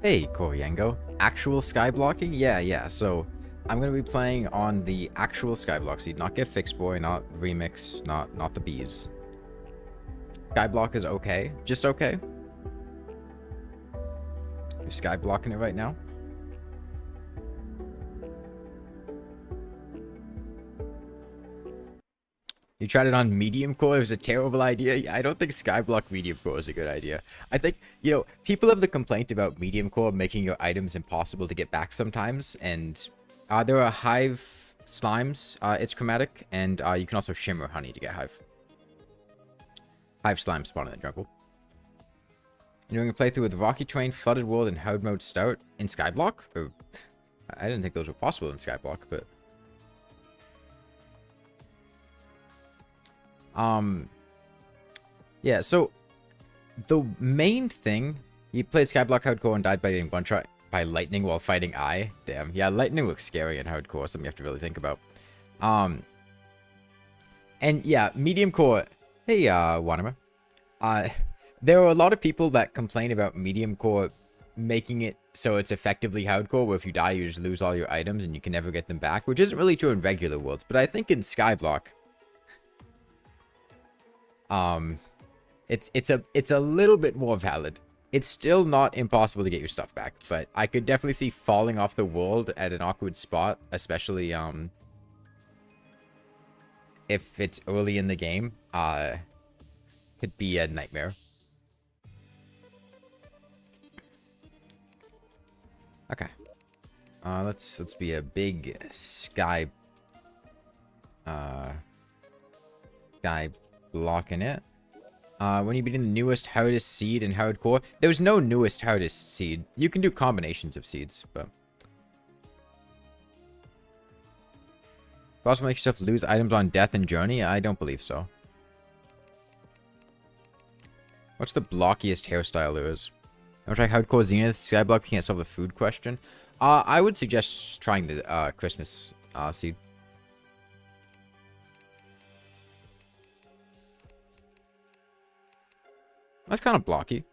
Hey, Koriango. Actual skyblocking? Yeah. So, I'm gonna be playing on the actual skyblock seed, not Get Fixed Boy, not Remix, not the bees. Skyblock is okay. Just okay. You're skyblocking it right now. You tried it on medium core. It was a terrible idea. I don't think skyblock medium core is a good idea. I think, people have the complaint about medium core making your items impossible to get back sometimes. And there are hive slimes. It's chromatic. And you can also shimmer honey to get hive. Hive slime spawn in the jungle. You're doing a playthrough with Rocky Train, Flooded World, and Hard Mode Start in skyblock? Or, I didn't think those were possible in skyblock, but... Yeah, so the main thing, he played Skyblock Hardcore and died by getting one-shot by lightning while fighting Eye. Damn, yeah, lightning looks scary in Hardcore, something you have to really think about. And yeah, medium core, hey, Wanama. There are a lot of people that complain about medium core making it so it's effectively hardcore, where if you die, you just lose all your items and you can never get them back, which isn't really true in regular worlds, but I think in Skyblock, it's a little bit more valid. It's still not impossible to get your stuff back, but I could definitely see falling off the world at an awkward spot, especially if it's early in the game. Could be a nightmare. Okay. Let's be a big sky blocking it. When you beating the newest, hardest seed in hardcore, there's no newest, hardest seed. You can do combinations of seeds, but... Also make yourself lose items on death and journey? I don't believe so. What's the blockiest hairstyle there is? I'll try hardcore zenith, skyblock, you can't solve the food question. I would suggest trying the Christmas seed. That's kind of blocky.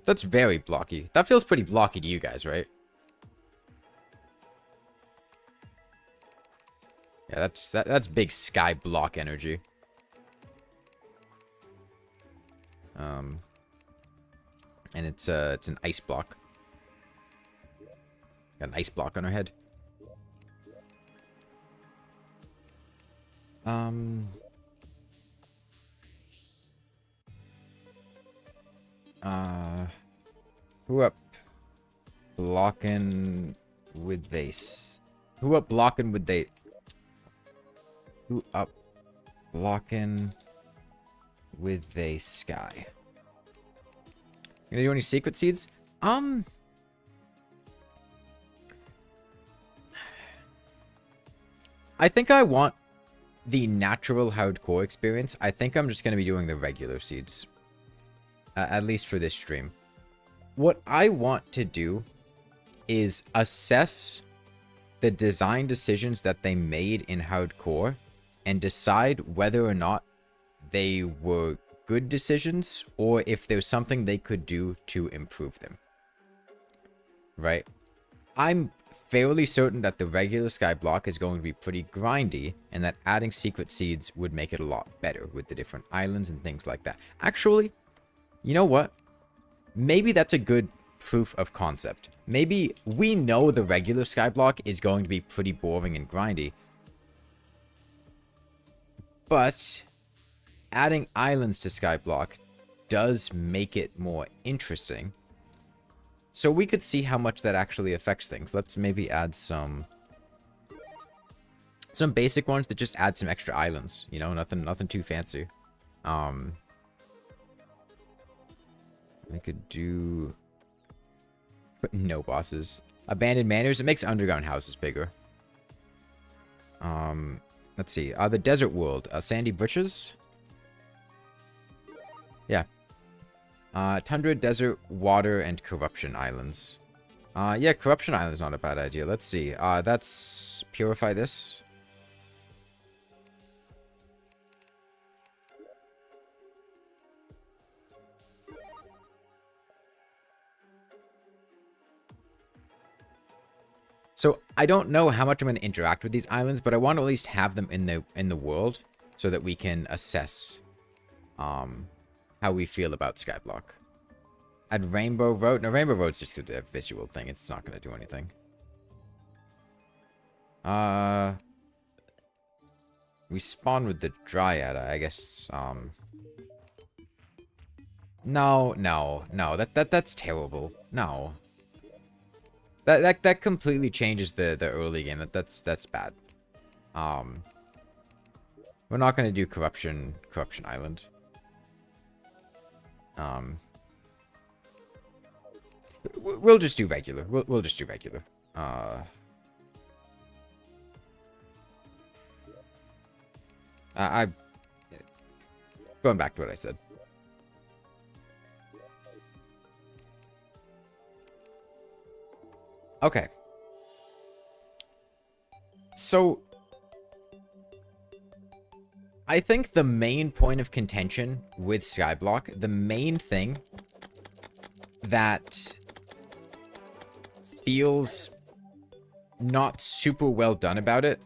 That's very blocky. That feels pretty blocky to you guys, right? Yeah, that's big sky block energy. And it's an ice block. Got an ice block on our head. Who up blocking with this? Who up blocking with they? Who up blocking with they sky? Gonna do any secret seeds? I think I want the natural hardcore experience. I think I'm just gonna be doing the regular seeds. At least for this stream. What I want to do is assess the design decisions that they made in hardcore and decide whether or not they were good decisions or if there's something they could do to improve them. Right? I'm fairly certain that the regular skyblock is going to be pretty grindy and that adding secret seeds would make it a lot better with the different islands and things like that. Actually, you know what? Maybe that's a good proof of concept. Maybe we know the regular skyblock is going to be pretty boring and grindy. But adding islands to skyblock does make it more interesting. So we could see how much that actually affects things. Let's maybe add some basic ones that just add some extra islands. You know, nothing too fancy. I could do... no bosses. Abandoned manors. It makes underground houses bigger. Let's see. The desert world. Sandy butches. Yeah. Tundra, desert, water, and corruption islands. Yeah, corruption island's not a bad idea. Let's see. That's purify this. So I don't know how much I'm going to interact with these islands, but I want to at least have them in the world so that we can assess how we feel about skyblock. At Rainbow Road, no, Rainbow Road's just a visual thing. It's not going to do anything. We spawn with the Dryad, I guess. No, that's terrible. No. That completely changes the early game. That's bad. We're not gonna do Corruption Island. We'll just do regular. We'll just do regular. I going back to what I said. Okay. So I think the main point of contention with skyblock, the main thing that feels not super well done about it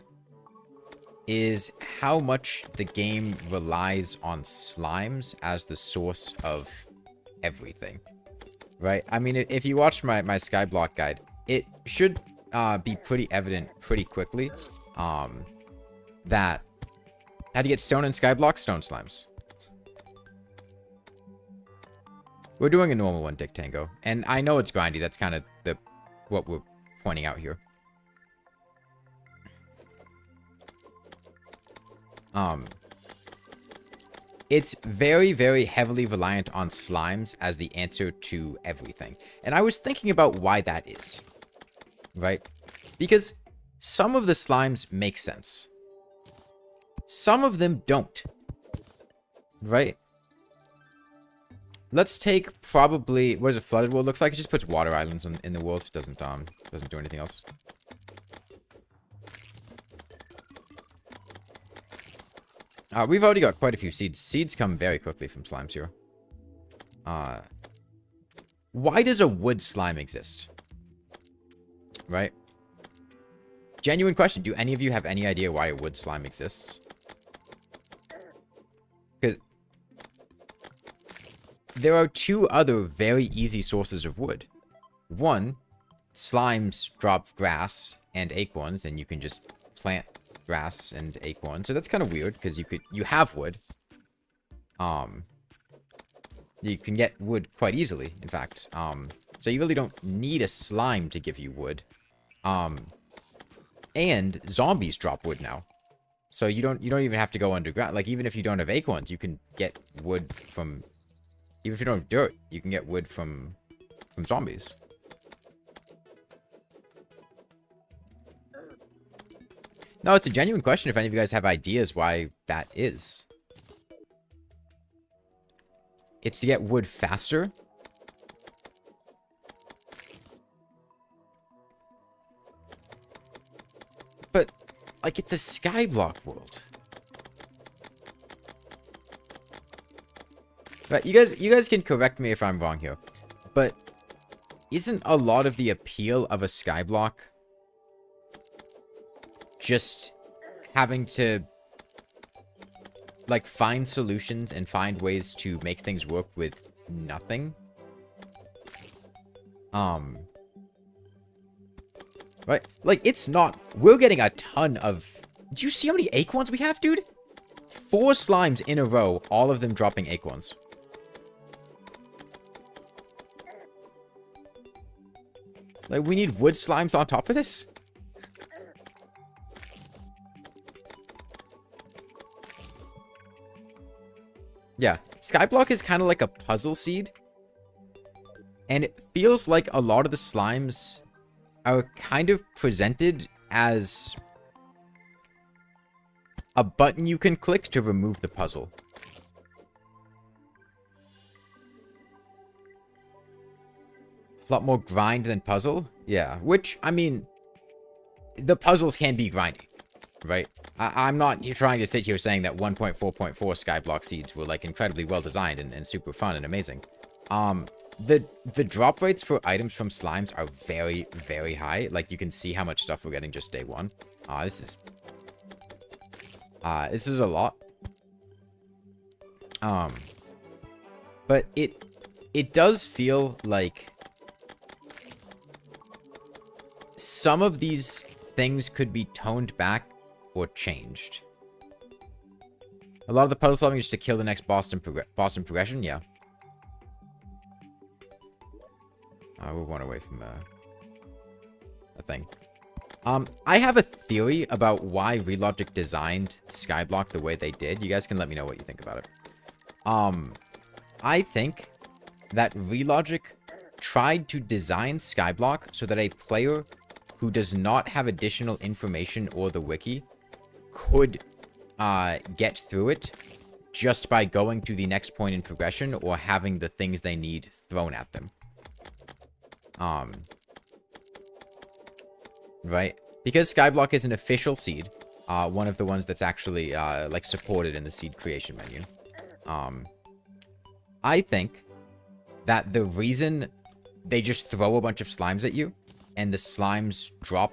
is how much the game relies on slimes as the source of everything, right? I mean, if you watch my skyblock guide, it should be pretty evident pretty quickly that how to get stone and skyblock, stone slimes. We're doing a normal one, Dick Tango, and I know it's grindy. That's kind of what we're pointing out here. It's very, very heavily reliant on slimes as the answer to everything. And I was thinking about why that is, right? Because some of the slimes make sense. Some of them don't, right? Let's take probably, what does a flooded world looks like? It just puts water islands in the world. It doesn't do anything else. We've already got quite a few seeds. Seeds come very quickly from slimes here. Why does a wood slime exist? Right? Genuine question. Do any of you have any idea why a wood slime exists? Because there are two other very easy sources of wood. One, slimes drop grass and acorns, and you can just plant grass and acorn. So that's kind of weird because you have wood. You can get wood quite easily, in fact. So you really don't need a slime to give you wood. And zombies drop wood now. So you don't even have to go underground. Like, even if you don't have acorns, you can get wood from, even if you don't have dirt, you can get wood from zombies. No, it's a genuine question if any of you guys have ideas why that is. It's to get wood faster. But, like, it's a skyblock world. Right, you guys can correct me if I'm wrong here. But isn't a lot of the appeal of a skyblock just having to, like, find solutions and find ways to make things work with nothing? Right? Like, it's not, we're getting a ton of, do you see how many acorns we have, dude? 4 slimes in a row, all of them dropping acorns. Like, we need wood slimes on top of this? Yeah, skyblock is kind of like a puzzle seed. And it feels like a lot of the slimes are kind of presented as a button you can click to remove the puzzle. A lot more grind than puzzle. Yeah, which, I mean, the puzzles can be grindy, right? I'm not trying to sit here saying that 1.4.4 skyblock seeds were, like, incredibly well designed and super fun and amazing. The drop rates for items from slimes are very, very high. Like, you can see how much stuff we're getting just day one. This is a lot. But it does feel like some of these things could be toned back or changed. A lot of the puzzle solving is just to kill the next boss in progression, yeah. We're one away from a thing. I have a theory about why Relogic designed Skyblock the way they did. You guys can let me know what you think about it. I think that Relogic tried to design Skyblock so that a player who does not have additional information or the wiki could get through it just by going to the next point in progression or having the things they need thrown at them. Right? Because Skyblock is an official seed, one of the ones that's actually, like, supported in the seed creation menu. I think that the reason they just throw a bunch of slimes at you, and the slimes drop,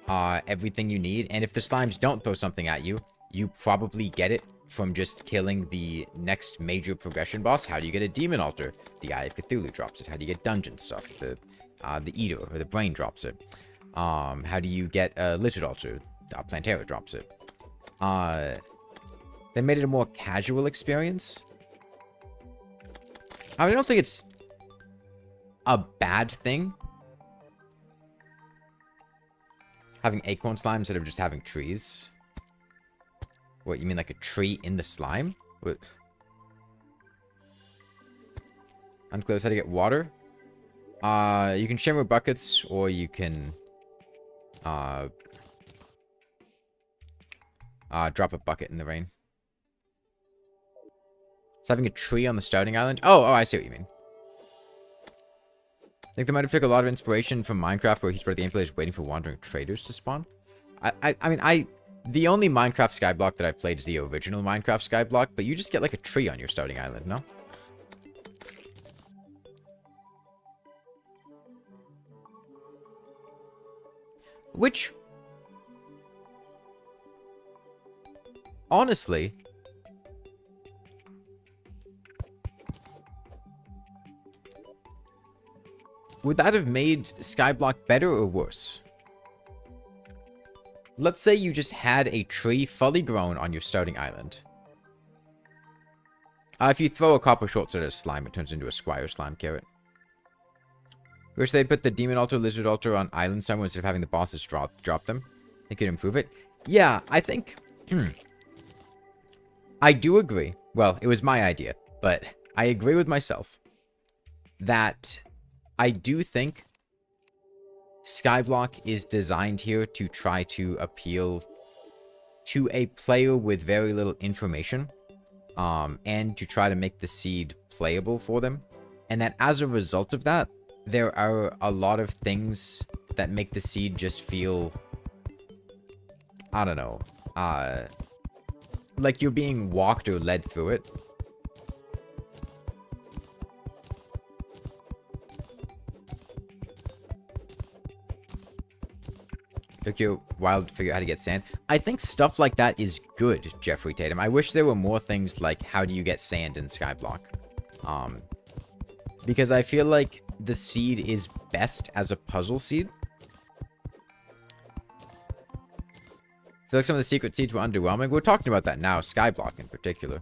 everything you need, and if the slimes don't throw something at you, you probably get it from just killing the next major progression boss. How do you get a demon altar? The Eye of Cthulhu drops it. How do you get dungeon stuff? The Eater, or the Brain drops it. How do you get a Lizard altar? Plantera drops it. They made it a more casual experience. I don't think it's a bad thing, having acorn slime instead of just having trees. What, you mean like a tree in the slime? What? Unclear how to get water. You can shimmer buckets, or you can drop a bucket in the rain. So having a tree on the starting island. Oh, I see what you mean. I think they might have took a lot of inspiration from Minecraft, where each part of the gameplay is waiting for wandering traders to spawn. The only Minecraft Skyblock that I've played is the original Minecraft Skyblock, but you just get like a tree on your starting island, no? Which, honestly, would that have made Skyblock better or worse? Let's say you just had a tree fully grown on your starting island. If you throw a copper short sword at a slime, it turns into a squire slime carrot. Wish they'd put the demon altar, lizard altar on island somewhere instead of having the bosses drop them. They could improve it. Yeah, I think... I do agree. Well, it was my idea, but I agree with myself that I do think Skyblock is designed here to try to appeal to a player with very little information, and to try to make the seed playable for them. And that as a result of that, there are a lot of things that make the seed just feel, I don't know, like you're being walked or led through it. Took you a while to figure out how to get sand. I think stuff like that is good, Jeffrey Tatum. I wish there were more things like how do you get sand in Skyblock. Because I feel like the seed is best as a puzzle seed. I feel like some of the secret seeds were underwhelming. We're talking about that now, Skyblock in particular.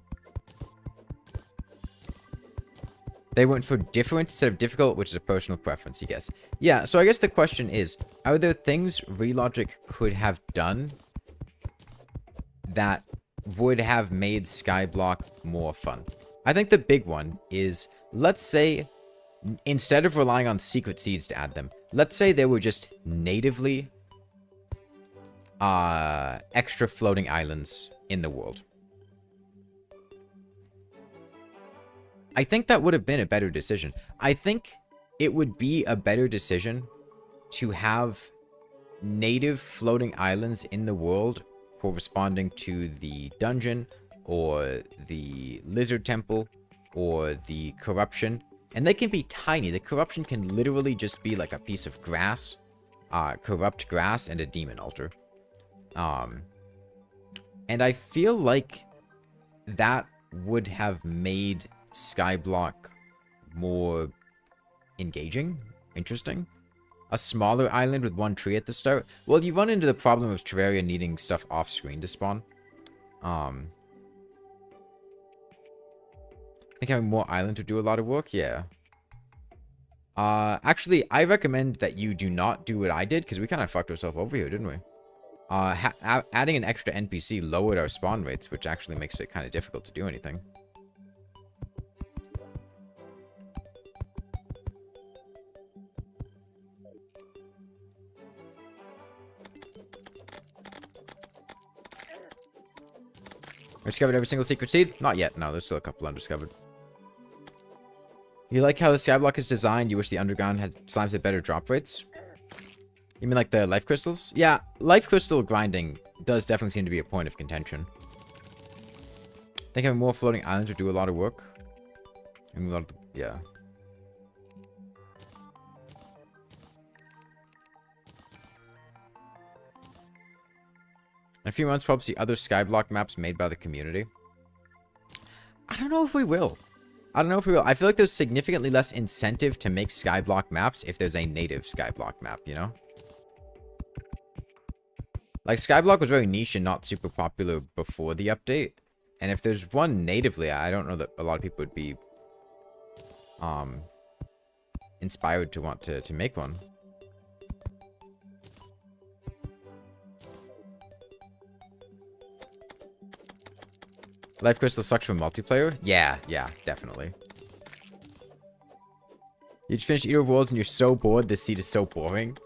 They went for different instead of difficult, which is a personal preference, I guess. Yeah, so I guess the question is, are there things Relogic could have done that would have made Skyblock more fun? I think the big one is, let's say, instead of relying on secret seeds to add them, let's say they were just natively extra floating islands in the world. I think that would have been a better decision. I think it would be a better decision to have native floating islands in the world corresponding to the dungeon or the lizard temple or the corruption And they can be tiny. The corruption can literally just be like a piece of grass, corrupt grass, and a demon altar. And I feel like that would have made skyblock more engaging, interesting. A smaller island with one tree at the start. Well, you run into the problem of Terraria needing stuff off screen to spawn. I think having more islands would do a lot of work. Yeah. Actually, I recommend that you do not do what I did, because we kind of fucked ourselves over here, didn't we? Adding an extra NPC lowered our spawn rates, which actually makes it kind of difficult to do anything. I discovered every single secret seed? Not yet. No, there's still a couple undiscovered. You like how the skyblock is designed? You wish the underground had slimes with better drop rates? You mean like the life crystals? Yeah, life crystal grinding does definitely seem to be a point of contention. I think having more floating islands would do a lot of work. Yeah. In a few months, probably see other skyblock maps made by the community. I don't know if we will. I feel like there's significantly less incentive to make skyblock maps if there's a native skyblock map, you know? Like, skyblock was very niche and not super popular before the update. And if there's one natively, I don't know that a lot of people would be inspired to want to make one. Life crystal sucks for multiplayer? Yeah, definitely. You just finished Eater of Worlds and you're so bored, this seed is so boring.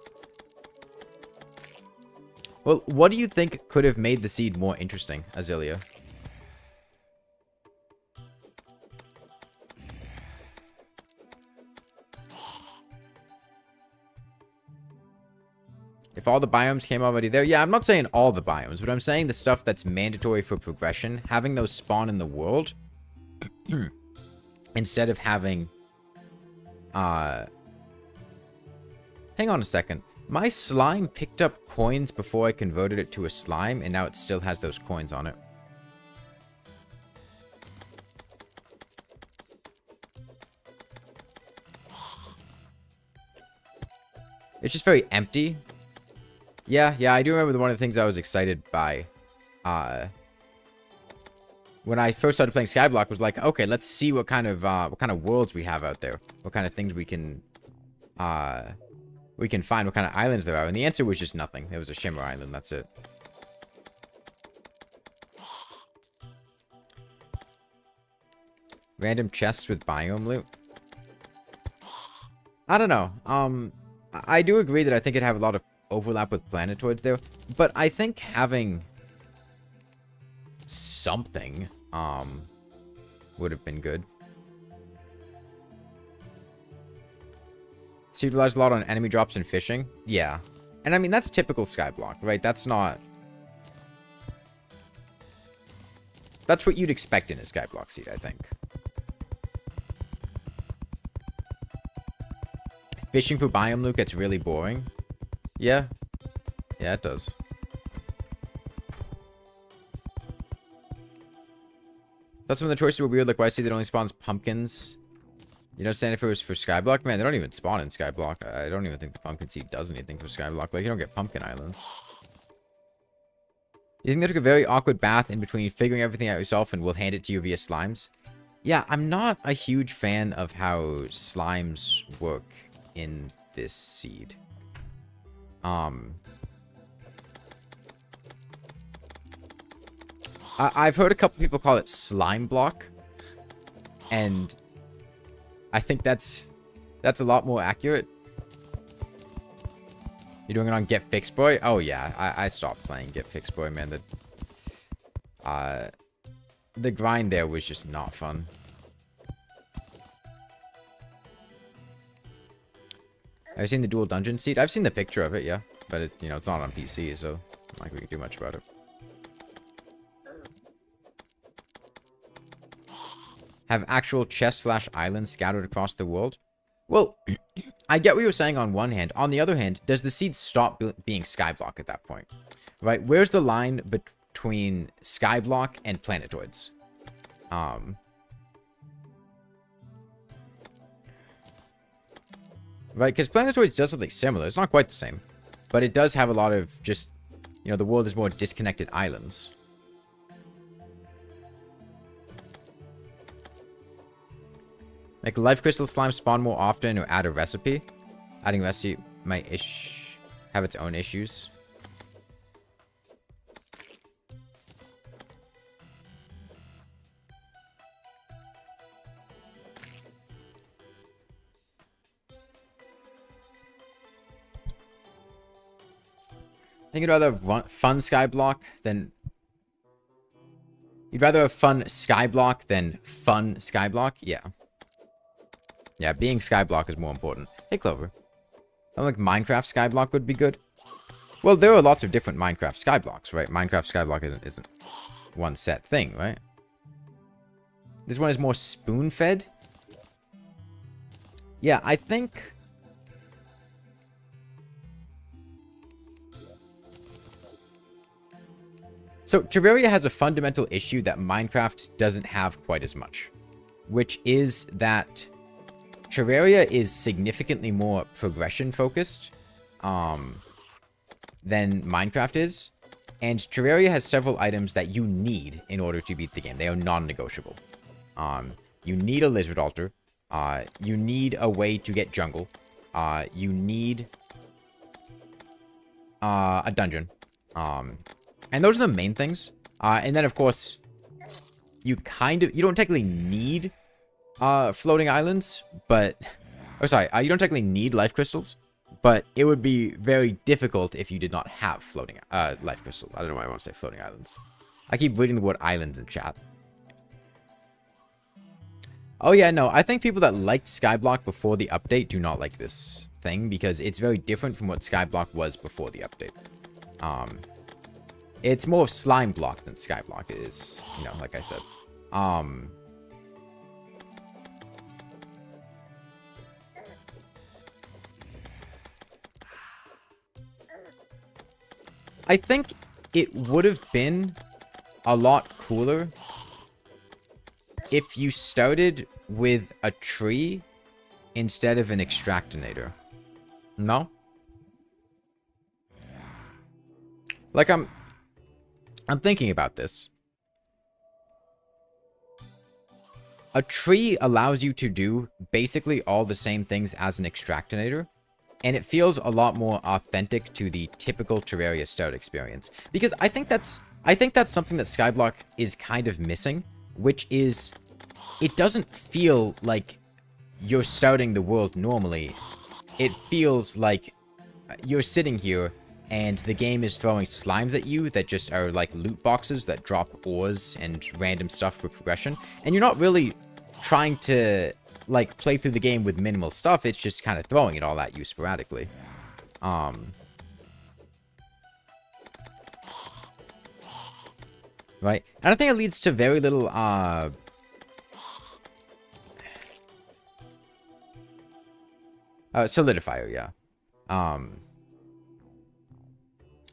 Well, what do you think could have made the seed more interesting, Azealia? If all the biomes came already there. Yeah, I'm not saying all the biomes, but I'm saying the stuff that's mandatory for progression. Having those spawn in the world. Instead of having... Hang on a second. My slime picked up coins before I converted it to a slime, and now it still has those coins on it. It's just very empty. Yeah, I do remember one of the things I was excited by, when I first started playing Skyblock was like, okay, let's see what kind of worlds we have out there. What kind of things we can find, what kind of islands there are. And the answer was just nothing. There was a Shimmer Island, that's it. Random chests with biome loot. I don't know. I do agree that I think it'd have a lot of overlap with planetoids there, but I think having something would have been good. So you relies a lot on enemy drops and fishing. Yeah, and I mean that's typical Skyblock, right? That's what you'd expect in a Skyblock seed, I think. Fishing for biome loot gets really boring. Yeah, it does. Thought some of the choices were weird, like why I see that only spawns pumpkins. You know, understand if it was for Skyblock? Man, they don't even spawn in Skyblock. I don't even think the pumpkin seed does anything for Skyblock. Like, you don't get pumpkin islands. You think they took a very awkward bath in between figuring everything out yourself and we'll hand it to you via slimes? Yeah, I'm not a huge fan of how slimes work in this seed. I've heard a couple people call it slime block, and I think that's a lot more accurate. You're doing it on Get Fixed Boy? Oh yeah, I stopped playing Get Fixed Boy, man. The grind there was just not fun. Have you seen the dual dungeon seed? I've seen the picture of it, yeah. But, it's not on PC, so not like we can do much about it. have actual chests / islands scattered across the world. Well, I get what you're saying on one hand. On the other hand, does the seed stop being skyblock at that point? Right? Where's the line between skyblock and planetoids? Right? Because planetoids does something similar. It's not quite the same. But it does have a lot of just, you know, the world is more disconnected islands. Make life crystal slime spawn more often or add a recipe. Adding recipe might have its own issues. I think you'd rather have fun skyblock than... You'd rather have fun skyblock than fun skyblock? Yeah. Yeah, being skyblock is more important. Hey, Clover. I think Minecraft skyblock would be good. Well, there are lots of different Minecraft skyblocks, right? Minecraft skyblock isn't one set thing, right? This one is more spoon-fed. Yeah, I think... So, Terraria has a fundamental issue that Minecraft doesn't have quite as much. Which is that Terraria is significantly more progression-focused than Minecraft is. And Terraria has several items that you need in order to beat the game. They are non-negotiable. You need a lizard altar. You need a way to get jungle. You need a dungeon. And those are the main things. And then, of course, you don't technically need floating islands, but... Oh, sorry. You don't technically need life crystals, but it would be very difficult if you did not have floating life crystals. I don't know why I want to say floating islands. I keep reading the word islands in chat. Oh, yeah, no. I think people that liked Skyblock before the update do not like this thing, because it's very different from what Skyblock was before the update. It's more of slime block than skyblock is, you know, like I said. I think it would have been a lot cooler if you started with a tree instead of an extractinator. No? Like, I'm thinking about this. A tree allows you to do basically all the same things as an extractinator, and it feels a lot more authentic to the typical Terraria start experience. Because I think that's something that Skyblock is kind of missing, which is it doesn't feel like you're starting the world normally. It feels like you're sitting here and the game is throwing slimes at you that just are like loot boxes that drop ores and random stuff for progression. And you're not really trying to, like, play through the game with minimal stuff. It's just kind of throwing it all at you sporadically. Right? And I think it leads to very little, solidifier, yeah.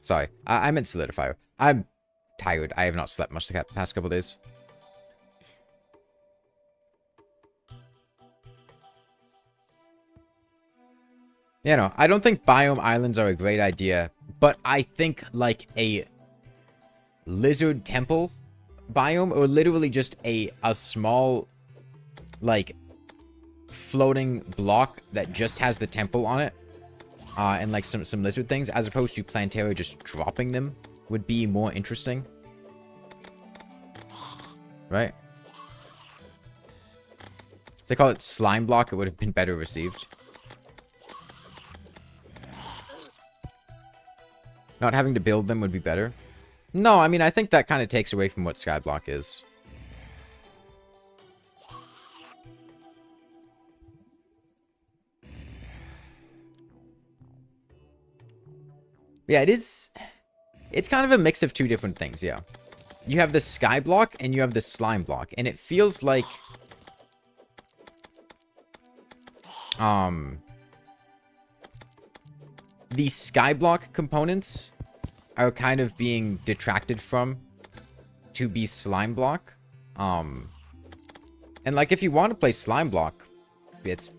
Sorry, I meant solidifier. I'm tired. I have not slept much the past couple days. You know, I don't think biome islands are a great idea, but I think like a lizard temple biome, or literally just a small, like, floating block that just has the temple on it, and like some lizard things, as opposed to Plantaria just dropping them, would be more interesting. Right? If they call it slime block, it would have been better received. Not having to build them would be better. No, I mean, I think that kind of takes away from what Skyblock is. Yeah, it is... It's kind of a mix of two different things, yeah. You have the Skyblock and you have the Slime Block. And it feels like the skyblock components are kind of being detracted from to be slime block. And like if you want to play slime block, it's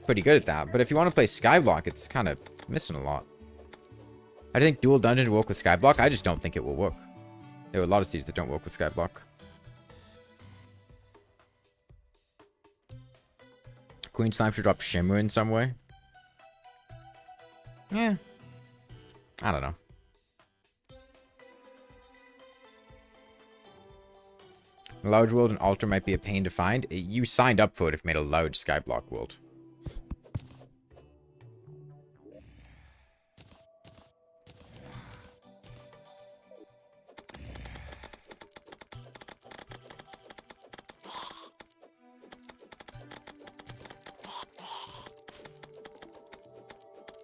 pretty good at that. But if you want to play skyblock, it's kind of missing a lot. I think dual dungeon will work with skyblock. I just don't think it will work. There are a lot of seeds that don't work with skyblock. Queen slime should drop shimmer in some way. Yeah. I don't know. A large world and altar might be a pain to find. You signed up for it if you made a large skyblock world.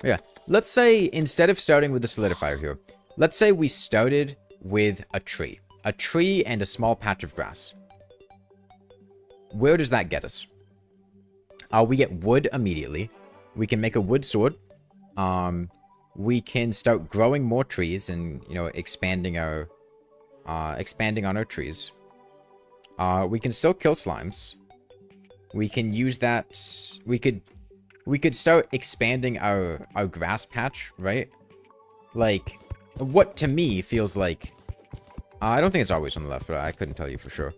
Yeah, let's say instead of starting with the solidifier here, let's say we started with a tree. A tree and a small patch of grass. Where does that get us? We get wood immediately. We can make a wood sword. We can start growing more trees and, you know, expanding on our trees. We can still kill slimes. We can use that. We could start expanding our grass patch, right? Like, what to me feels like... I don't think it's always on the left, but I couldn't tell you for sure.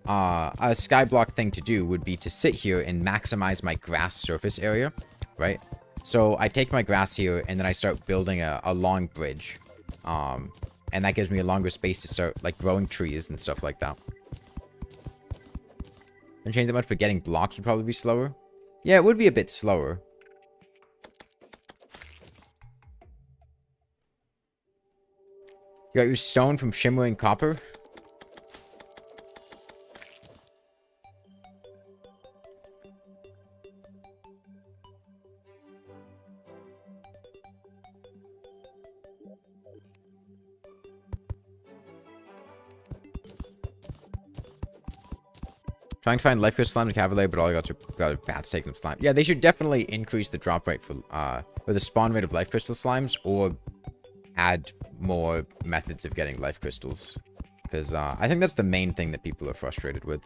A skyblock thing to do would be to sit here and maximize my grass surface area, right? So I take my grass here, and then I start building a long bridge. And that gives me a longer space to start, like, growing trees and stuff like that. Didn't change that much, but getting blocks would probably be slower. Yeah, it would be a bit slower. You got your stone from shimmering copper? Trying to find life crystal slime to Cavalier, but all I got are bats taking slime. Yeah, they should definitely increase the drop rate for, or the spawn rate of life crystal slimes, or add more methods of getting life crystals. Because, I think that's the main thing that people are frustrated with.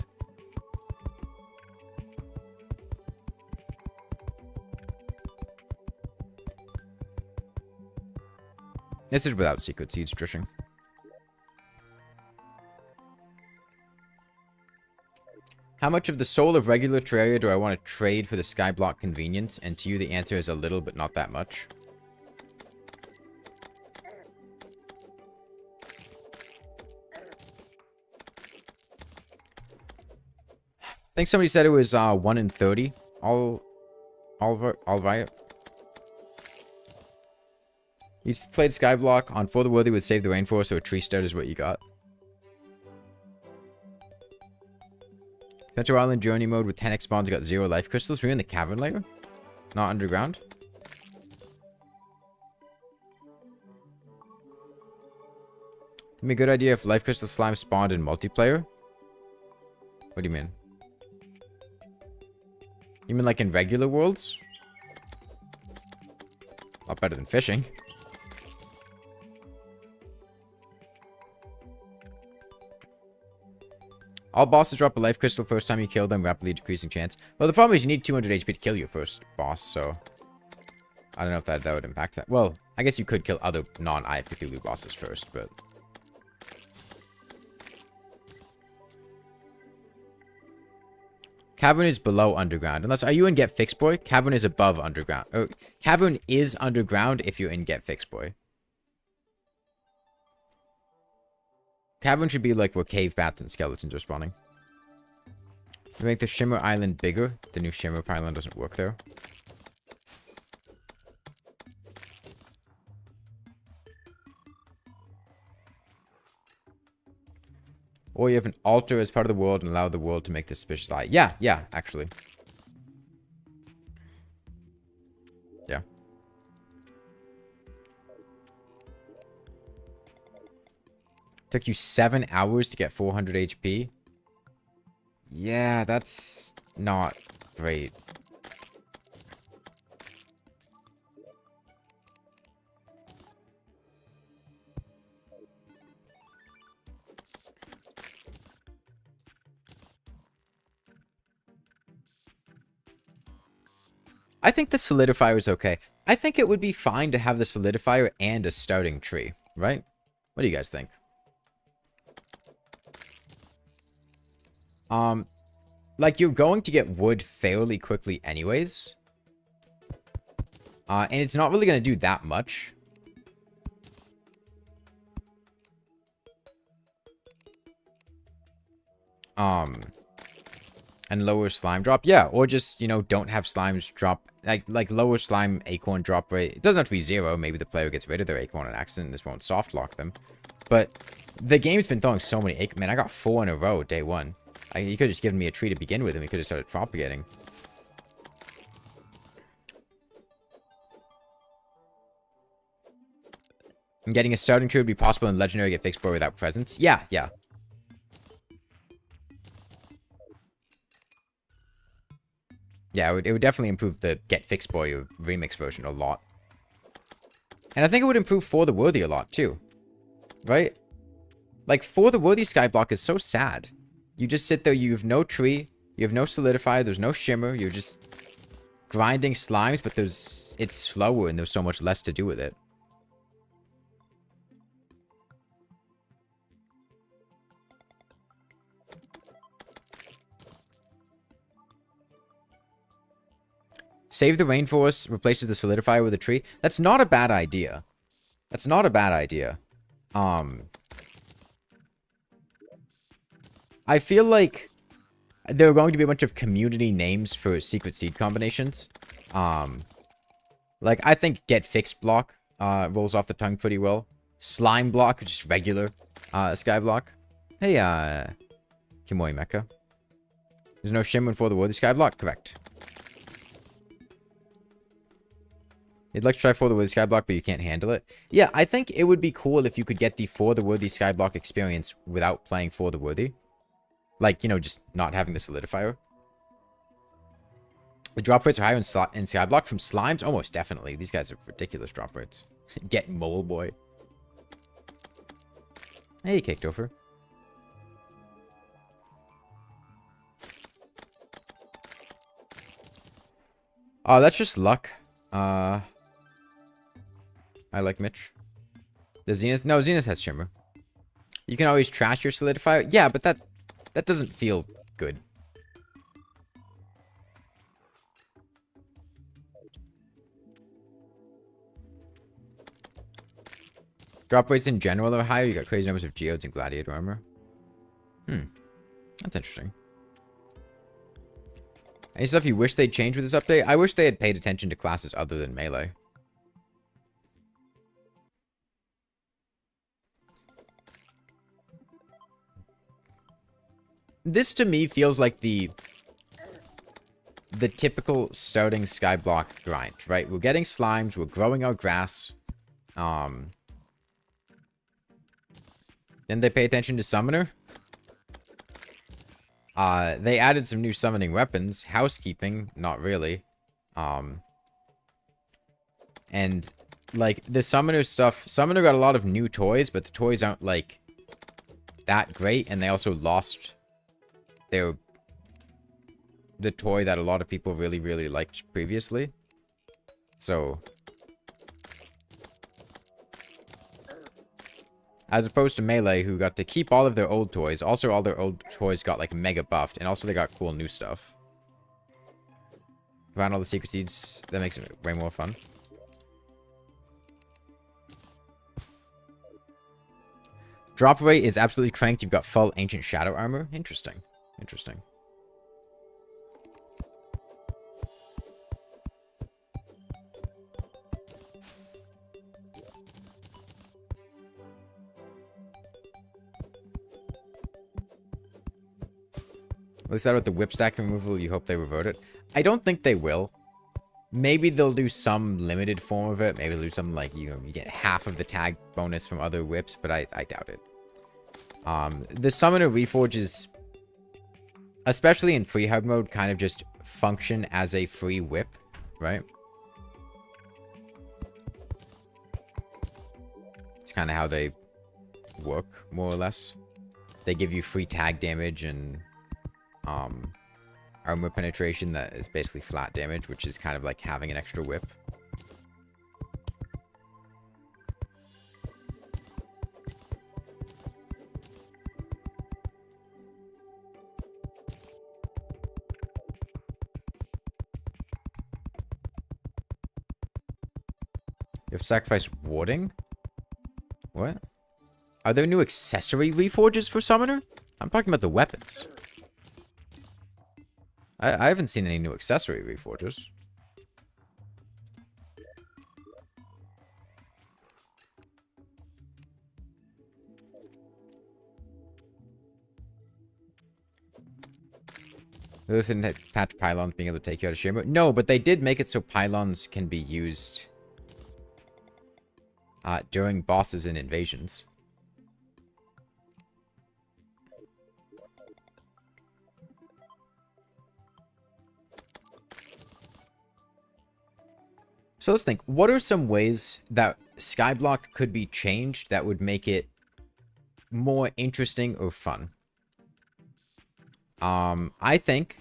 This is without secret seeds, Trishing. How much of the soul of regular Terraria do I want to trade for the skyblock convenience? And to you, the answer is a little, but not that much. I think somebody said it was 1 in 30. All right. You just played skyblock on For the Worthy with Save the Rainforest, so a tree start is what you got. Adventure Island Journey mode with 10x spawns got 0 life crystals. We're in the cavern layer, not underground. It'd be a good idea if life crystal slime spawned in multiplayer. What do you mean? You mean like in regular worlds? A lot better than fishing. All bosses drop a life crystal first time you kill them, rapidly decreasing chance. Well, the problem is you need 200 HP to kill your first boss, so... I don't know if that would impact that. Well, I guess you could kill other non-Eye of Cthulhu bosses first, but... Cavern is below underground. Unless, are you in Get Fixed Boy? Cavern is above underground. Oh, Cavern is underground if you're in Get Fixed Boy. Cavern should be like where cave bats and skeletons are spawning. To make the Shimmer Island bigger, the new Shimmer Island doesn't work there. Or you have an altar as part of the world and allow the world to make this suspicious eye. Yeah, actually. Yeah. Took you 7 hours to get 400 HP. Yeah, that's not great. I think the solidifier is okay. I think it would be fine to have the solidifier and a starting tree, right? What do you guys think? Like, you're going to get wood fairly quickly anyways. And it's not really going to do that much. And lower slime drop. Yeah, or just, you know, don't have slimes drop. Like lower slime acorn drop rate. It doesn't have to be 0. Maybe the player gets rid of their acorn on accident. This won't soft lock them. But the game's been throwing so many acorn. Man, I got 4 in a row day 1. He could have just given me a tree to begin with, and we could have started propagating. And getting a starting tree would be possible in Legendary get fixed boy without presence. Yeah, yeah. Yeah, it would definitely improve the Get Fixed Boy remix version a lot. And I think it would improve For the Worthy a lot, too. Right? Like, For the Worthy skyblock is so sad. You just sit there, you have no tree, you have no solidifier, there's no shimmer, you're just grinding slimes, but it's slower and there's so much less to do with it. Save the rainforest, replaces the solidifier with a tree. That's not a bad idea. That's not a bad idea. I feel like there are going to be a bunch of community names for secret seed combinations. Like, I think Get Fixed block rolls off the tongue pretty well. Slime block, just regular sky block. Hey, Kimoi Mecha. There's no shimmer for the worthy sky block? Correct. You'd like to try For the Worthy Skyblock, but you can't handle it. Yeah, I think it would be cool if you could get the For the Worthy Skyblock experience without playing For the Worthy. Like, you know, just not having the solidifier. The drop rates are higher in Skyblock from slimes? Almost definitely. These guys have ridiculous drop rates. Get Mole Boy. Hey, Caked Over. Oh, that's just luck. I like Mitch. The Zenith? No, Zenith has Shimmer. You can always trash your solidifier. Yeah, but that doesn't feel good. Drop rates in general are higher. You got crazy numbers of geodes and gladiator armor. That's interesting. Any stuff you wish they'd change with this update? I wish they had paid attention to classes other than melee. This to me feels like the typical starting skyblock grind, right? We're getting slimes, we're growing our grass. Then they pay attention to summoner. They added some new summoning weapons. Housekeeping, not really. And like the summoner stuff, summoner got a lot of new toys, but the toys aren't like that great, and they also lost the toy that a lot of people really, really liked previously. So, as opposed to Melee, who got to keep all of their old toys. Also, all their old toys got, like, mega buffed. And also, they got cool new stuff. Found all the secret seeds. That makes it way more fun. Drop rate is absolutely cranked. You've got full Ancient Shadow armor. Interesting. Interesting. At least out with the whip stack removal, you hope they revert it. I don't think they will. Maybe they'll do some limited form of it. Maybe they'll do something like, you know, you get half of the tag bonus from other whips, but I doubt it. The Summoner Reforges, especially in pre-hub mode, kind of just function as a free whip, right? It's kind of how they work, more or less. They give you free tag damage and armor penetration that is basically flat damage, which is kind of like having an extra whip. You have sacrifice warding? What? Are there new accessory reforges for Summoner? I'm talking about the weapons. I haven't seen any new accessory reforges. Those didn't patch pylons being able to take you out of Shimmer. No, but they did make it so pylons can be used during bosses and invasions. So let's think. What are some ways that skyblock could be changed that would make it more interesting or fun? I think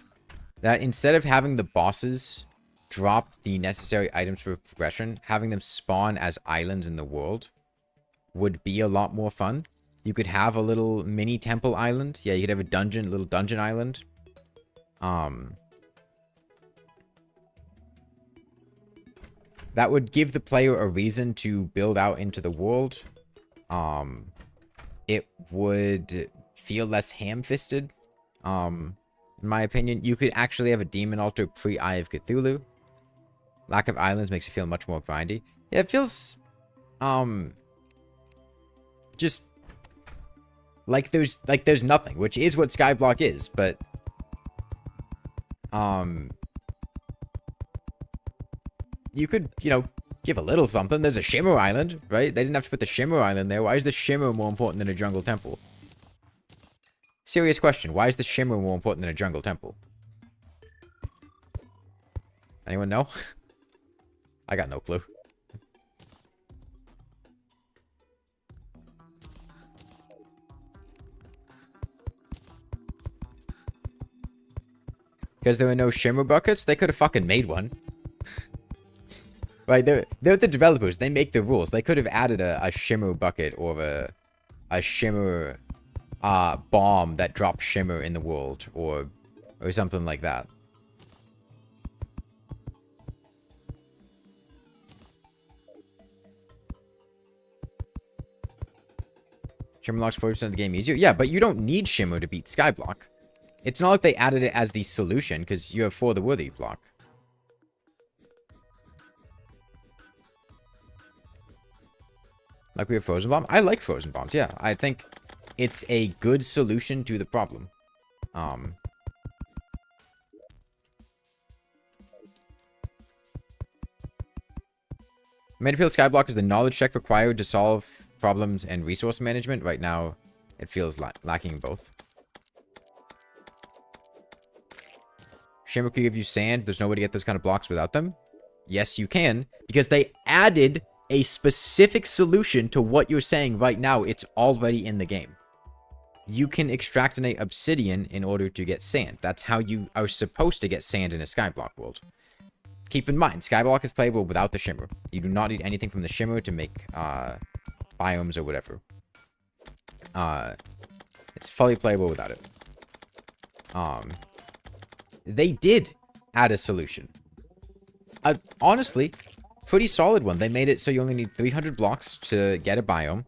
that instead of having the bosses drop the necessary items for progression, having them spawn as islands in the world would be a lot more fun. You could have a little mini temple island. Yeah, you could have a little dungeon island. That would give the player a reason to build out into the world. It would feel less ham-fisted. In my opinion, you could actually have a demon altar pre-Eye of Cthulhu. Lack of islands makes it feel much more grindy. Yeah, it feels, just like there's nothing, which is what skyblock is, but, you could, you know, give a little something. There's a Shimmer Island, right? They didn't have to put the Shimmer Island there. Why is the Shimmer more important than a jungle temple? Serious question. Why is the Shimmer more important than a jungle temple? Anyone know? I got no clue. Because there were no Shimmer buckets? They could have fucking made one. Right, they're the developers. They make the rules. They could have added a Shimmer bucket or a Shimmer bomb that drops Shimmer in the world or something like that. Shimmer locks 40% of the game easier. Yeah, but you don't need Shimmer to beat Skyblock. It's not like they added it as the solution because you have For the Worthy block. Like we have Frozen Bomb. I like Frozen Bombs, yeah. I think it's a good solution to the problem. Made appeal Skyblock is the knowledge check required to solve problems and resource management. Right now, it feels lacking both. Shimmer could give you sand. There's no way to get those kind of blocks without them. Yes, you can. Because they added a specific solution to what you're saying right now. It's already in the game. You can extractinate obsidian in order to get sand. That's how you are supposed to get sand in a Skyblock world. Keep in mind, Skyblock is playable without the Shimmer. You do not need anything from the Shimmer to make biomes or whatever. It's fully playable without it. They did add a solution. Honestly, pretty solid one. They made it so you only need 300 blocks to get a biome.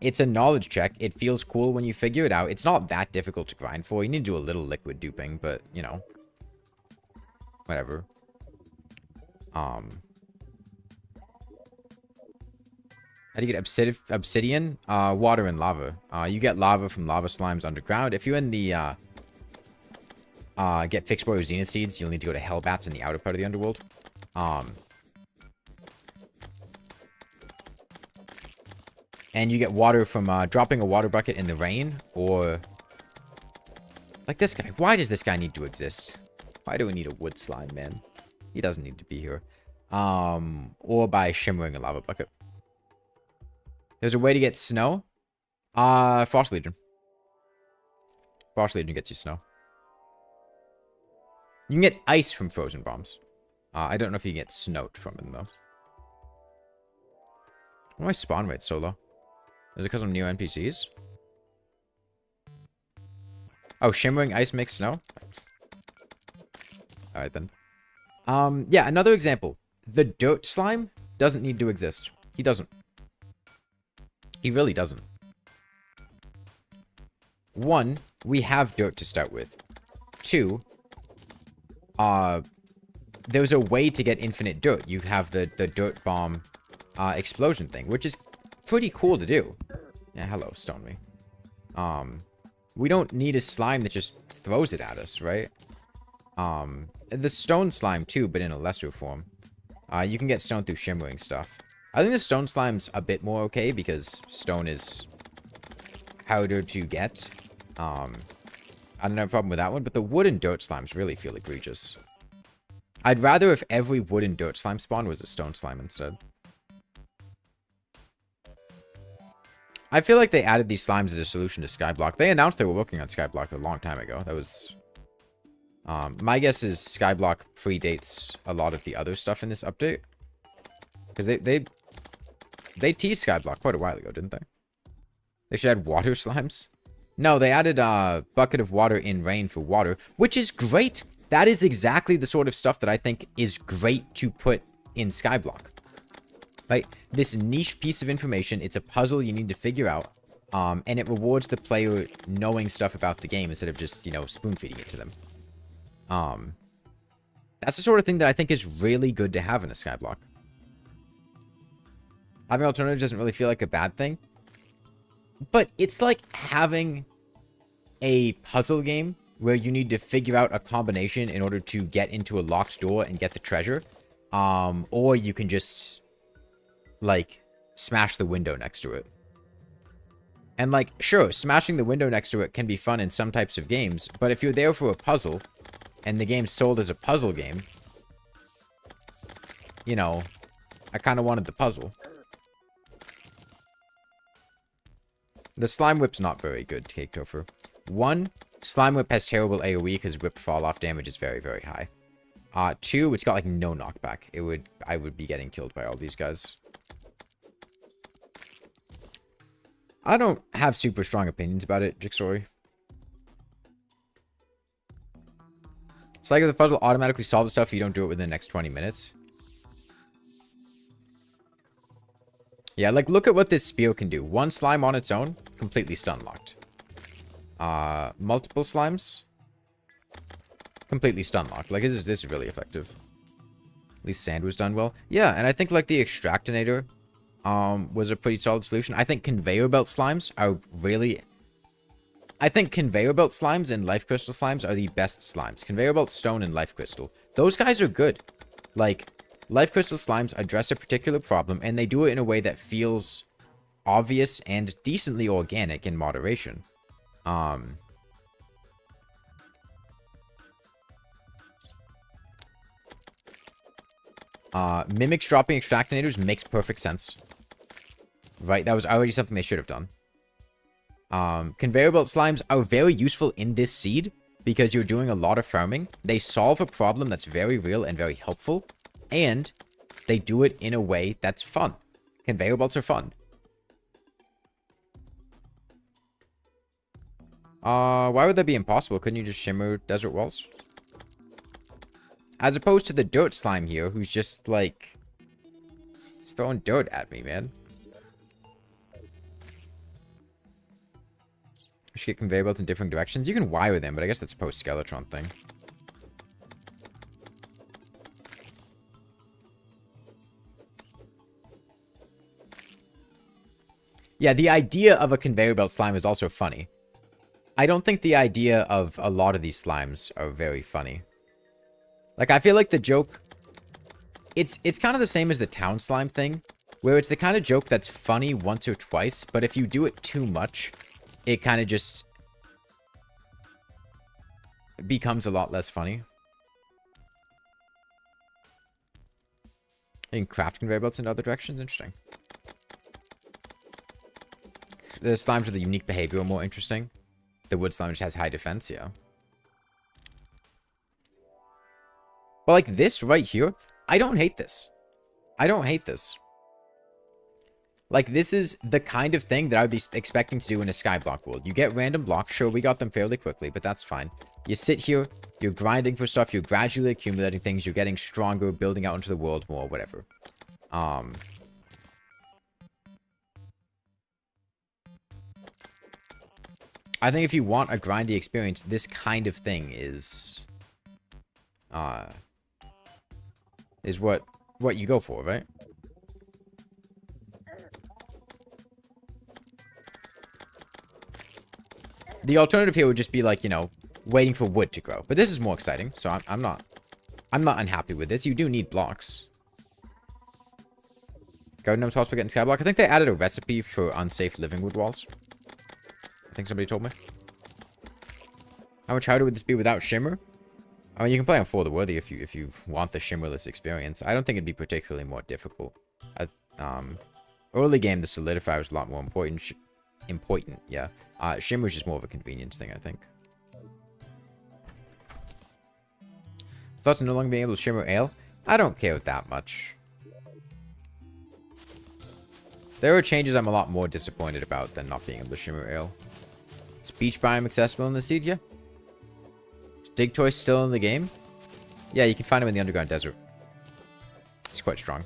It's a knowledge check. It feels cool when you figure it out. It's not that difficult to grind for. You need to do a little liquid duping, but, you know. Whatever. How do you get obsidian? Water and lava. You get lava from lava slimes underground. If you're in the, get fixed boy or zenith seeds, you'll need to go to hellbats in the outer part of the underworld. And you get water from, dropping a water bucket in the rain, or... Like this guy. Why does this guy need to exist? Why do we need a wood slime, man? He doesn't need to be here. Or by shimmering a lava bucket. There's a way to get snow. Frost Legion. Frost Legion gets you snow. You can get ice from frozen bombs. I don't know if you can get snow from them, though. Why my spawn rate so low? Is it because I'm near NPCs? Oh, shimmering ice makes snow? Alright, then. Yeah, another example. The dirt slime doesn't need to exist. He doesn't. He really doesn't. One, we have dirt to start with. Two, there's a way to get infinite dirt. You have the dirt bomb explosion thing, which is pretty cool to do. Yeah, hello, stone me. We don't need a slime that just throws it at us, right? The stone slime too, but in a lesser form. You can get stone through shimmering stuff. I think the stone slime's a bit more okay because stone is harder to get. I don't have a problem with that one, but the wood and dirt slimes really feel egregious. I'd rather if every wood and dirt slime spawn was a stone slime instead. I feel like they added these slimes as a solution to skyblock. They announced they were working on skyblock a long time ago. That was... my guess is skyblock predates a lot of the other stuff in this update. Because they teased skyblock quite a while ago, didn't they? They should add water slimes. No, they added a bucket of water in rain for water, which is great. That is exactly the sort of stuff that I think is great to put in skyblock. Like, this niche piece of information, it's a puzzle you need to figure out, and it rewards the player knowing stuff about the game instead of just, you know, spoon-feeding it to them. That's the sort of thing that I think is really good to have in a skyblock. Having alternatives doesn't really feel like a bad thing, but it's like having a puzzle game where you need to figure out a combination in order to get into a locked door and get the treasure, or you can just... like, smash the window next to it. And, like, sure, smashing the window next to it can be fun in some types of games, but if you're there for a puzzle, and the game's sold as a puzzle game, you know, I kind of wanted the puzzle. The Slime Whip's not very good, Cake Topher. One, Slime Whip has terrible AoE because whip fall-off damage is very, very high. Two, it's got, like, no knockback. I would be getting killed by all these guys. I don't have super strong opinions about it, Jigsaw. It's like if the puzzle automatically solves stuff, you don't do it within the next 20 minutes. Yeah, like, look at what this spear can do. One slime on its own, completely stun locked. Multiple slimes, completely stun locked. Like, this is really effective. At least sand was done well. Yeah, and I think, like, the extractinator was a pretty solid solution. I think conveyor belt slimes are really... I think conveyor belt slimes and life crystal slimes are the best slimes. Conveyor belt, stone, and life crystal. Those guys are good. Like, life crystal slimes address a particular problem, and they do it in a way that feels obvious and decently organic in moderation. Mimics dropping extractinators makes perfect sense. Right, that was already something they should have done. Conveyor belt slimes are very useful in this seed because you're doing a lot of farming. They solve a problem that's very real and very helpful, and they do it in a way that's fun. Conveyor belts are fun. Why would that be impossible? Couldn't you just shimmer desert walls? As opposed to the dirt slime here, who's just, like... He's throwing dirt at me, man. I should get conveyor belts in different directions. You can wire them, but I guess that's a post-Skeletron thing. Yeah, the idea of a conveyor belt slime is also funny. I don't think the idea of a lot of these slimes are very funny. Like, I feel like the joke... It's kind of the same as the town slime thing, where it's the kind of joke that's funny once or twice, but if you do it too much, it kind of just becomes a lot less funny. You can craft conveyor belts in other directions. Interesting. The slimes with the unique behavior are more interesting. The wood slime just has high defense, yeah. But like this right here, I don't hate this. I don't hate this. Like, this is the kind of thing that I would be expecting to do in a skyblock world. You get random blocks. Sure, we got them fairly quickly, but that's fine. You sit here, you're grinding for stuff, you're gradually accumulating things, you're getting stronger, building out into the world more, whatever. I think if you want a grindy experience, this kind of thing is what you go for, right? The alternative here would just be like, you know, waiting for wood to grow. But this is more exciting, so I'm not unhappy with this. You do need blocks. Garden gnome spots for getting skyblock. I think they added a recipe for unsafe living wood walls. I think somebody told me. How much harder would this be without shimmer? I mean, you can play on For the Worthy if you want the shimmerless experience. I don't think it'd be particularly more difficult. Early game, the solidifier was a lot more important. Yeah. Shimmer is just more of a convenience thing, I think. Thoughts on no longer being able to shimmer ale? I don't care that much. There are changes I'm a lot more disappointed about than not being able to shimmer ale. Is beach biome accessible in the seed? Yeah. Is Dig Toy still in the game? Yeah, you can find him in the underground desert. He's quite strong.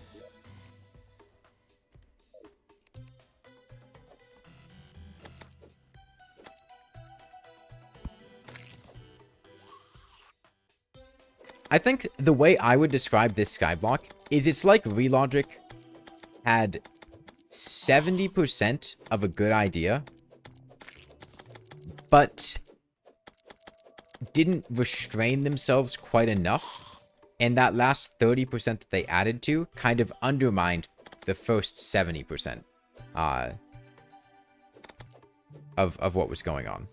I think the way I would describe this skyblock is it's like Relogic had 70% of a good idea, but didn't restrain themselves quite enough, and that last 30% that they added to kind of undermined the first 70% of what was going on.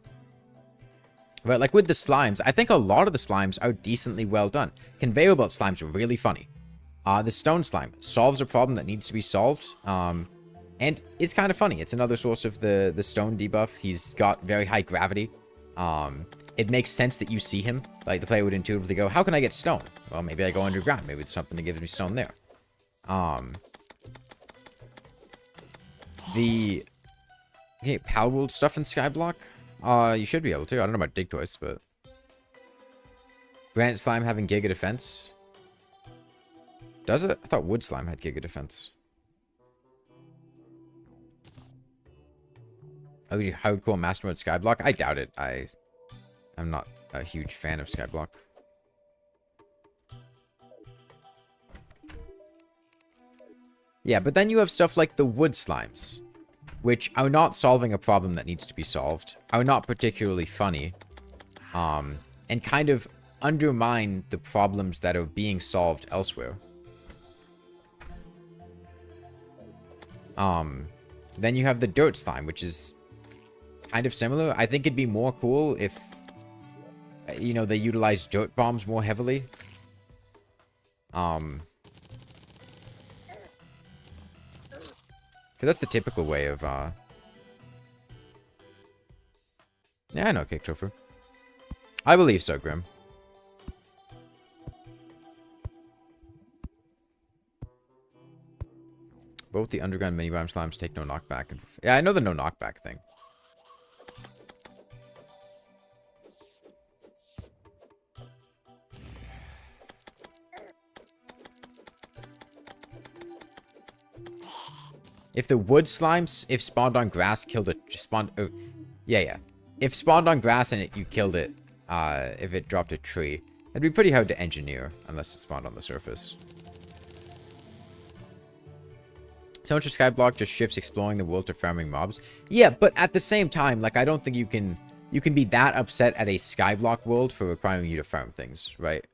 But like with the slimes, I think a lot of the slimes are decently well done. Conveyor belt slimes are really funny. The stone slime solves a problem that needs to be solved. And it's kind of funny. It's another source of the stone debuff. He's got very high gravity. It makes sense that you see him. Like the player would intuitively go, how can I get stone? Well, maybe I go underground. Maybe there's something that gives me stone there. The Pal World stuff in Skyblock? You should be able to. I don't know about Dig Toys, but... Granite Slime having Giga Defense. Does it? I thought Wood Slime had Giga Defense. How cool Master Mode Skyblock? I doubt it. I'm not a huge fan of Skyblock. Yeah, but then you have stuff like the Wood Slimes, which are not solving a problem that needs to be solved, are not particularly funny, and kind of undermine the problems that are being solved elsewhere. Then you have the Dirt Slime, which is kind of similar. I think it'd be more cool if, you know, they utilize dirt bombs more heavily. Because that's the typical way of, Yeah, I know, Kick Topher. I believe so, Grim. Both the underground mini biome slimes take no knockback. Yeah, I know the no knockback thing. If the wood slimes, if spawned on grass, killed it, spawned... Oh, yeah. If spawned on grass and you killed it, if it dropped a tree, it'd be pretty hard to engineer unless it spawned on the surface. So much of Skyblock just shifts exploring the world to farming mobs. Yeah, but at the same time, like, I don't think you can be that upset at a Skyblock world for requiring you to farm things, right?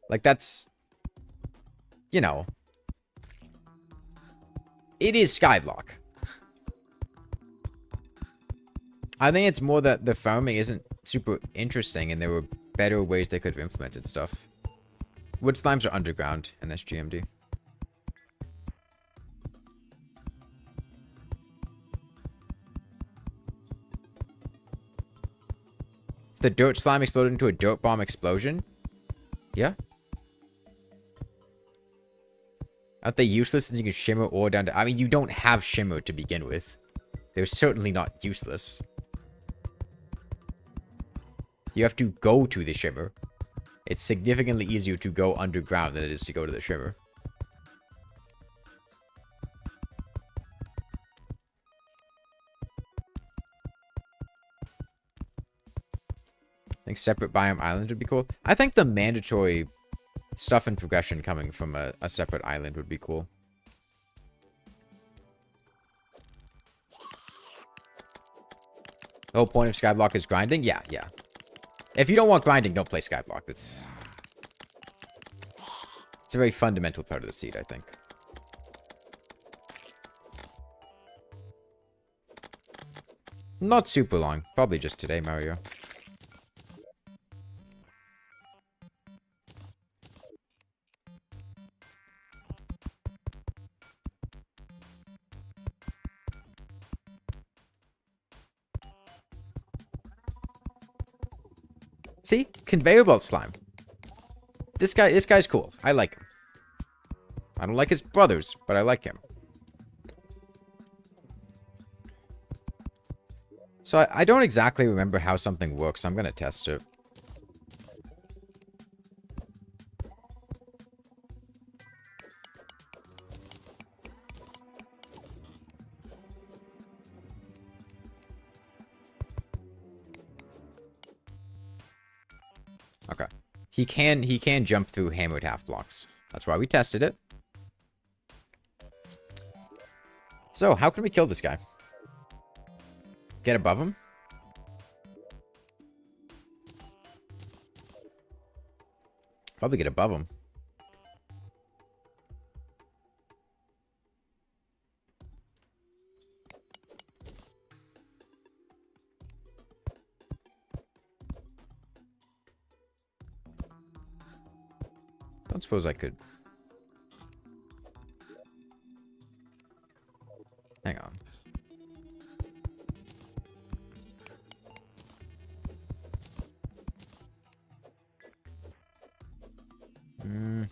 Like, that's... You know... It is Skyblock. I think it's more that the farming isn't super interesting and there were better ways they could have implemented stuff. Wood slimes are underground in SGMD. If the dirt slime exploded into a dirt bomb explosion, Yeah. Aren't they useless and you can shimmer ore down to... I mean, you don't have shimmer to begin with. They're certainly not useless. You have to go to the shimmer. It's significantly easier to go underground than it is to go to the shimmer. I think separate biome island would be cool. I think the mandatory stuff and progression coming from a separate island would be cool. The whole point of skyblock is grinding? Yeah, yeah. If you don't want grinding, don't play skyblock. It's a very fundamental part of the seed, I think. Not super long. Probably just today, Mario. See? Conveyor belt slime. This guy's cool. I like him. I don't like his brothers, but I like him. So I don't exactly remember how something works. I'm gonna test it. Okay. He can jump through hammered half blocks. That's why we tested it. So, how can we kill this guy? Get above him? Probably get above him. Don't suppose I could. Hang on.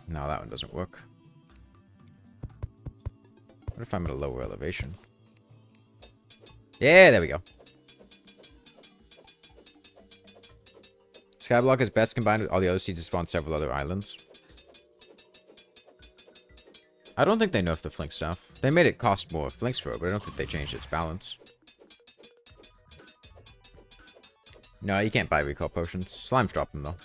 No, that one doesn't work. What if I'm at a lower elevation? Yeah, there we go. Skyblock is best combined with all the other seeds to spawn several other islands. I don't think they nerfed the Flink stuff. They made it cost more Flinks for it, but I don't think they changed its balance. No, you can't buy recall potions. Slimes drop them, though.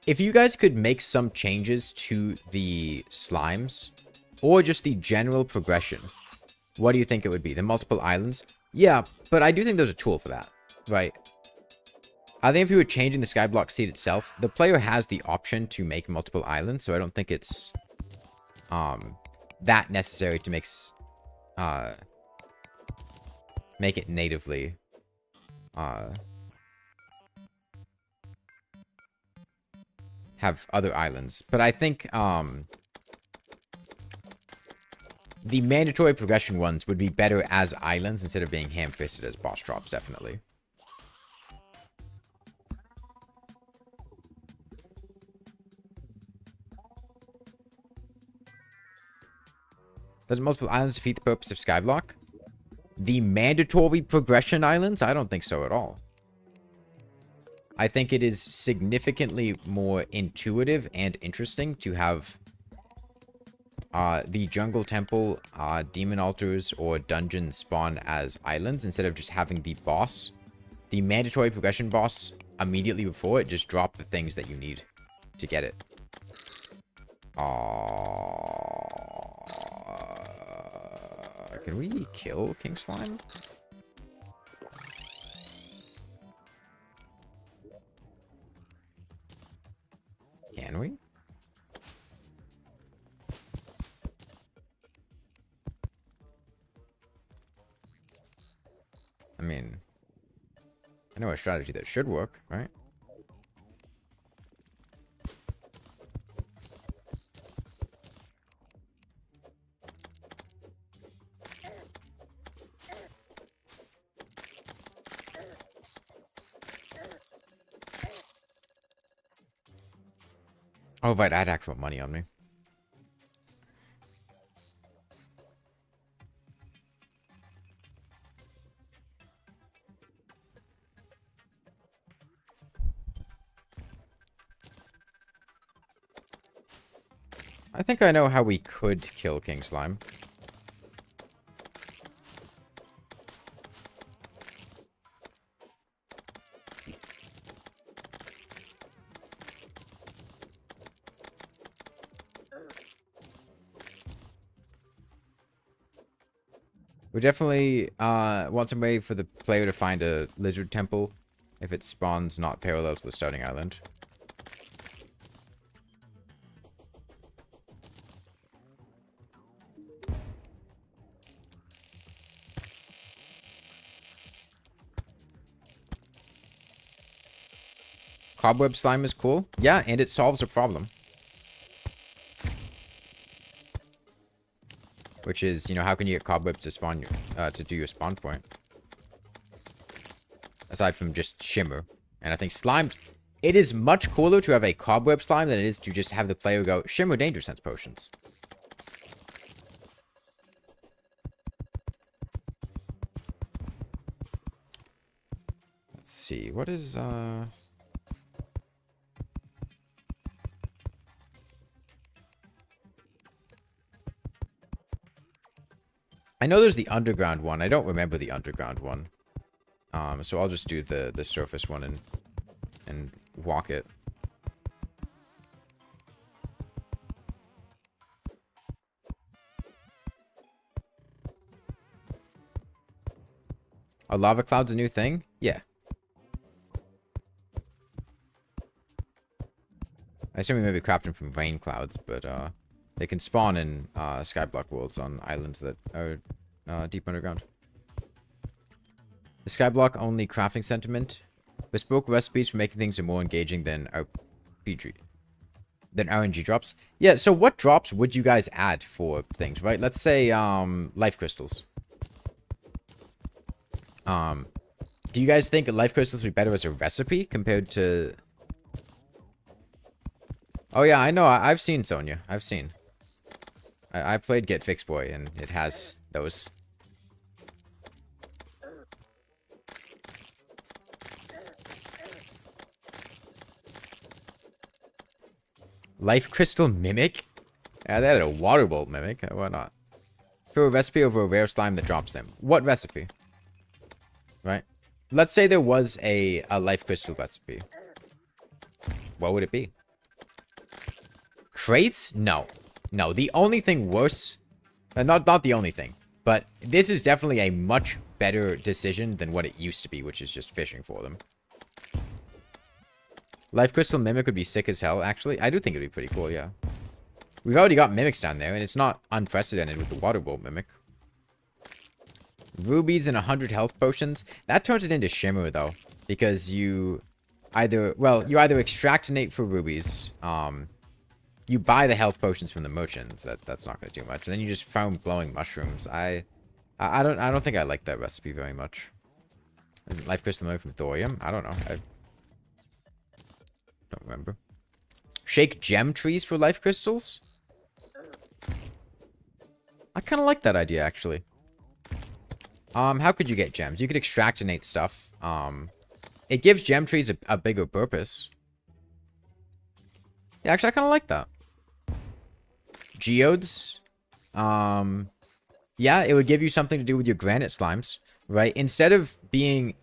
If you guys could make some changes to the slimes, or just the general progression, what do you think it would be? The multiple islands? Yeah, but I do think there's a tool for that, right? I think if you were changing the skyblock seed itself, the player has the option to make multiple islands, so I don't think it's that necessary to make it natively have other islands. But I think the mandatory progression ones would be better as islands instead of being ham-fisted as boss drops, definitely. Does multiple islands defeat the purpose of skyblock? The mandatory progression islands? I don't think so at all. I think it is significantly more intuitive and interesting to have the jungle temple, demon altars, or dungeons spawn as islands instead of just having the boss, the mandatory progression boss, immediately before it just drop the things that you need to get it. Can we kill King Slime? Can we? I mean, I know a strategy that should work, right? Oh, right, I had actual money on me. I think I know how we could kill King Slime. We definitely want some way for the player to find a lizard temple if it spawns not parallel to the starting island. Cobweb slime is cool. Yeah, and it solves a problem. Which is, you know, how can you get cobwebs to spawn your, to do your spawn point? Aside from just shimmer. And I think slime, it is much cooler to have a cobweb slime than it is to just have the player go, shimmer danger sense potions. Let's see, what is, I know there's the underground one. I don't remember the underground one. So I'll just do the surface one and walk it. Are lava clouds a new thing? Yeah. I assume we may be crafting from rain clouds, but they can spawn in skyblock worlds on islands that are deep underground. The skyblock only crafting sentiment. Bespoke recipes for making things are more engaging than RPG. Than RNG drops. Yeah, so what drops would you guys add for things, right? Let's say life crystals. Do you guys think life crystals would be better as a recipe compared to... Oh yeah, I know. I've seen Sonya. I've seen. I played Get Fixed Boy, and it has those. Life Crystal Mimic? Yeah, they had a Water Bolt Mimic. Why not? Throw a recipe over a rare slime that drops them. What recipe? Right? Let's say there was a Life Crystal recipe. What would it be? Crates? No. No, the only thing worse... not the only thing. But this is definitely a much better decision than what it used to be, which is just fishing for them. Life Crystal Mimic would be sick as hell, actually. I do think it would be pretty cool, yeah. We've already got Mimics down there, and it's not unprecedented with the Water Bolt Mimic. Rubies and 100 health potions. That turns it into Shimmer, though. Because you either... Well, you either extractinate for rubies. You buy the health potions from the merchants. That's not going to do much. And then you just found glowing mushrooms. I don't think I like that recipe very much. Life Crystal Mimic from Thorium? I don't know. I don't remember. Shake gem trees for life crystals? I kind of like that idea, actually. How could you get gems? You could extractinate stuff. It gives gem trees a bigger purpose. Yeah, actually, I kind of like that. Geodes. Yeah, it would give you something to do with your granite slimes, right? Instead of a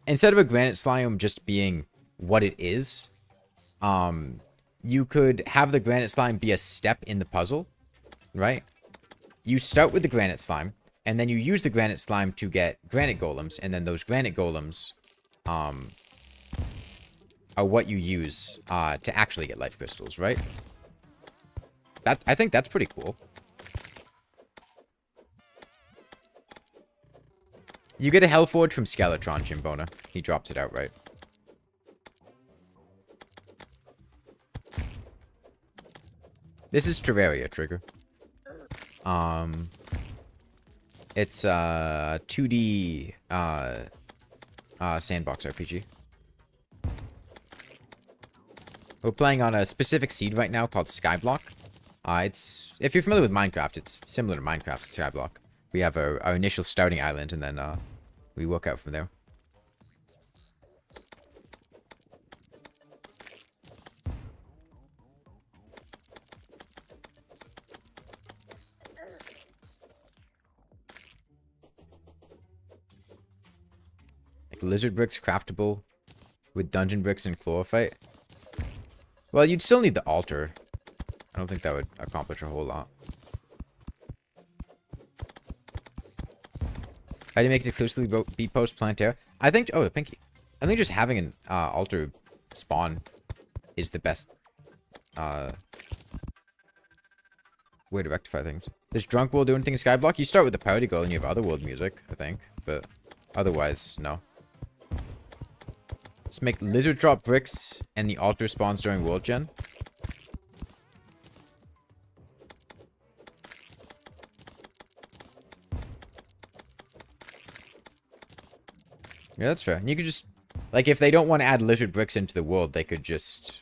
granite slime just being what it is, you could have the granite slime be a step in the puzzle, right? You start with the granite slime, and then you use the granite slime to get granite golems, and then those granite golems, are what you use, to actually get life crystals, right? I think that's pretty cool. You get a Hellforge from Skeletron, Jimbona. He drops it outright. This is Terraria, Trigger. It's a 2D sandbox RPG. We're playing on a specific seed right now called skyblock. It's if you're familiar with Minecraft, it's similar to Minecraft's skyblock. We have our initial starting island, and then we work out from there. Like lizard bricks craftable with dungeon bricks and chlorophyte. Well, you'd still need the altar. I don't think that would accomplish a whole lot. How do you make it exclusively beat post Plantair? I think... Oh, the pinky. I think just having an altar spawn is the best way to rectify things. Does Drunk World do anything in Skyblock? You start with the Party Girl and you have Otherworld music, I think. But otherwise, no. Just make lizard drop bricks and the altar spawns during World Gen. Yeah, that's fair. And you could just... Like, if they don't want to add lizard bricks into the world, they could just...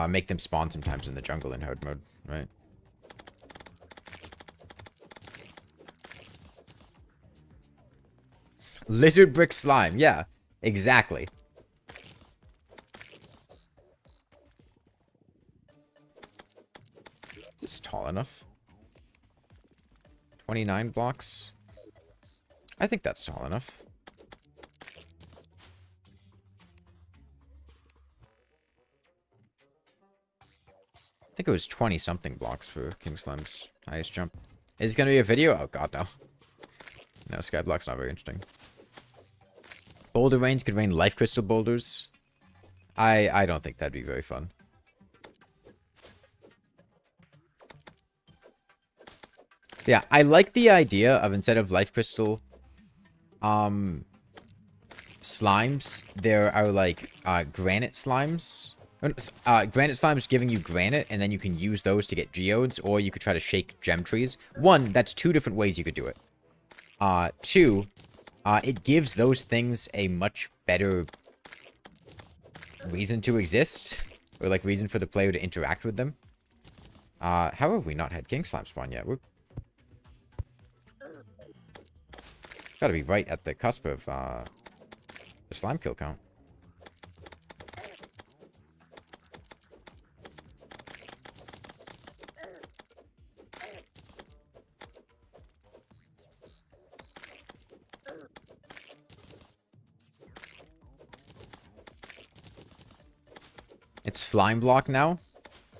make them spawn sometimes in the jungle in hard mode, right? Lizard brick slime. Yeah, exactly. This is tall enough. 29 blocks. I think that's tall enough. I think it was 20-something blocks for King Slime's highest jump. Is it going to be a video? Oh, God, no. No, Skyblock's not very interesting. Boulder rains could rain life crystal boulders. I don't think that'd be very fun. Yeah, I like the idea of instead of life crystal slimes, there are like granite slimes. Granite slimes giving you granite, and then you can use those to get geodes, or you could try to shake gem trees. One, that's two different ways you could do it. Two, it gives those things a much better reason to exist, or like reason for the player to interact with them. How have we not had king slime spawn yet? We're gotta be right at the cusp of the slime kill count. It's slime block now?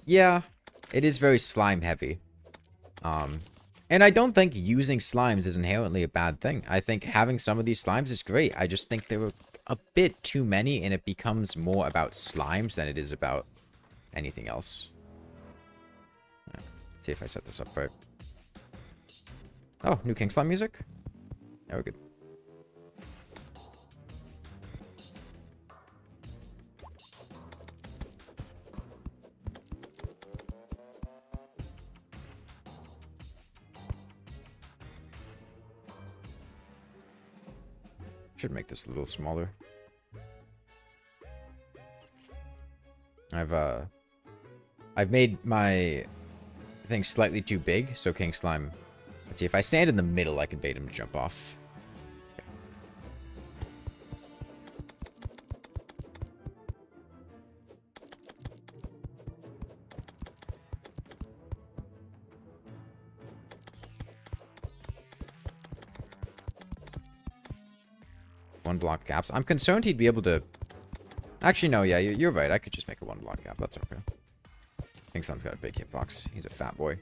Yeah, it is very slime heavy. And I don't think using slimes is inherently a bad thing. I think having some of these slimes is great. I just think there were a bit too many, and it becomes more about slimes than it is about anything else. Right, see if I set this up right. Oh, new king slime music? Yeah, we're good. Should make this a little smaller. I've made my thing slightly too big, so King Slime. Let's see, if I stand in the middle, I can bait him to jump off. Okay. One block gaps. I'm concerned he'd be able to... Actually, no, yeah, you're right. I could just make a one block gap. That's okay. King Slime's got a big hitbox. He's a fat boy.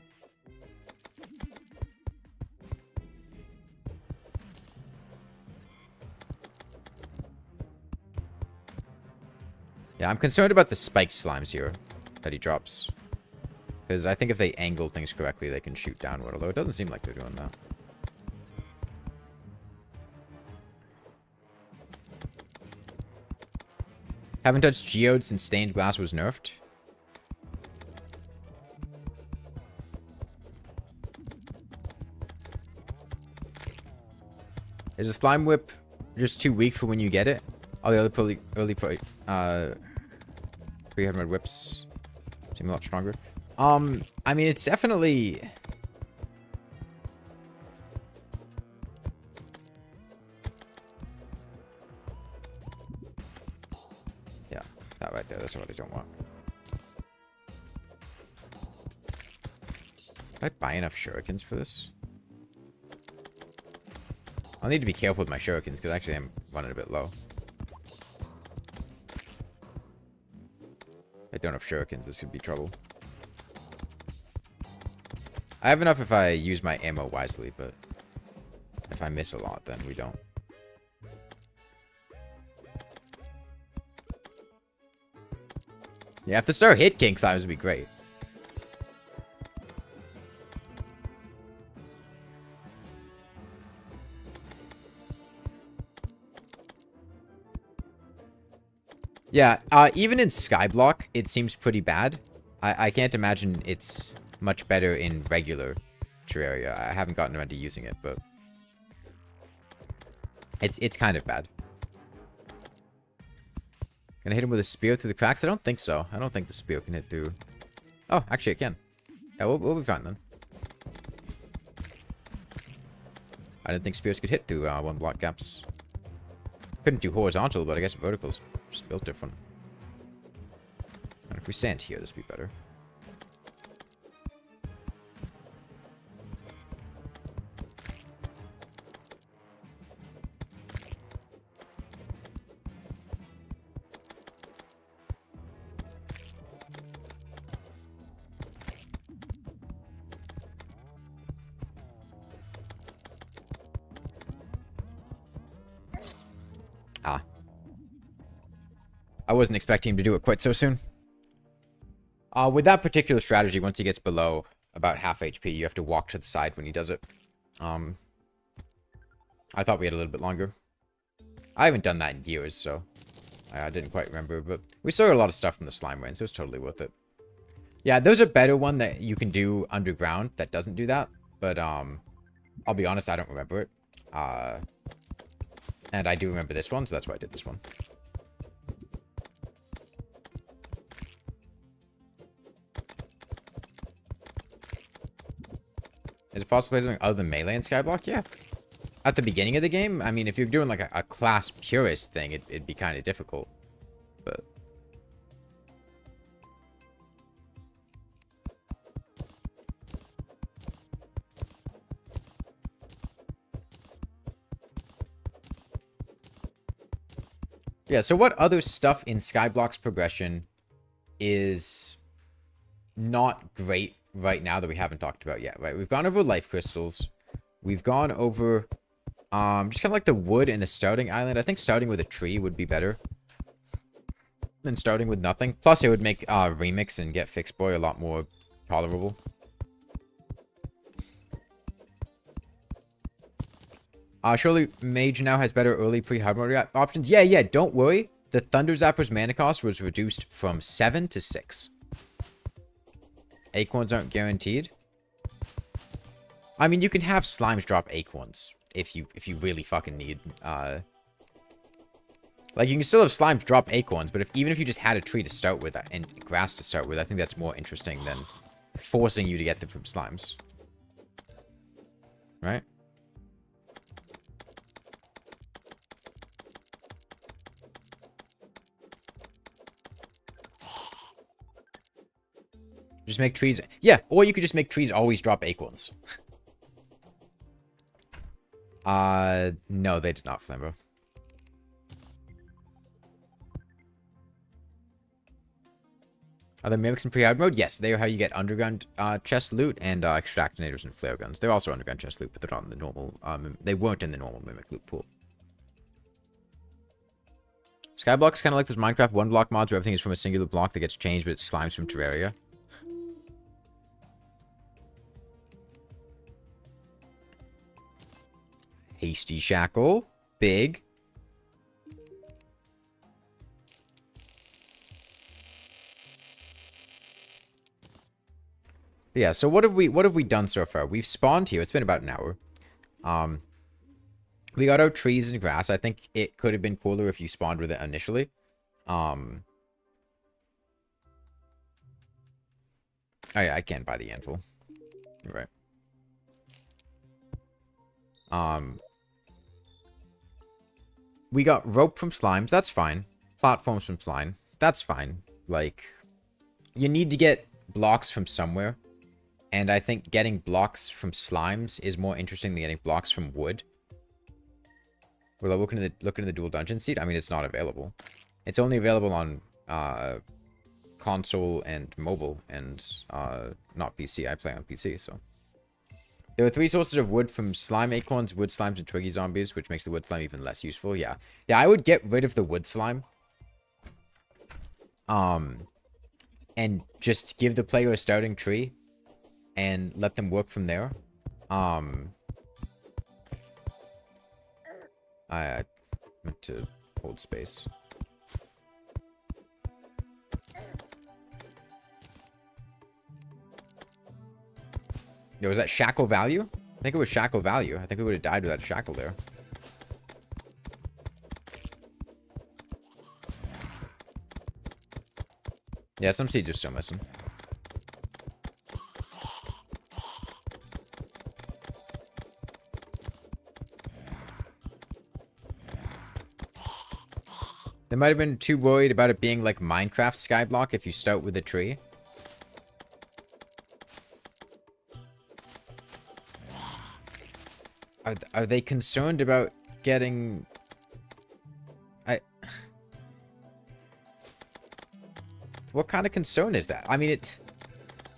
Yeah, I'm concerned about the spiked slimes here that he drops. Because I think if they angle things correctly, they can shoot downward. Although it doesn't seem like they're doing that. Haven't touched geodes since stained glass was nerfed. Is a slime whip just too weak for when you get it. All the other pre-head mode whips seem a lot stronger. I mean, it's definitely... Yeah, that right there. That's what I don't want. Did I buy enough shurikens for this? I'll need to be careful with my shurikens, because actually I'm running a bit low. I don't have shurikens. This could be trouble. I have enough if I use my ammo wisely, but if I miss a lot, then we don't. Yeah, if the star hit King Slimes would be great. Yeah, even in skyblock, it seems pretty bad. I can't imagine it's much better in regular Terraria. I haven't gotten around to using it, but it's kind of bad. Gonna hit him with a spear through the cracks? I don't think so. I don't think the spear can hit through. Oh, actually it can. Yeah, we'll be fine then. I didn't think spears could hit through one block gaps. Couldn't do horizontal, but I guess vertical's just built different. And if we stand here, this would be better. Ah. I wasn't expecting him to do it quite so soon. With that particular strategy, once he gets below about half HP, you have to walk to the side when he does it. I thought we had a little bit longer. I haven't done that in years, so I didn't quite remember, but we saw a lot of stuff from the slime rain, so it's totally worth it. Yeah, there's a better one that you can do underground that doesn't do that, but I'll be honest, I don't remember it. And I do remember this one, so that's why I did this one. Is it possible to play something other than melee and skyblock? Yeah. At the beginning of the game, I mean, if you're doing like a class purist thing, it'd be kind of difficult. But yeah, so what other stuff in skyblock's progression is not great right now that we haven't talked about yet, right? We've gone over life crystals. We've gone over just kind of like the wood in the starting island. I think starting with a tree would be better than starting with nothing. Plus, it would make Remix and Get Fixed Boy a lot more tolerable. Surely Mage now has better early pre-hard mode options. Yeah, don't worry. The Thunder Zapper's mana cost was reduced from 7 to 6. Acorns aren't guaranteed. I mean, you can have slimes drop acorns if you really fucking need. Like, you can still have slimes drop acorns, but even if you just had a tree to start with and grass to start with, I think that's more interesting than forcing you to get them from slimes. Right? Just make trees... Yeah, or you could just make trees always drop acorns. No, they did not, Flambo. Are there mimics in pre-hard mode? Yes, they are how you get underground chest loot and extractinators and flare guns. They're also underground chest loot, but they're not in the normal... they weren't in the normal mimic loot pool. Skyblock is kind of like those Minecraft one-block mods where everything is from a singular block that gets changed, but it slimes from Terraria. Hasty Shackle. Big. Yeah, so what have we done so far? We've spawned here. It's been about an hour. We got our trees and grass. I think it could have been cooler if you spawned with it initially. Oh yeah, I can't buy the anvil. You're right. We got rope from slimes. That's fine. Platforms from slime. That's fine. Like, you need to get blocks from somewhere. And I think getting blocks from slimes is more interesting than getting blocks from wood. We're looking at the dual dungeon seed. I mean, it's not available. It's only available on console and mobile, and not PC. I play on PC, so. There are 3 sources of wood from slime acorns, wood slimes, and twiggy zombies, which makes the wood slime even less useful. Yeah. Yeah, I would get rid of the wood slime. And just give the player a starting tree and let them work from there. I meant to hold space. Yo, was that shackle value? I think it was shackle value. I think we would have died with that shackle there. Yeah, some seeds are still missing. They might have been too worried about it being like Minecraft skyblock if you start with a tree. Are they concerned about getting... What kind of concern is that? I mean,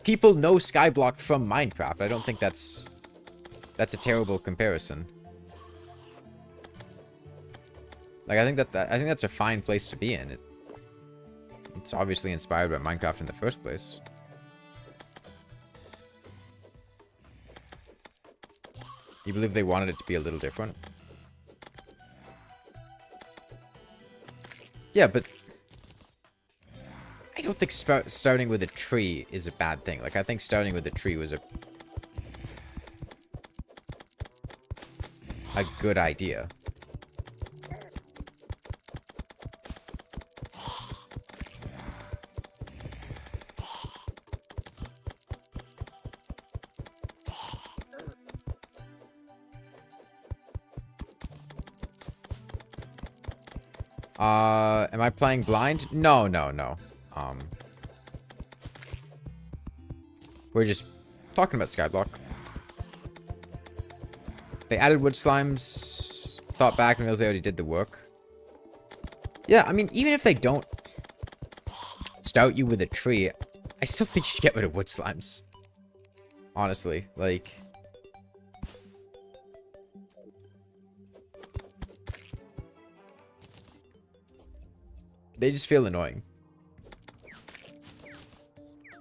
people know skyblock from Minecraft. I don't think that's a terrible comparison. Like, I think that's a fine place to be in. It's obviously inspired by Minecraft in the first place. You believe they wanted it to be a little different? Yeah, but I don't think starting with a tree is a bad thing. Like, I think starting with a tree was a good idea. Am I playing blind? No. We're just talking about skyblock. They added wood slimes. Thought back and realized they already did the work. Yeah, I mean, even if they don't stout you with a tree, I still think you should get rid of wood slimes. Honestly, like... They just feel annoying.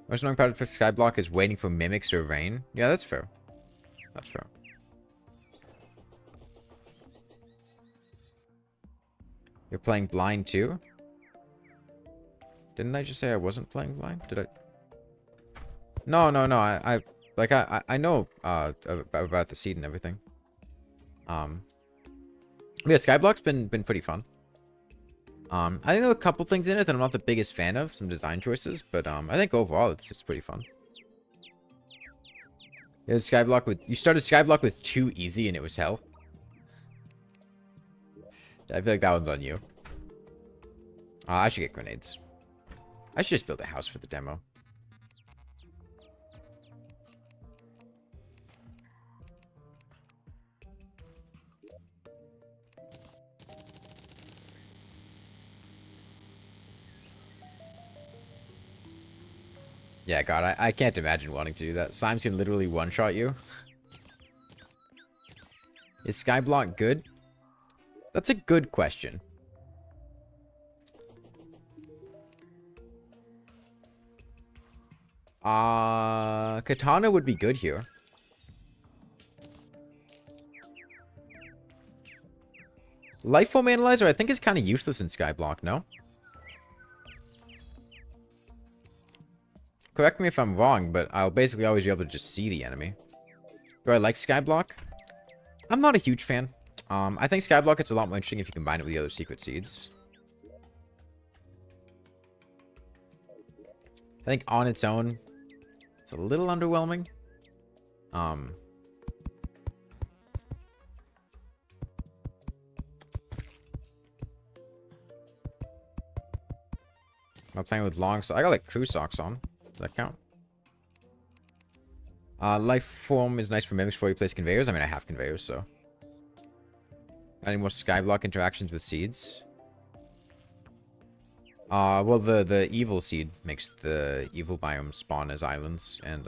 Most annoying part of skyblock is waiting for mimics or rain. Yeah, that's fair. That's fair. You're playing blind too? Didn't I just say I wasn't playing blind? Did I? No. I know about the seed and everything. Yeah, skyblock's been pretty fun. I think there are a couple things in it that I'm not the biggest fan of, some design choices, but I think overall it's pretty fun. You started skyblock with too easy and it was hell. I feel like that one's on you. I should get grenades. I should just build a house for the demo. Yeah, God, I can't imagine wanting to do that. Slimes can literally one-shot you. Is skyblock good? That's a good question. Katana would be good here. Lifeform Analyzer, I think, is kind of useless in skyblock, no? Correct me if I'm wrong, but I'll basically always be able to just see the enemy. Do I like skyblock? I'm not a huge fan. I think skyblock gets a lot more interesting if you combine it with the other secret seeds. I think on its own, it's a little underwhelming. I'm playing with long socks. I got like crew socks on. Does that count? Life form is nice for mimics before you place conveyors. I mean, I have conveyors, so. Any more skyblock interactions with seeds? Well, the evil seed makes the evil biome spawn as islands, and,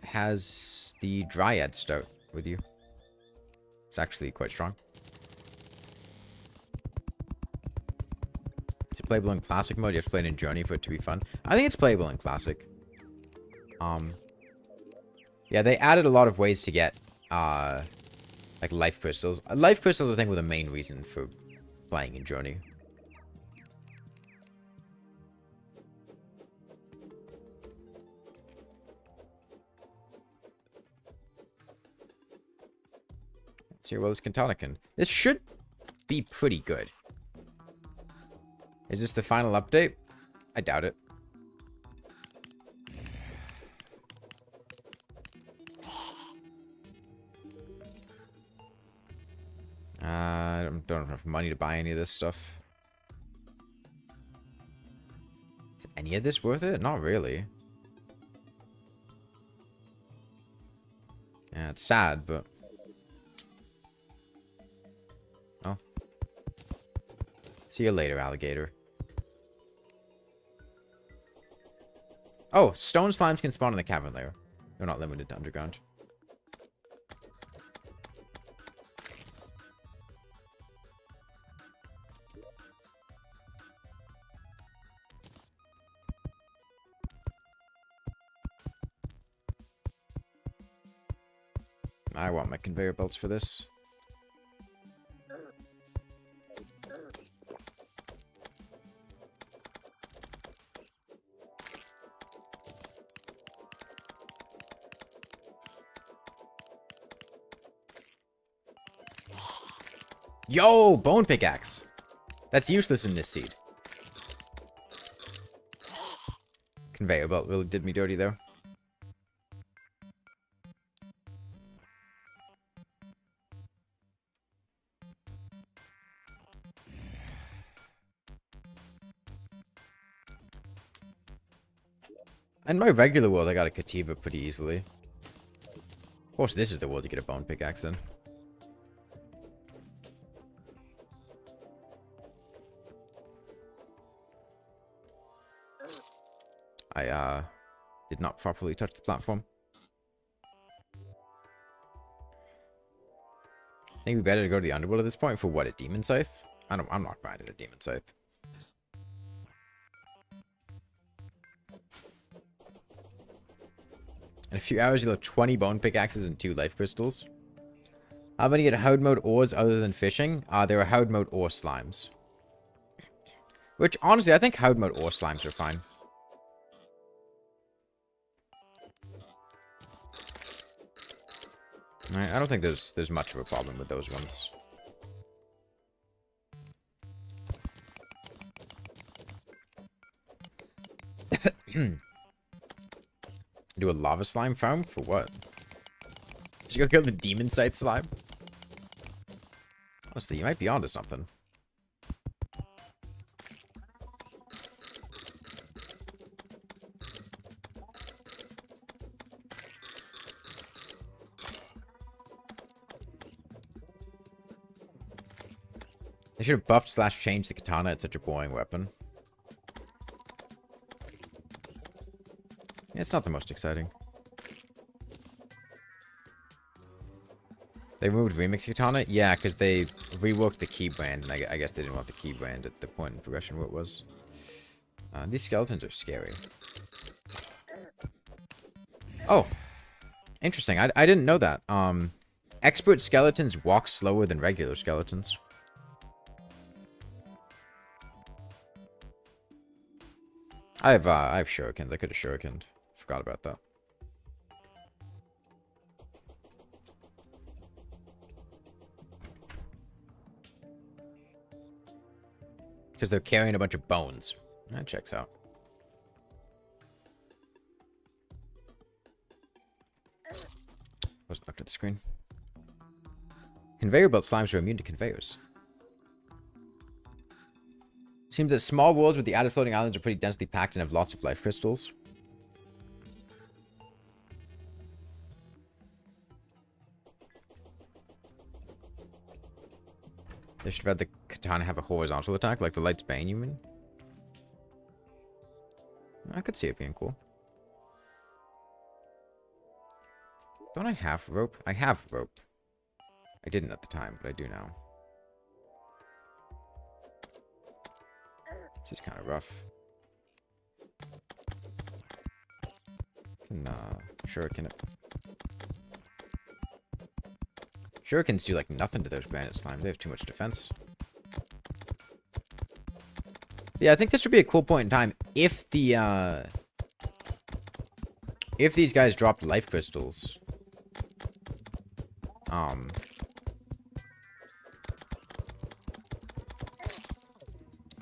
has the dryad start with you. It's actually quite strong. Is it playable in classic mode? You have to play it in journey for it to be fun. I think it's playable in classic. Yeah, they added a lot of ways to get, like life crystals. Life crystals, I think, were the main reason for playing in journey. Let's see, well, this Katana can. This should be pretty good. Is this the final update? I doubt it. I don't have enough money to buy any of this stuff. Is any of this worth it? Not really. Yeah, it's sad, but... Oh. See you later, alligator. Oh, stone slimes can spawn in the cavern layer. They're not limited to underground. I want my conveyor belts for this. Yo, bone pickaxe. That's useless in this seed. Conveyor belt really did me dirty though. In my regular world, I got a Kativa pretty easily. Of course, this is the world you get a bone pickaxe in. I, did not properly touch the platform. I think it'd be better to go to the underworld at this point for what, a demon scythe? I'm not grinding a demon scythe. In a few hours, you'll have 20 bone pickaxes and 2 life crystals. How many get horde mode ores other than fishing? There are horde mode ore slimes. Which, honestly, I think horde mode ore slimes are fine. Right, I don't think there's much of a problem with those ones. Do a lava slime farm? For what? Did you go kill the demon scythe slime? Honestly, you might be onto something. They should have buffed / changed the katana. It's such a boring weapon. Yeah, it's not the most exciting. They removed Remix Katana? Yeah, because they reworked the key brand, and I guess they didn't want the key brand at the point in progression where it was. These skeletons are scary. Oh. Interesting. I didn't know that. Expert skeletons walk slower than regular skeletons. I have shurikens. I could have shurikened. Forgot about that. because they're carrying a bunch of bones. That checks out. Wasn't looked at the screen. Conveyor belt slimes are immune to conveyors. Seems that small worlds with the added floating islands are pretty densely packed and have lots of life crystals. They should have had the katana have a horizontal attack, like the Light's Bane, you mean? I could see it being cool. Don't I have rope? I have rope. I didn't at the time, but I do now. This is kind of rough. Shuriken it. Shurikens do like nothing to those granite slime. They have too much defense. Yeah, I think this would be a cool point in time if the if these guys dropped life crystals.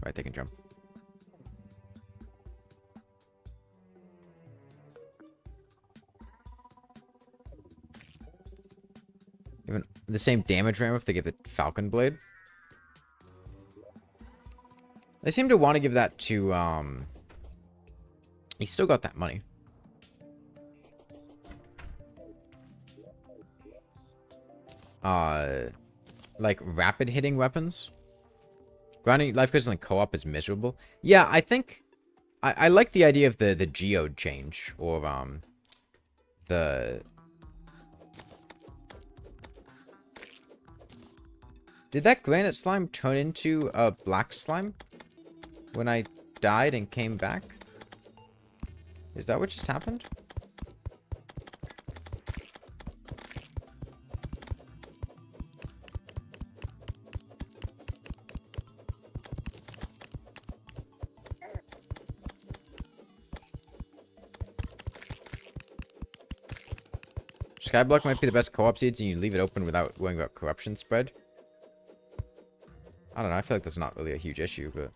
Right, they can jump. Even the same damage ramp if they get the Falcon Blade. They seem to want to give that to, He's still got that money. Like rapid hitting weapons. Grinding life crystal in co-op is miserable. Yeah, I think I like the idea of the geode change or the. Did that granite slime turn into a black slime when I died and came back? Is that what just happened? Skyblock might be the best co-op seeds and you leave it open without worrying about corruption spread. I don't know, I feel like that's not really a huge issue, but...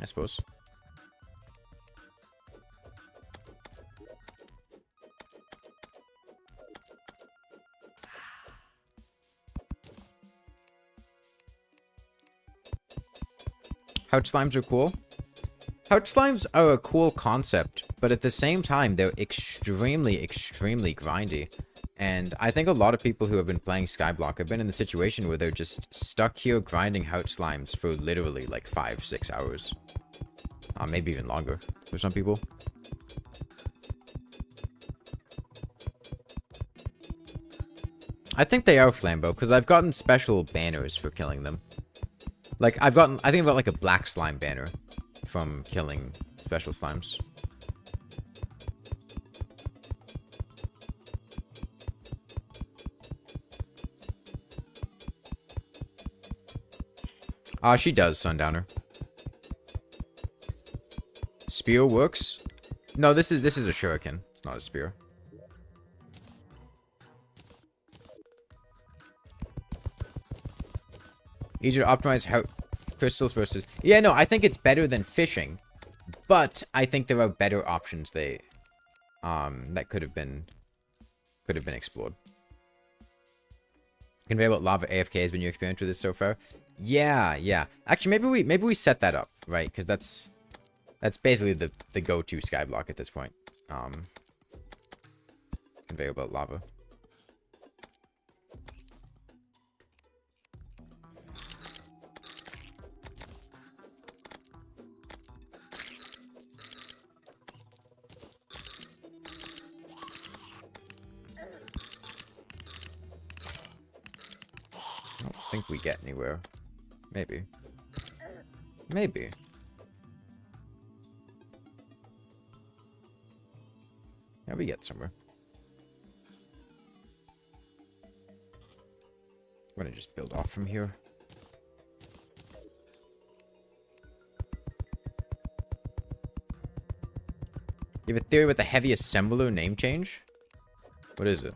I suppose. Pouch slimes are cool. Pouch slimes are a cool concept, but at the same time, they're extremely, extremely grindy. And I think a lot of people who have been playing Skyblock have been in the situation where they're just stuck here grinding pouch slimes for literally like 5-6 hours. Maybe even longer for some people. I think they are flambo, because I've gotten special banners for killing them. Like, I think I've got like a black slime banner from killing special slimes. She does, Sundowner. Spear works? No, this is a shuriken. It's not a spear. Easier to optimize how crystals versus... Yeah, no, I think it's better than fishing. But I think there are better options that could have been explored. Convey about lava AFK has been your experience with this so far? Yeah. Actually, maybe we set that up, right? Because that's basically the go-to skyblock at this point. Conveyor belt lava. I don't think we get anywhere. Maybe. Yeah, we get somewhere. I'm gonna just build off from here. You have a theory with the heavy assembler name change? What is it?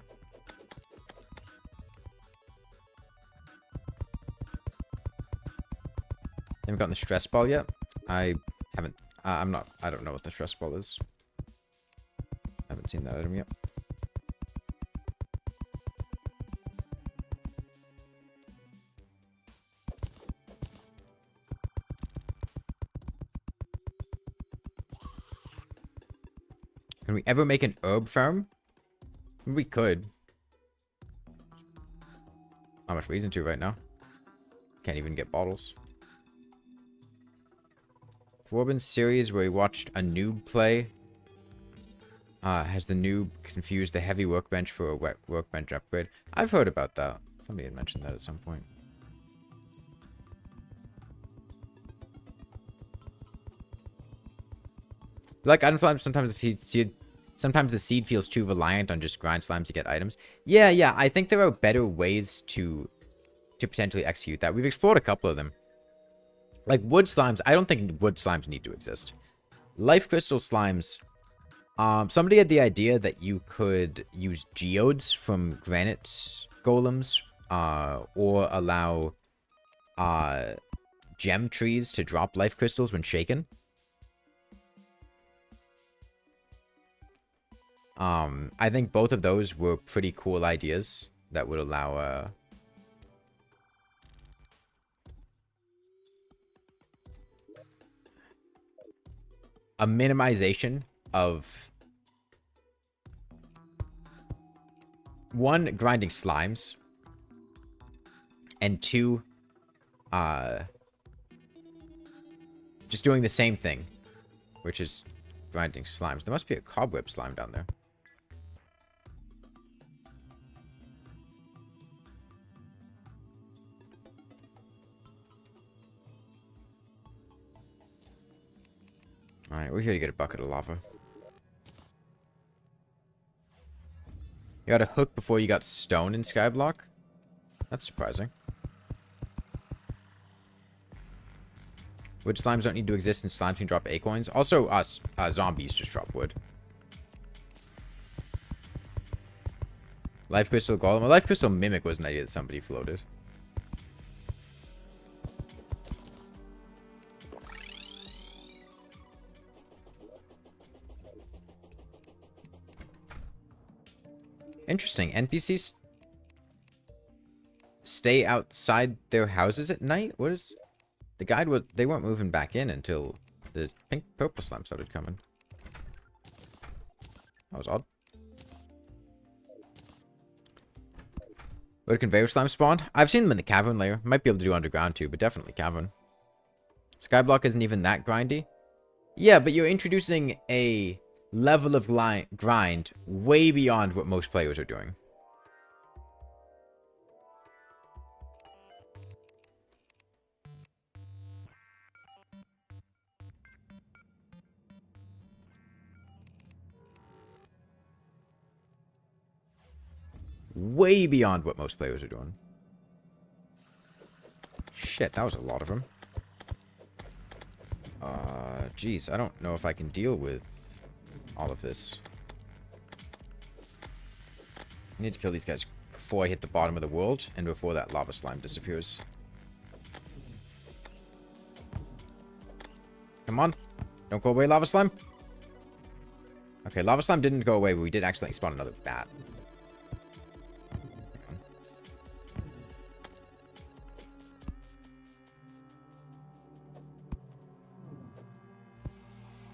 Haven't gotten the stress ball yet. I haven't. I don't know what the stress ball is. I haven't seen that item yet. Can we ever make an herb farm? We could. Not much reason to right now. Can't even get bottles. Forbin's series where he watched a noob play. Has the noob confused the heavy workbench for a wet workbench upgrade? I've heard about that. Somebody had mentioned that at some point. Like item slimes, sometimes the seed feels too reliant on just grind slimes to get items. Yeah, I think there are better ways to potentially execute that. We've explored a couple of them. Like wood slimes, I don't think wood slimes need to exist. Life crystal slimes, somebody had the idea that you could use geodes from granite golems, or allow gem trees to drop life crystals when shaken. I think both of those were pretty cool ideas that would allow a minimization of one, grinding slimes, and two, just doing the same thing, which is grinding slimes. There must be a cobweb slime down there. Alright, we're here to get a bucket of lava. You got a hook before you got stone in skyblock? That's surprising. Wood slimes don't need to exist and slimes can drop acorns. Also, zombies just drop wood. Life crystal golem. A life crystal mimic was an idea that somebody floated. Interesting. NPCs stay outside their houses at night? What is... The guide was... They weren't moving back in until the purple slime started coming. That was odd. Where conveyor slime spawned? I've seen them in the cavern layer. Might be able to do underground too, but definitely cavern. Skyblock isn't even that grindy. Yeah, but you're introducing a level of grind way beyond what most players are doing. Way beyond what most players are doing. Shit, that was a lot of them. Jeez, I don't know if I can deal with all of this. I need to kill these guys before I hit the bottom of the world and before that lava slime disappears. Come on. Don't go away, lava slime. Okay, lava slime didn't go away, but we did accidentally spawn another bat.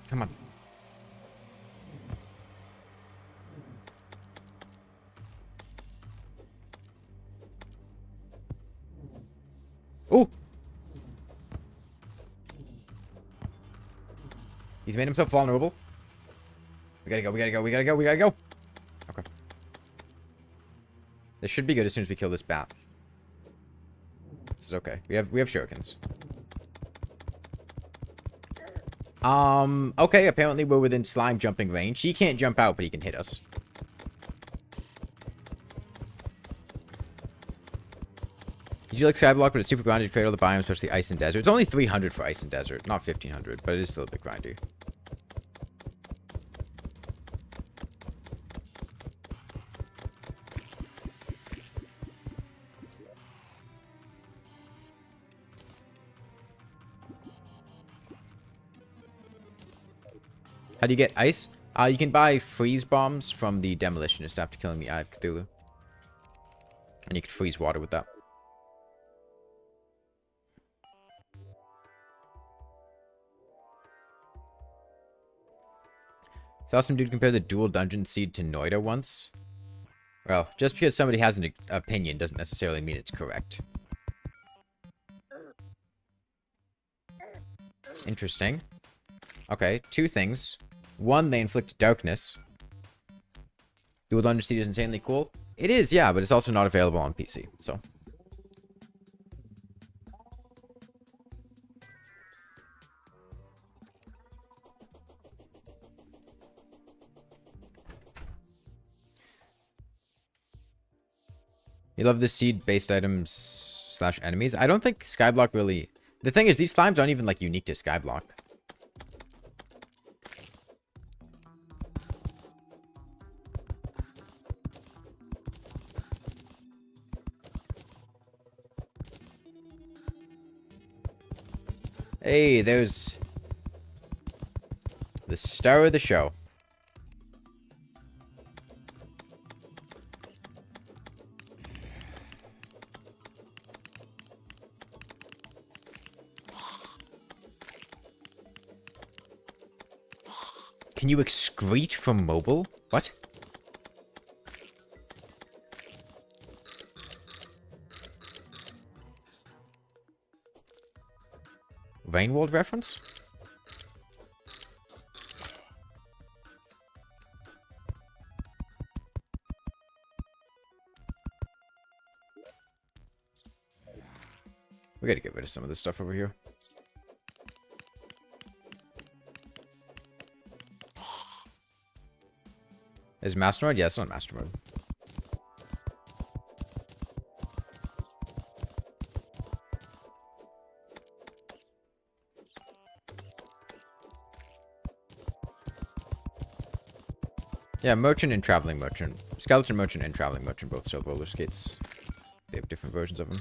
Come on. Oh! He's made himself vulnerable. We gotta go, we gotta go, we gotta go, we gotta go. Okay. This should be good as soon as we kill this bat. This is okay. We have shurikens. Okay, apparently we're within slime jumping range. He can't jump out, but he can hit us. Did you like skyblock, but it's super grindy to create all the biomes, especially ice and desert? It's only 300 for ice and desert, not 1500, but it is still a bit grindy. How do you get ice? You can buy freeze bombs from the demolitionist after killing the Eye of Cthulhu. And you can freeze water with that. Saw some dude compare the dual dungeon seed to Noida once. Well, just because somebody has an opinion doesn't necessarily mean it's correct. Interesting. Okay, 2 things. 1, they inflict darkness. Dual Dungeon Seed is insanely cool. It is, yeah, but it's also not available on PC, so. You love the seed-based items / enemies. I don't think skyblock really... The thing is, these slimes aren't even, like, unique to skyblock. Hey, there's the star of the show. Can you excrete from mobile? What? Rainworld reference? We gotta get rid of some of this stuff over here. Is master mode? Yeah, it's not master mode. Yeah, merchant and traveling merchant. Skeleton merchant and traveling merchant both sell roller skates. They have different versions of them.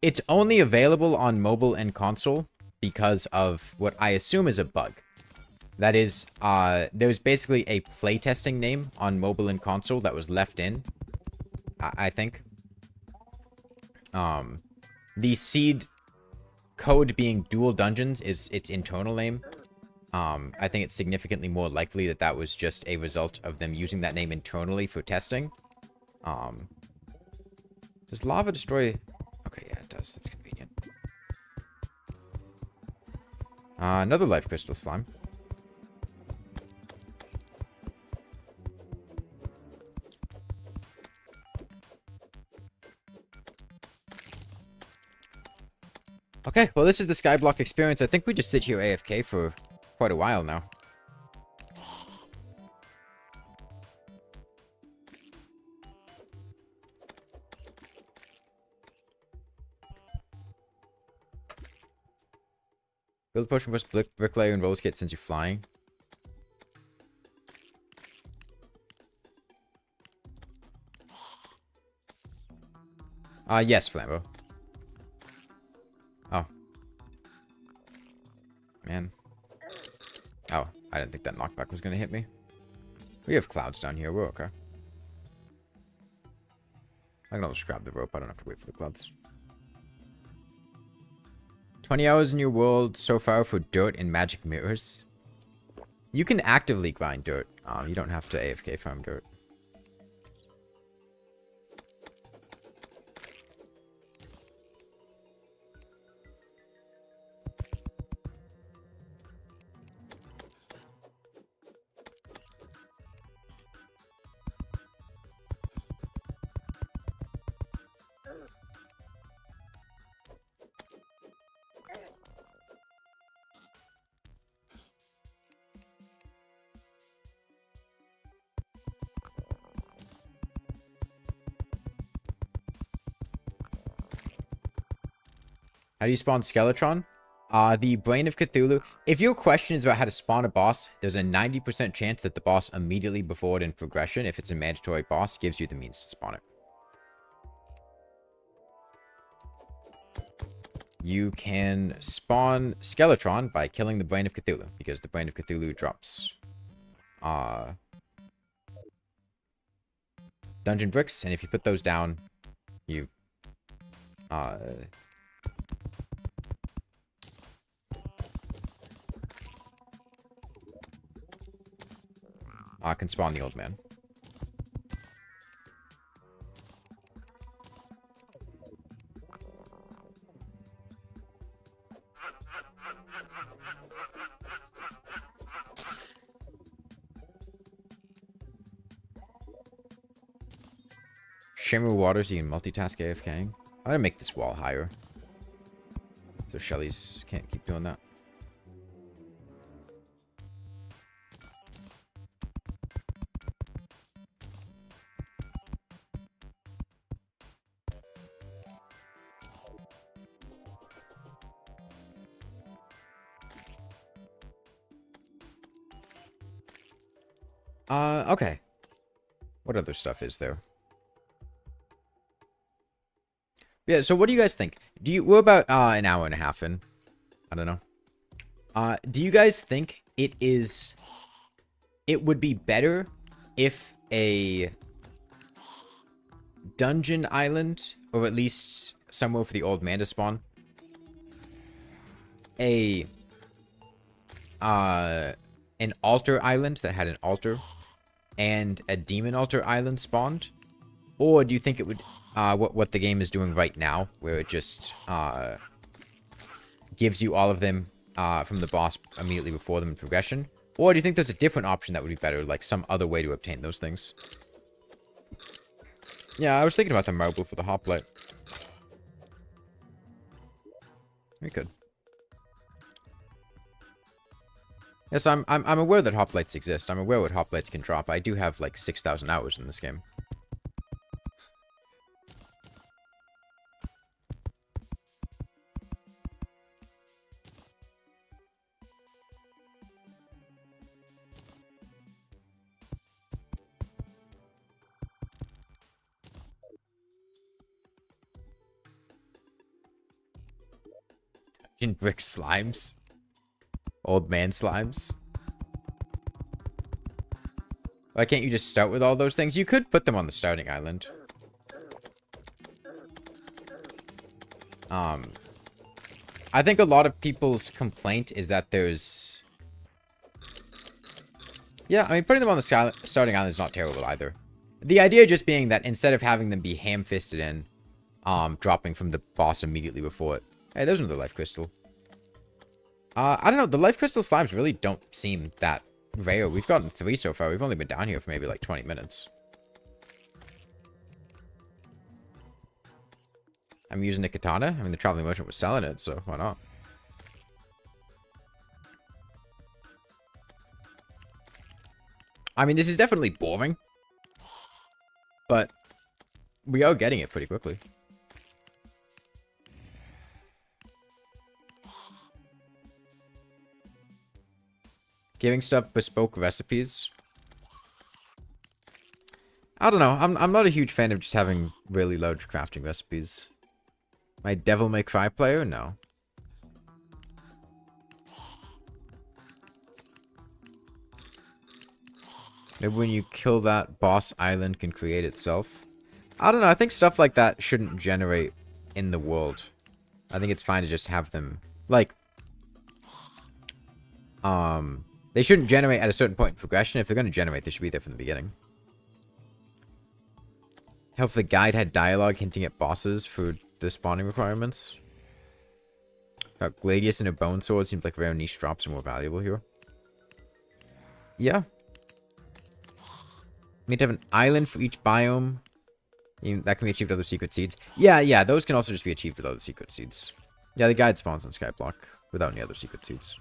It's only available on mobile and console because of what I assume is a bug. That is, there's basically a playtesting name on mobile and console that was left in, I think. The seed code being dual dungeons is its internal name. I think it's significantly more likely that that was just a result of them using that name internally for testing. Does lava destroy... Okay, yeah, it does. That's convenient. Another life crystal slime. Okay, well, this is the skyblock experience. I think we just sit here AFK for quite a while now. Build a potion versus bricklayer and roller skate since you're flying. Yes, Flambo. Oh. Man. Oh, I didn't think that knockback was gonna hit me. We have clouds down here. We're okay. I can always grab the rope. I don't have to wait for the clouds. 20 hours in your world so far for dirt and magic mirrors. You can actively grind dirt. You don't have to AFK farm dirt. How do you spawn Skeletron? The Brain of Cthulhu. If your question is about how to spawn a boss, there's a 90% chance that the boss immediately before it in progression, if it's a mandatory boss, gives you the means to spawn it. you can spawn Skeletron by killing the Brain of Cthulhu, because the Brain of Cthulhu drops dungeon bricks, and if you put those down, you can spawn the old man. Shimmer water so you can multitask AFK. I'm gonna make this wall higher, so Shelly's can't keep doing that. Okay. What other stuff is there? Yeah, so what do you guys think? We're about an hour and a half in. I don't know. Do you guys think it would be better if a dungeon island, or at least somewhere for the old man to spawn, an altar island that had an altar, and a demon altar island spawned? Or do you think it would, what the game is doing right now, where it just gives you all of them from the boss immediately before them in progression? Or do you think there's a different option that would be better, like some other way to obtain those things? Yeah, I was thinking about the marble for the hoplite. We could. Yes, I'm aware that hoplites exist. I'm aware what hoplites can drop. I do have like 6,000 hours in this game. Dungeon brick slimes. Old man slimes. Why can't you just start with all those things? You could put them on the starting island. I think a lot of people's complaint is that there's... Yeah, I mean, putting them on the starting island is not terrible either. The idea just being that instead of having them be ham-fisted in, dropping from the boss immediately before it. Hey, there's another life crystal. I don't know, the life crystal slimes really don't seem that rare. We've gotten 3 so far. We've only been down here for maybe like 20 minutes. I'm using the katana. I mean, the traveling merchant was selling it, so why not? I mean, this is definitely boring, but we are getting it pretty quickly. Giving stuff bespoke recipes. I don't know. I'm not a huge fan of just having really large crafting recipes. My Devil May Cry player? No. Maybe when you kill that boss, island can create itself. I don't know. I think stuff like that shouldn't generate in the world. I think it's fine to just have them, like, they shouldn't generate at a certain point in progression. If they're going to generate, they should be there from the beginning. Help the guide had dialogue hinting at bosses for the spawning requirements. Gladius and a bone sword seems like rare niche drops are more valuable here. Yeah. You need to have an island for each biome. That can be achieved with other secret seeds. Yeah, those can also just be achieved with other secret seeds. Yeah, the guide spawns on skyblock without any other secret seeds.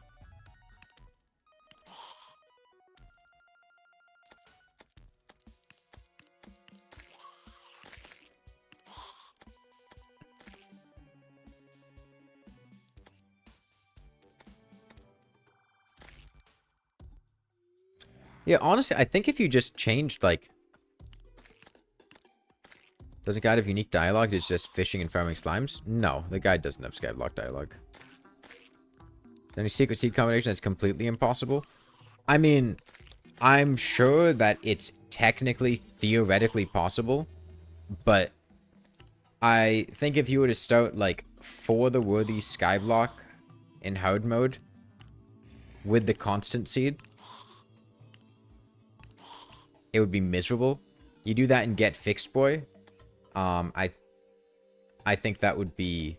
Yeah, honestly, I think if you just changed, like... Does a guide have unique dialogue? It's just fishing and farming slimes? No, the guide doesn't have skyblock dialogue. Any secret seed combination that's completely impossible? I mean, I'm sure that it's technically, theoretically possible, but I think if you were to start, like, for the worthy skyblock in hard mode with the constant seed, it would be miserable. You do that and get fixed boy. I think that would be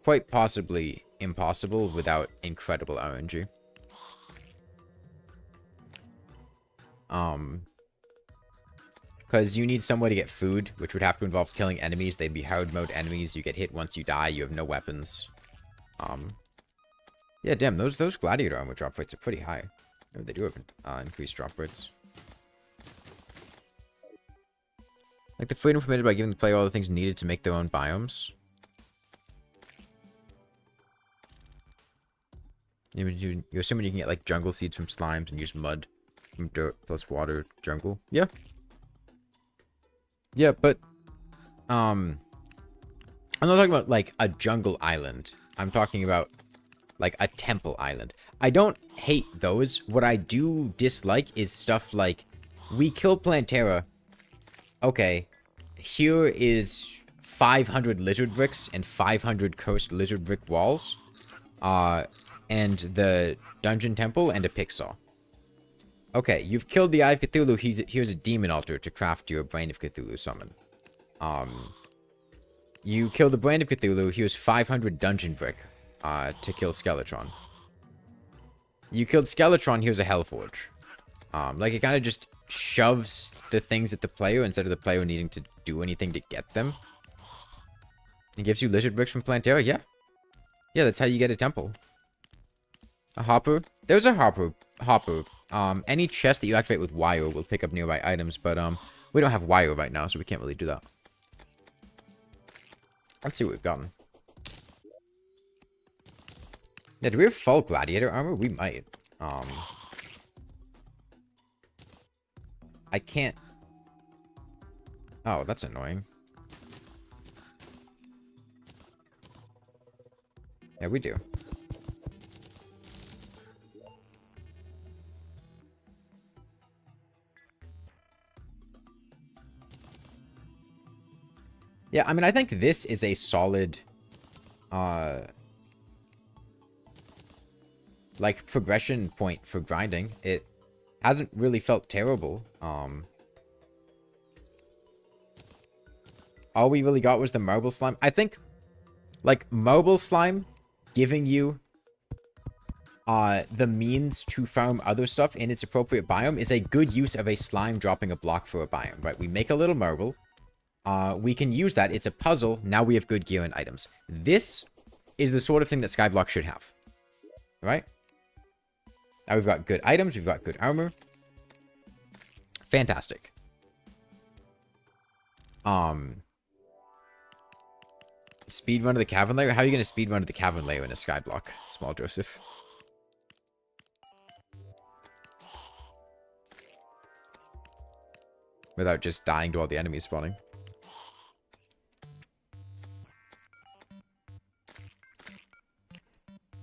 quite possibly impossible without incredible RNG. Because you need somewhere to get food, which would have to involve killing enemies. They'd be hard mode enemies. You get hit once you die. You have no weapons. Yeah, damn, those gladiator armor drop rates are pretty high. No, they do have increased drop rates. Like the freedom permitted by giving the player all the things needed to make their own biomes. You're assuming you can get like jungle seeds from slimes and use mud from dirt plus water jungle. Yeah. Yeah, but I'm not talking about like a jungle island. I'm talking about like a temple island. I don't hate those. What I do dislike is stuff like we kill Plantera. Okay, here is 500 lizard bricks and 500 cursed lizard brick walls. And the dungeon temple and a picksaw. Okay, you've killed the Eye of Cthulhu. Here's a demon altar to craft your Brain of Cthulhu summon. You killed the Brain of Cthulhu. Here's 500 dungeon brick to kill Skeletron. You killed Skeletron. Here's a Hellforge. Like, it kind of just shoves the things at the player instead of the player needing to do anything to get them. It gives you lizard bricks from Plantera. Yeah. Yeah, that's how you get a temple. A hopper? There's a hopper. Any chest that you activate with wire will pick up nearby items, but we don't have wire right now, so we can't really do that. Let's see what we've gotten. Yeah, do we have full gladiator armor? We might. I can't. Oh, that's annoying. Yeah, we do. Yeah, I mean, I think this is a solid, like, progression point for grinding. It hasn't really felt terrible. All we really got was the marble slime. I think, like, marble slime giving you the means to farm other stuff in its appropriate biome is a good use of a slime dropping a block for a biome, right? We make a little marble. We can use that. It's a puzzle. Now we have good gear and items. This is the sort of thing that skyblock should have. Right? Now we've got good items. We've got good armor. Fantastic. Speed run to the cavern layer? How are you going to speed run to the cavern layer in a skyblock? Small Joseph. Without just dying to all the enemies spawning.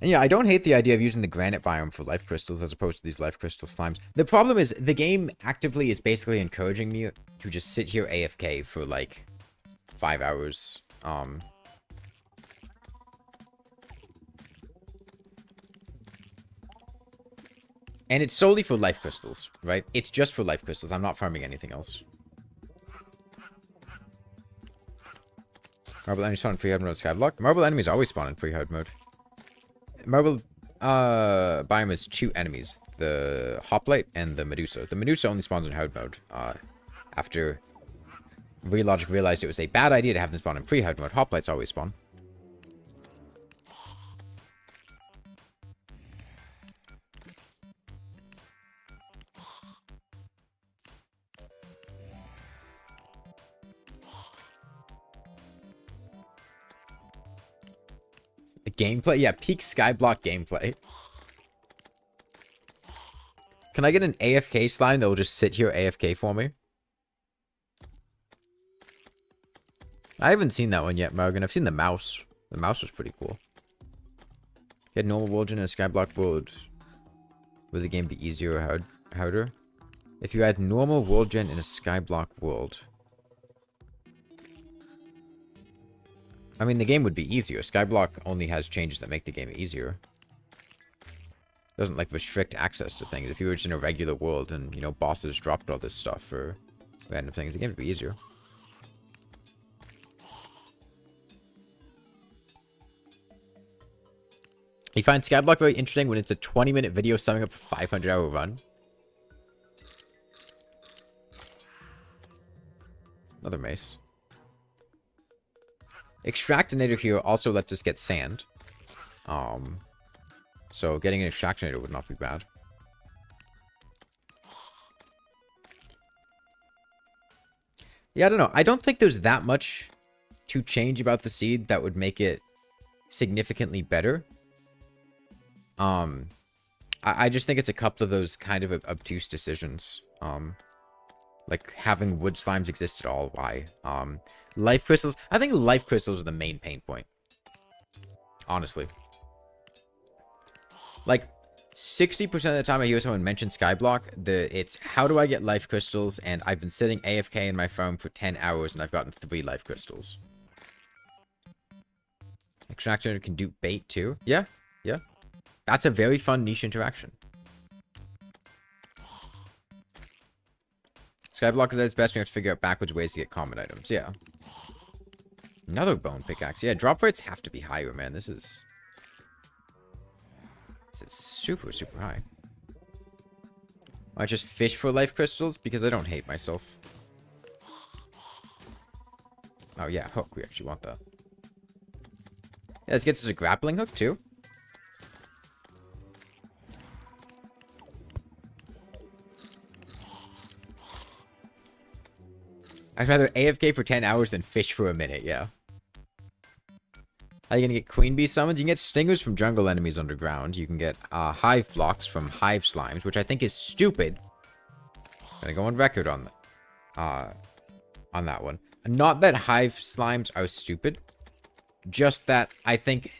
And yeah, I don't hate the idea of using the granite biome for life crystals as opposed to these life crystal slimes. The problem is the game actively is basically encouraging me to just sit here AFK for like 5 hours. And it's solely for life crystals, right? It's just for life crystals. I'm not farming anything else. Marble enemies spawn in free hard mode skyblock. Marble enemies always spawn in free hard mode. Marble biome is 2 enemies, the hoplite and the Medusa. The Medusa only spawns in hard mode. After Relogic realized it was a bad idea to have them spawn in pre-hard mode, hoplites always spawn. Gameplay? Yeah, peak skyblock gameplay. Can I get an AFK slime that will just sit here AFK for me? I haven't seen that one yet, Morgan. I've seen the mouse. The mouse was pretty cool. Get normal world gen and a skyblock world. Would the game be easier or harder? If you had normal world gen in a skyblock world. I mean, the game would be easier. Skyblock only has changes that make the game easier. Doesn't, like, restrict access to things. If you were just in a regular world and, you know, bosses dropped all this stuff for random things, the game would be easier. You find skyblock very interesting when it's a 20-minute video summing up a 500-hour run. Another mace. Extractinator here also lets us get sand. So getting an extractinator would not be bad. Yeah, I don't know. I don't think there's that much to change about the seed that would make it significantly better. I just think it's a couple of those kind of obtuse decisions. Like having wood slimes exist at all. Why? Life crystals. I think life crystals are the main pain point. Honestly. Like, 60% of the time I hear someone mention skyblock, it's how do I get life crystals, and I've been sitting AFK in my phone for 10 hours and I've gotten 3 life crystals. Extractor can do bait too. Yeah, yeah. That's a very fun niche interaction. Skyblock is at its best when you have to figure out backwards ways to get common items. Yeah. Another bone pickaxe. Yeah, drop rates have to be higher, man. This is super, super high. I just fish for life crystals because I don't hate myself. Oh, yeah, hook. We actually want that. Yeah, this gets us a grappling hook, too. I'd rather AFK for 10 hours than fish for a minute, yeah. How are you going to get queen bee summons? You can get stingers from jungle enemies underground. You can get hive blocks from hive slimes, which I think is stupid. I'm going to go on record on that one. Not that hive slimes are stupid. Just that I think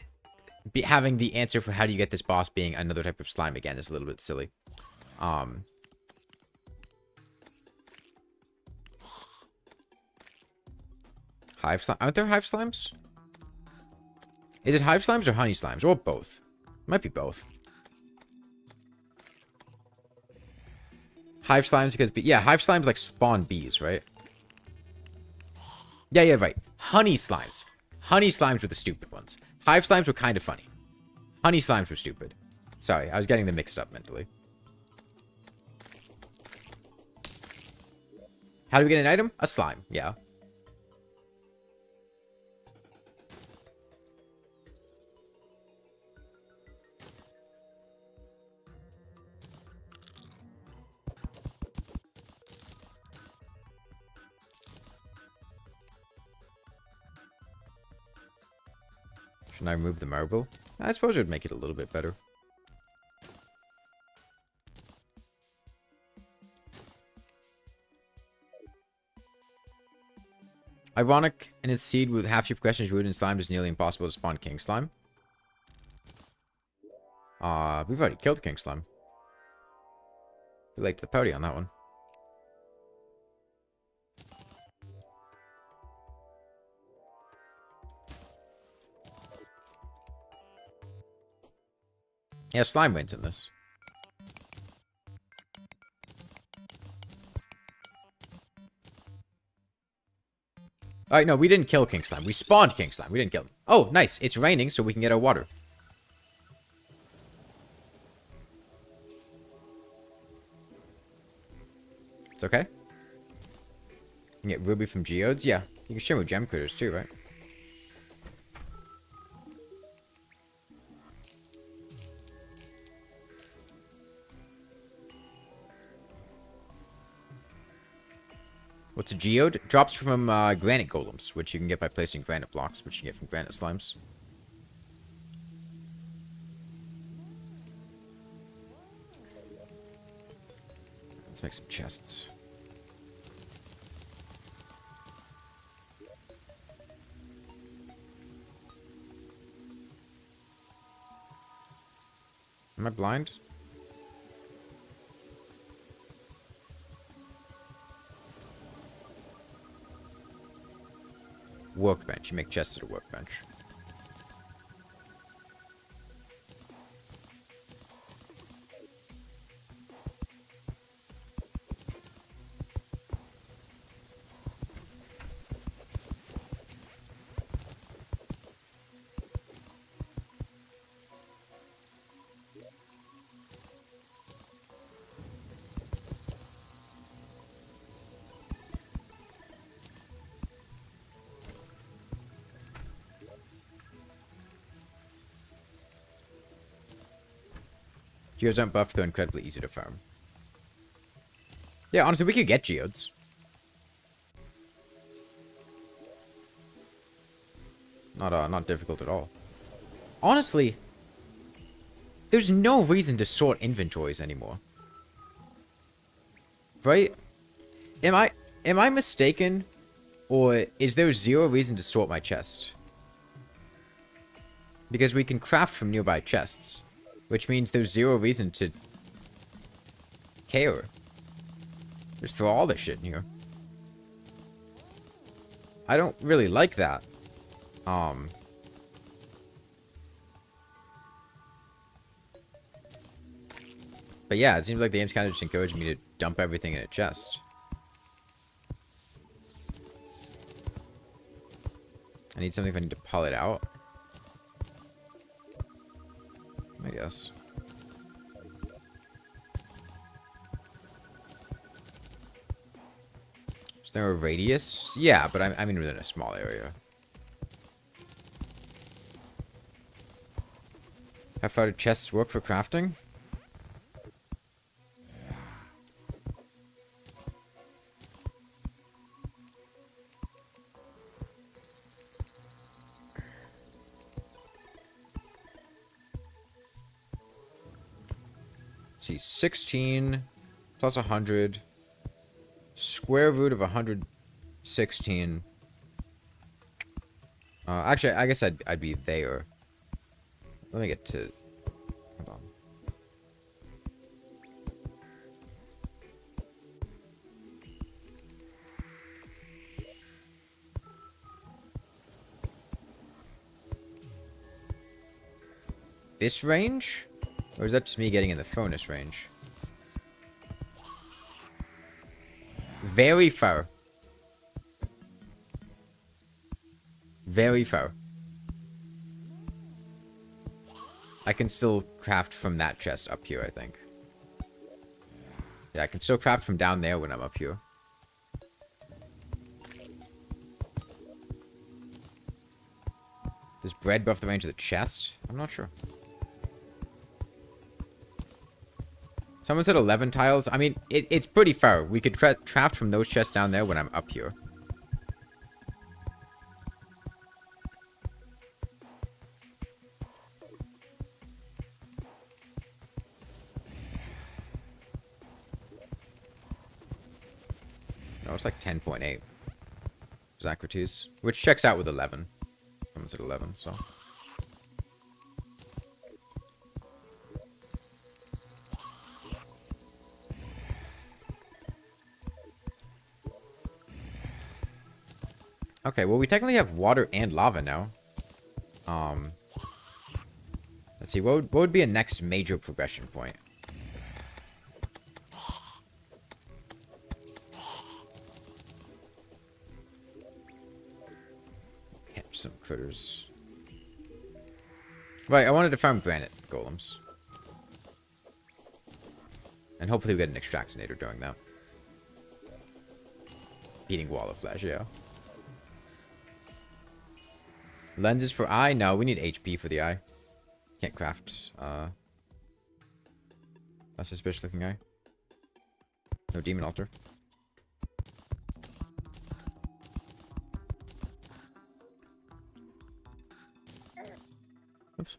having the answer for how do you get this boss being another type of slime again is a little bit silly. Hive slime. Aren't there hive slimes? Is it hive slimes or honey slimes? Or both? Might be both. Hive slimes because... Yeah, hive slimes like spawn bees, right? Yeah, yeah, right. Honey slimes. Honey slimes were the stupid ones. Hive slimes were kind of funny. Honey slimes were stupid. Sorry, I was getting them mixed up mentally. How do we get an item? A slime, yeah. Should I remove the marble? I suppose it would make it a little bit better. Ironic, in its seed with half your progression is rooted in slime, it's nearly impossible to spawn king slime. We've already killed king slime. We're late to the party on that one. Yeah, slime went in this. Alright, no, we didn't kill king slime. We spawned king slime. We didn't kill him. Oh, nice. It's raining, so we can get our water. It's okay. You can get ruby from geodes. Yeah, you can share with gem critters too, right? What's a geode? It drops from granite golems, which you can get by placing granite blocks, which you get from granite slimes. Let's make some chests. Am I blind? Workbench. You make chests at a workbench. Geodes aren't buffed, they're incredibly easy to farm. Yeah, honestly, we could get geodes. Not difficult at all. Honestly, there's no reason to sort inventories anymore. Right? Am I mistaken? Or is there zero reason to sort my chest? Because we can craft from nearby chests. Which means there's zero reason to care. Just throw all this shit in here. I don't really like that. But yeah, it seems like the game's kind of just encouraging me to dump everything in a chest. I need something if I need to pull it out. I guess. Is there a radius? Yeah, but I mean within a small area. How far do chests work for crafting? See, 16 plus 100. Square root of 116. Actually, I guess I'd be there. Let me get to... Hold on. This range? Or is that just me getting in the furnace range? Very far. Very far. I can still craft from that chest up here, I think. Yeah, I can still craft from down there when I'm up here. Does bread buff the range of the chest? I'm not sure. Someone said 11 tiles. I mean, it's pretty far. We could craft from those chests down there when I'm up here. No, it's like 10.8. Zacrates. Which checks out with 11. Someone said 11, so... Okay, well, we technically have water and lava now. Let's see, what would be a next major progression point? Catch some critters. Right, I wanted to farm granite golems. And hopefully we get an extractinator doing that. Eating wall of flesh, yeah. Lenses for eye? No, we need HP for the eye. Can't craft, a suspicious looking eye. No demon altar. Oops.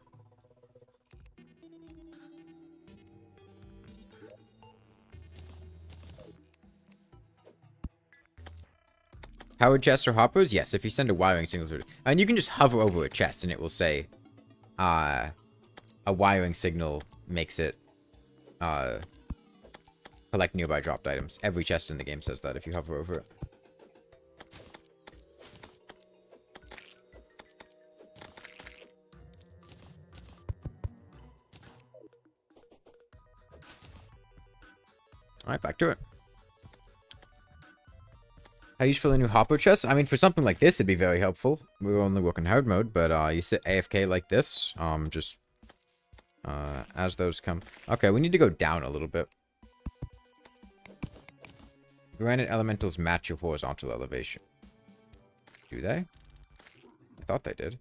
Powered chests or hoppers? Yes, if you send a wiring signal to it. And you can just hover over a chest and it will say, a wiring signal makes it collect nearby dropped items. Every chest in the game says that if you hover over it. Alright, back to it. How useful a new hopper chest? I mean, for something like this, it'd be very helpful. We're only working hard mode, but you sit AFK like this, just as those come. Okay, we need to go down a little bit. Granite elementals match your horizontal elevation. Do they? I thought they did.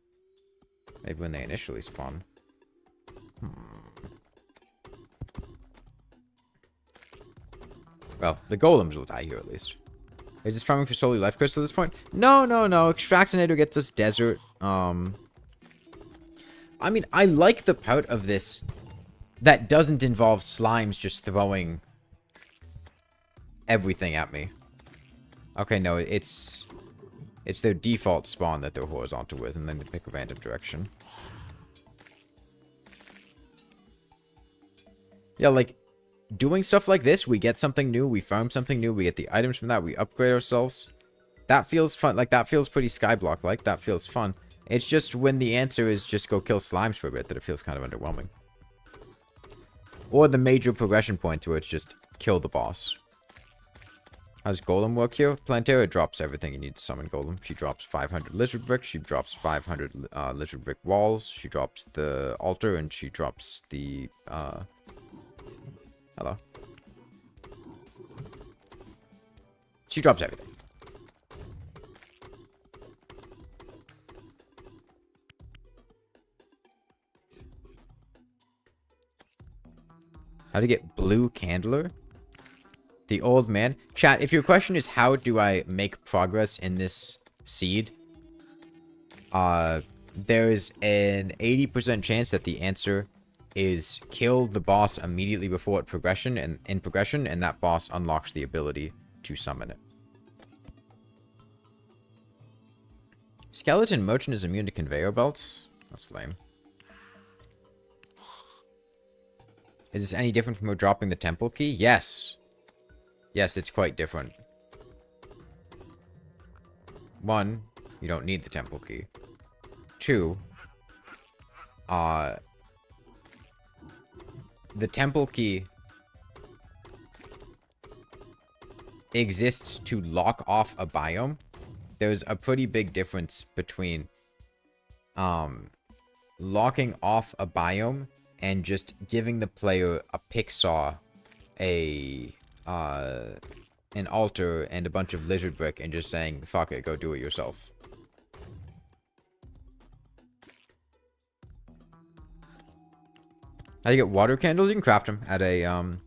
Maybe when they initially spawn. Well, the golems will die here at least. Is this farming for solely life crystal at this point? No, no, no. Extractinator gets us desert. I mean, I like the part of this that doesn't involve slimes just throwing everything at me. Okay, no, it's their default spawn that they're horizontal with, and then they pick a random direction. Yeah, like, doing stuff like this, we get something new, we farm something new, we get the items from that, we upgrade ourselves. That feels fun. Like, that feels pretty skyblock-like. That feels fun. It's just when the answer is just go kill slimes for a bit that it feels kind of underwhelming. Or the major progression point where it's just kill the boss. How does Golem work here? Plantera drops everything you need to summon Golem. She drops 500 lizard bricks. She drops 500 lizard brick walls. She drops the altar, and she drops the... Hello. She drops everything. How to get blue candler? The old man. Chat, if your question is how do I make progress in this seed, there is an 80% chance that the answer is kill the boss immediately before it progression, and in progression, and that boss unlocks the ability to summon it. Skeleton merchant is immune to conveyor belts? That's lame. Is this any different from her dropping the temple key? Yes. Yes, it's quite different. One, you don't need the temple key. Two, the temple key exists to lock off a biome. There's a pretty big difference between locking off a biome and just giving the player a pick saw, an altar, and a bunch of lizard brick, and just saying, fuck it, go do it yourself. How do you get water candles? You can craft them at a,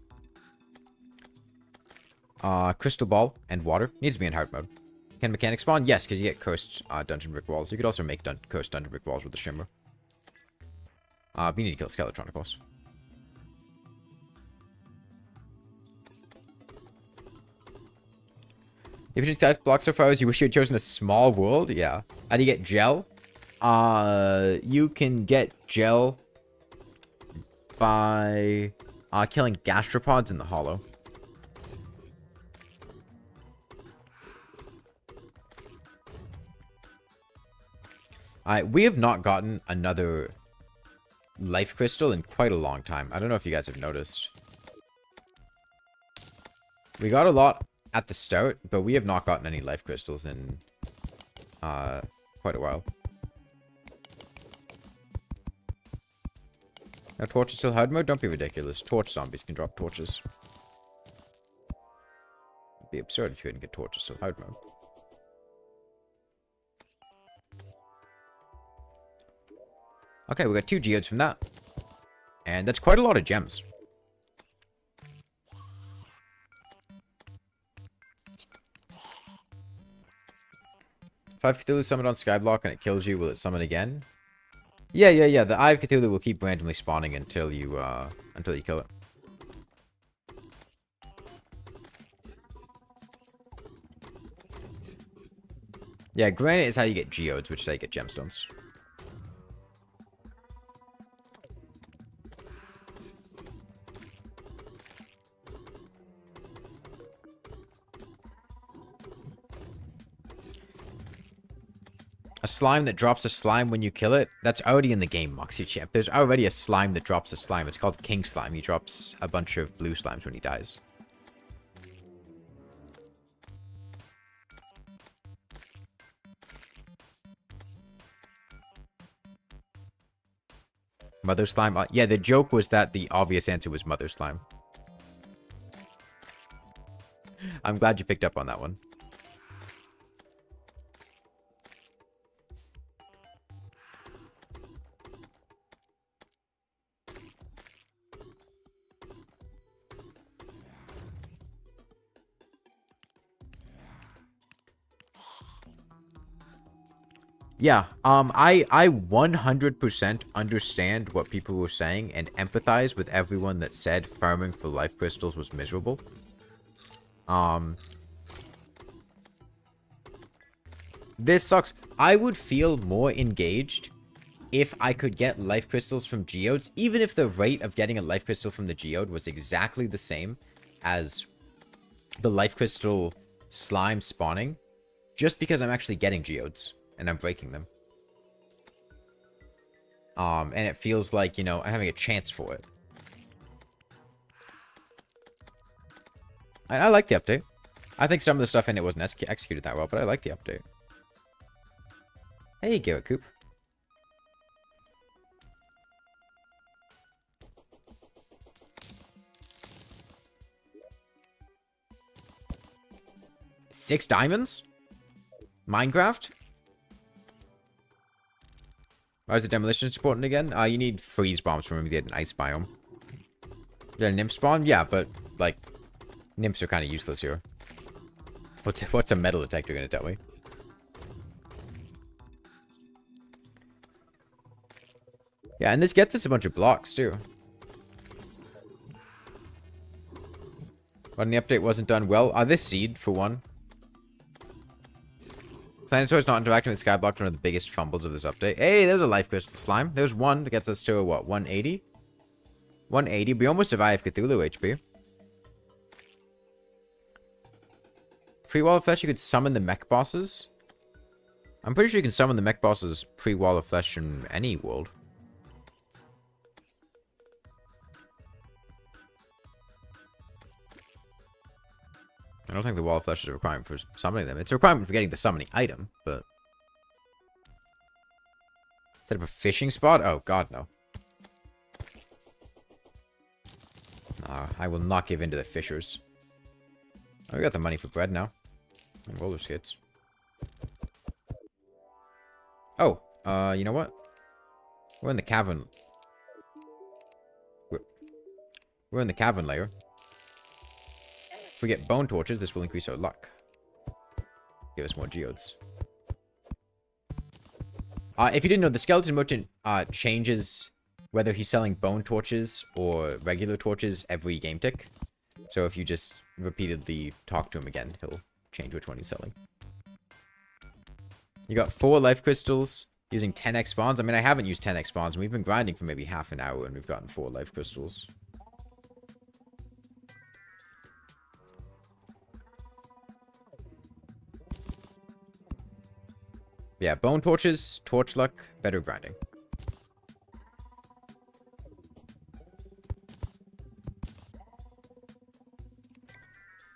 crystal ball and water. Needs to be in hard mode. Can mechanic spawn? Yes, because you get cursed dungeon brick walls. You could also make cursed dungeon brick walls with the shimmer. But you need to kill Skeletron, of course. If you just block so far as you wish you had chosen a small world, yeah. How do you get gel? You can get gel by killing gastropods in the hollow. We have not gotten another life crystal in quite a long time. I don't know if you guys have noticed. We got a lot at the start, but we have not gotten any life crystals in quite a while. Now, torch is still hard mode? Don't be ridiculous. Torch zombies can drop torches. It'd be absurd if you couldn't get torches still hard mode. Okay, we got 2 geodes from that. And that's quite a lot of gems. If I have Cthulhu summoned on skyblock and it kills you, will it summon again? Yeah. The Eye of Cthulhu will keep randomly spawning until you kill it. Yeah, granite is how you get geodes, which is how you get gemstones. A slime that drops a slime when you kill it? That's already in the game, Moxie Champ. There's already a slime that drops a slime. It's called King Slime. He drops a bunch of blue slimes when he dies. Mother Slime? Yeah, the joke was that the obvious answer was Mother Slime. I'm glad you picked up on that one. Yeah, I 100% understand what people were saying and empathize with everyone that said farming for life crystals was miserable. This sucks. I would feel more engaged if I could get life crystals from geodes, even if the rate of getting a life crystal from the geode was exactly the same as the life crystal slime spawning, just because I'm actually getting geodes and I'm breaking them. And it feels like, you know, I'm having a chance for it. And I like the update. I think some of the stuff in it wasn't executed that well, but I like the update. Hey, Garrett Coop. $6 diamonds? Minecraft? Why is the demolition important again? You need freeze bombs from him to get an ice biome. Did a nymph spawn? Yeah, but, like, nymphs are kind of useless here. What's a metal detector going to tell me? Yeah, and this gets us a bunch of blocks, too. When the update wasn't done well. This seed, for one. Planetoid's not interacting with skyblock, one of the biggest fumbles of this update. Hey, there's a life crystal slime. There's one that gets us to, what, 180? 180. We almost survived Cthulhu HP. Free Wall of Flesh, you could summon the mech bosses. I'm pretty sure you can summon the mech bosses pre-Wall of Flesh in any world. I don't think the Wall of Flesh is a requirement for summoning them. It's a requirement for getting the summoning item, but... Set up a fishing spot? Oh, God, no. I will not give in to the fishers. Oh, we got the money for bread now. And roller skates. Oh, you know what? We're in the cavern. We're in the cavern layer. If we get bone torches, this will increase our luck. Give us more geodes. If you didn't know, the skeleton merchant changes whether he's selling bone torches or regular torches every game tick. So if you just repeatedly talk to him again, he'll change which one he's selling. You got 4 life crystals using 10x spawns. I mean, I haven't used 10x spawns, and we've been grinding for maybe half an hour, and we've gotten 4 life crystals. Yeah, bone torches, torch luck, better grinding.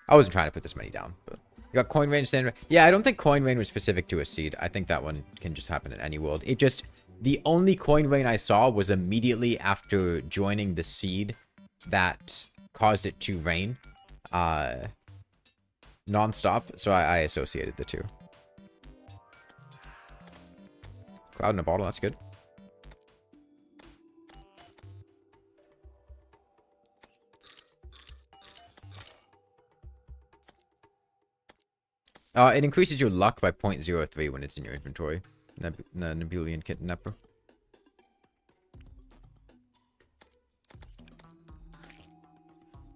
I wasn't trying to put this many down, but... You got coin range, standard... Yeah, I don't think coin range was specific to a seed. I think that one can just happen in any world. It just... The only coin range I saw was immediately after joining the seed that caused it to rain. Non-stop, so I associated the two. Cloud in a bottle, that's good. It increases your luck by 0.03 when it's in your inventory. Nebulian Kidnapper.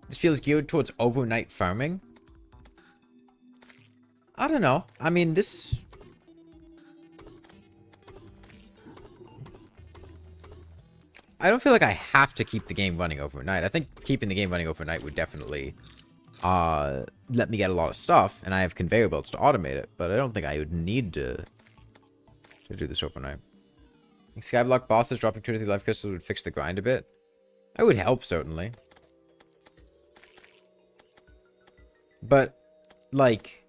This feels geared towards overnight farming. I don't know. I mean, this... I don't feel like I have to keep the game running overnight. I think keeping the game running overnight would definitely let me get a lot of stuff, and I have conveyor belts to automate it, but I don't think I would need to Should do this overnight. Skyblock bosses dropping 2 to 3 life crystals would fix the grind a bit. That would help, certainly. But, like,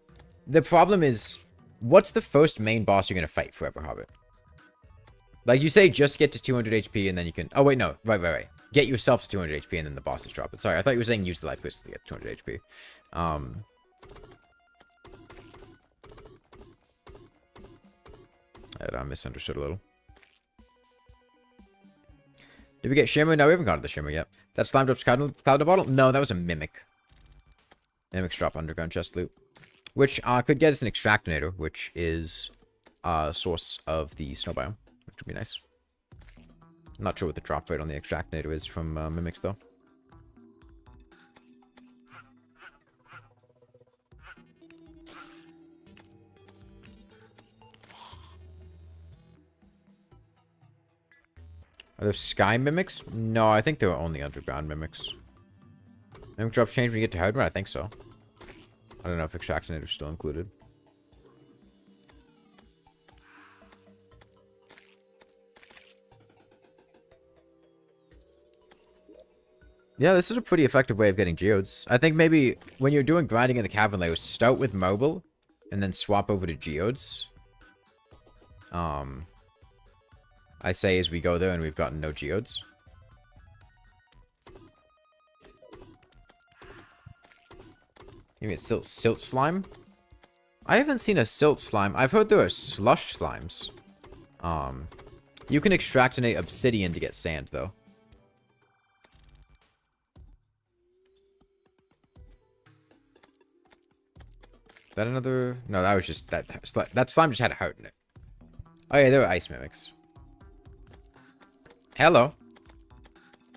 the problem is, what's the first main boss you're going to fight forever, Hobbit? Like, you say just get to 200 HP and then you can... Oh, wait, no. Right. Get yourself to 200 HP and then the bosses drop it. Sorry, I thought you were saying use the life crystal to get 200 HP. I misunderstood a little. Did we get Shimmer? No, we haven't gotten the Shimmer yet. That slime drops cloud in the bottle? No, that was a Mimic. Mimics drop underground chest loot. Which could get us an Extractinator, which is a source of the snow biome. Which would be nice. I'm not sure what the drop rate on the Extractinator is from Mimics, though. Are there sky mimics? No, I think there are only underground mimics. Mimic drops change when you get to hard mode? I think so. I don't know if Extractinator is still included. Yeah, this is a pretty effective way of getting geodes. I think maybe when you're doing grinding in the cavern layers, start with mobile and then swap over to geodes. I say as we go there and we've gotten no geodes. You mean silt slime? I haven't seen a silt slime. I've heard there are slush slimes. You can extractinate obsidian to get sand, though. Is that another... No, that was just... That slime just had a heart in it. Oh, yeah, there were ice mimics. Hello.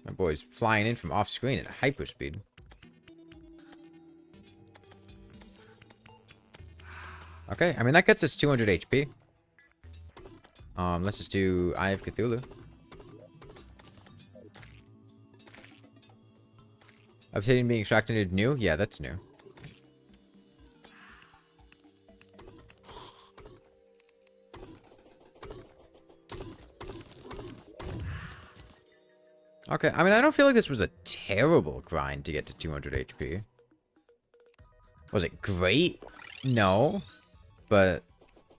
My boy's flying in from off screen at hyperspeed. Okay, I mean, that gets us 200 HP. Let's just do Eye of Cthulhu. Obsidian being extracted new? Yeah, that's new. Okay, I mean, I don't feel like this was a terrible grind to get to 200 HP. Was it great? No. But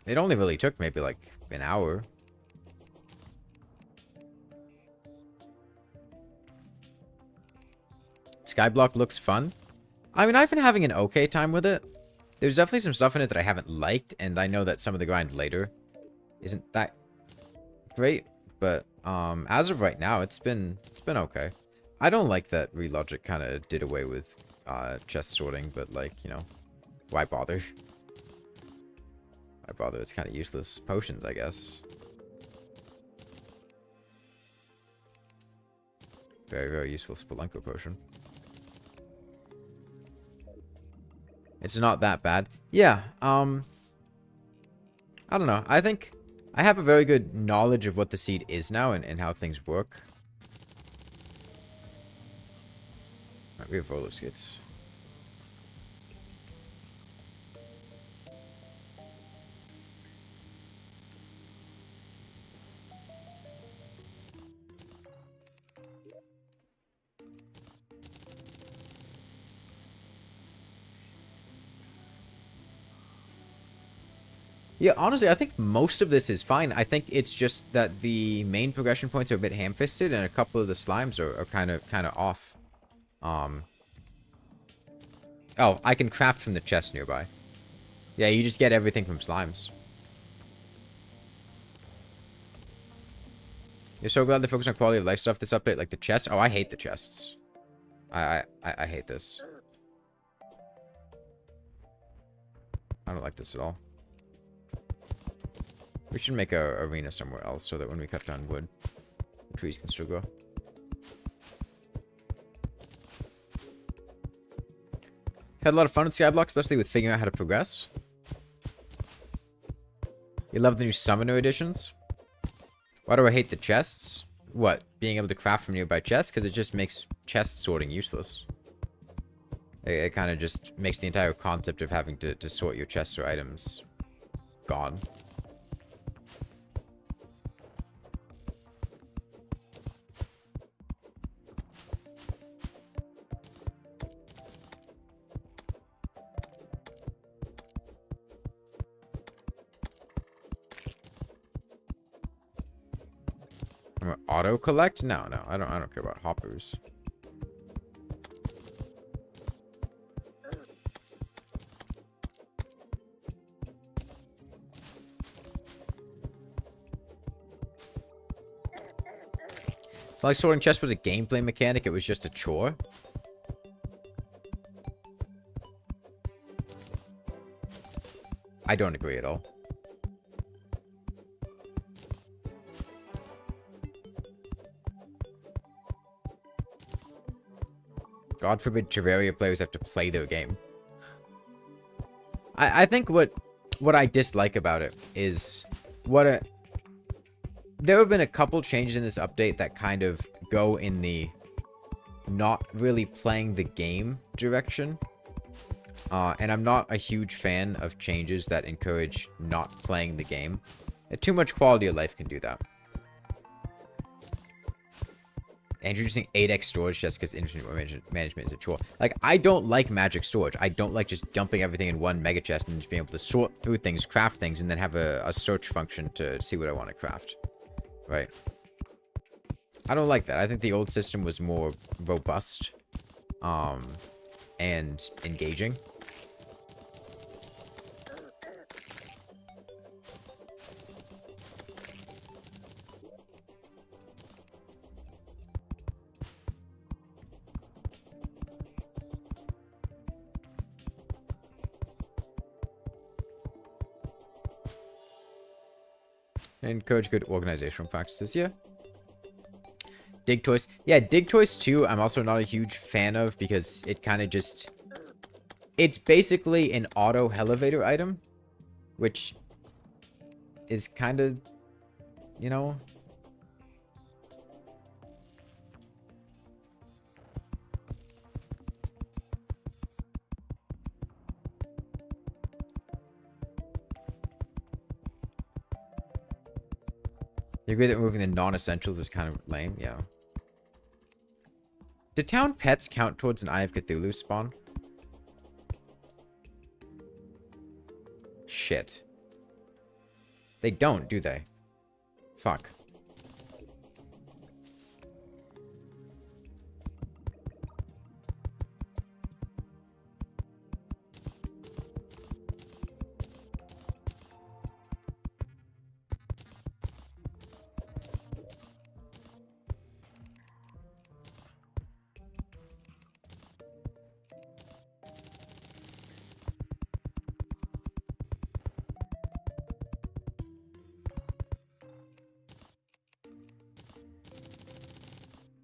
it only really took maybe like an hour. Skyblock looks fun. I mean, I've been having an okay time with it. There's definitely some stuff in it that I haven't liked, and I know that some of the grind later isn't that great, but as of right now, it's been okay. I don't like that Relogic kind of did away with chest sorting, but like, you know, why bother? Why bother? It's kind of useless. Potions, I guess. Very, very useful Spelunker potion. It's not that bad. Yeah, I don't know. I think I have a very good knowledge of what the seed is now and how things work. Right, we have roller skates. Yeah, honestly, I think most of this is fine. I think it's just that the main progression points are a bit ham-fisted, and a couple of the slimes are kind of off. Oh, I can craft from the chest nearby. Yeah, you just get everything from slimes. You're so glad they focus on quality of life stuff this update, like the chests. Oh, I hate the chests. I hate this. I don't like this at all. We should make a arena somewhere else so that when we cut down wood, the trees can still grow. Had a lot of fun with Skyblock, especially with figuring out how to progress. You love the new Summoner editions? Why do I hate the chests? What? Being able to craft from nearby chests? Because it just makes chest sorting useless. It kind of just makes the entire concept of having to sort your chests or items gone. Auto collect? No, I don't care about hoppers. So like sorting chests was a gameplay mechanic, it was just a chore. I don't agree at all. God forbid Terraria players have to play their game. I think what I dislike about it is there have been a couple changes in this update that kind of go in the not really playing the game direction. And I'm not a huge fan of changes that encourage not playing the game. Too much quality of life can do that. Introducing 8x storage just because inventory management is a chore. Like, I don't like magic storage. I don't like just dumping everything in one mega chest and just being able to sort through things, craft things, and then have a search function to see what I want to craft. Right. I don't like that. I think the old system was more robust and engaging. Encourage good organizational practices, yeah. Dig toys. Yeah, dig toys too, I'm also not a huge fan of because it kind of just... It's basically an auto elevator item, which is kind of, you know... You agree that removing the non-essentials is kind of lame? Yeah. Do town pets count towards an Eye of Cthulhu spawn? Shit. They don't, do they? Fuck.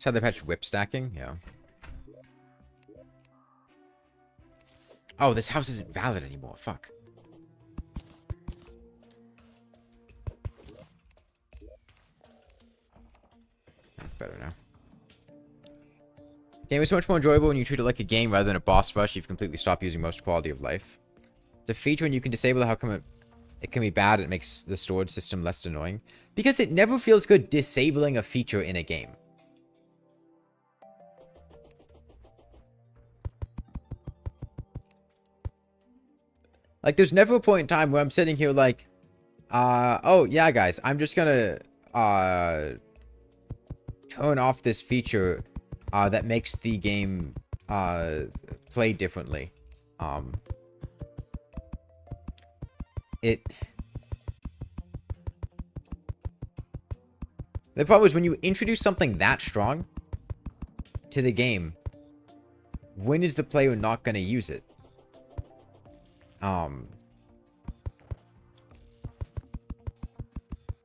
So they patched whip stacking? Yeah. Oh, this house isn't valid anymore. Fuck. That's better now. Game is so much more enjoyable when you treat it like a game rather than a boss rush. You've completely stopped using most quality of life. It's a feature and you can disable it. How come it can be bad? It makes the storage system less annoying. Because it never feels good disabling a feature in a game. Like, there's never a point in time where I'm sitting here like, oh, yeah, guys, I'm just gonna, turn off this feature, that makes the game, play differently. The problem is when you introduce something that strong to the game, when is the player not gonna use it?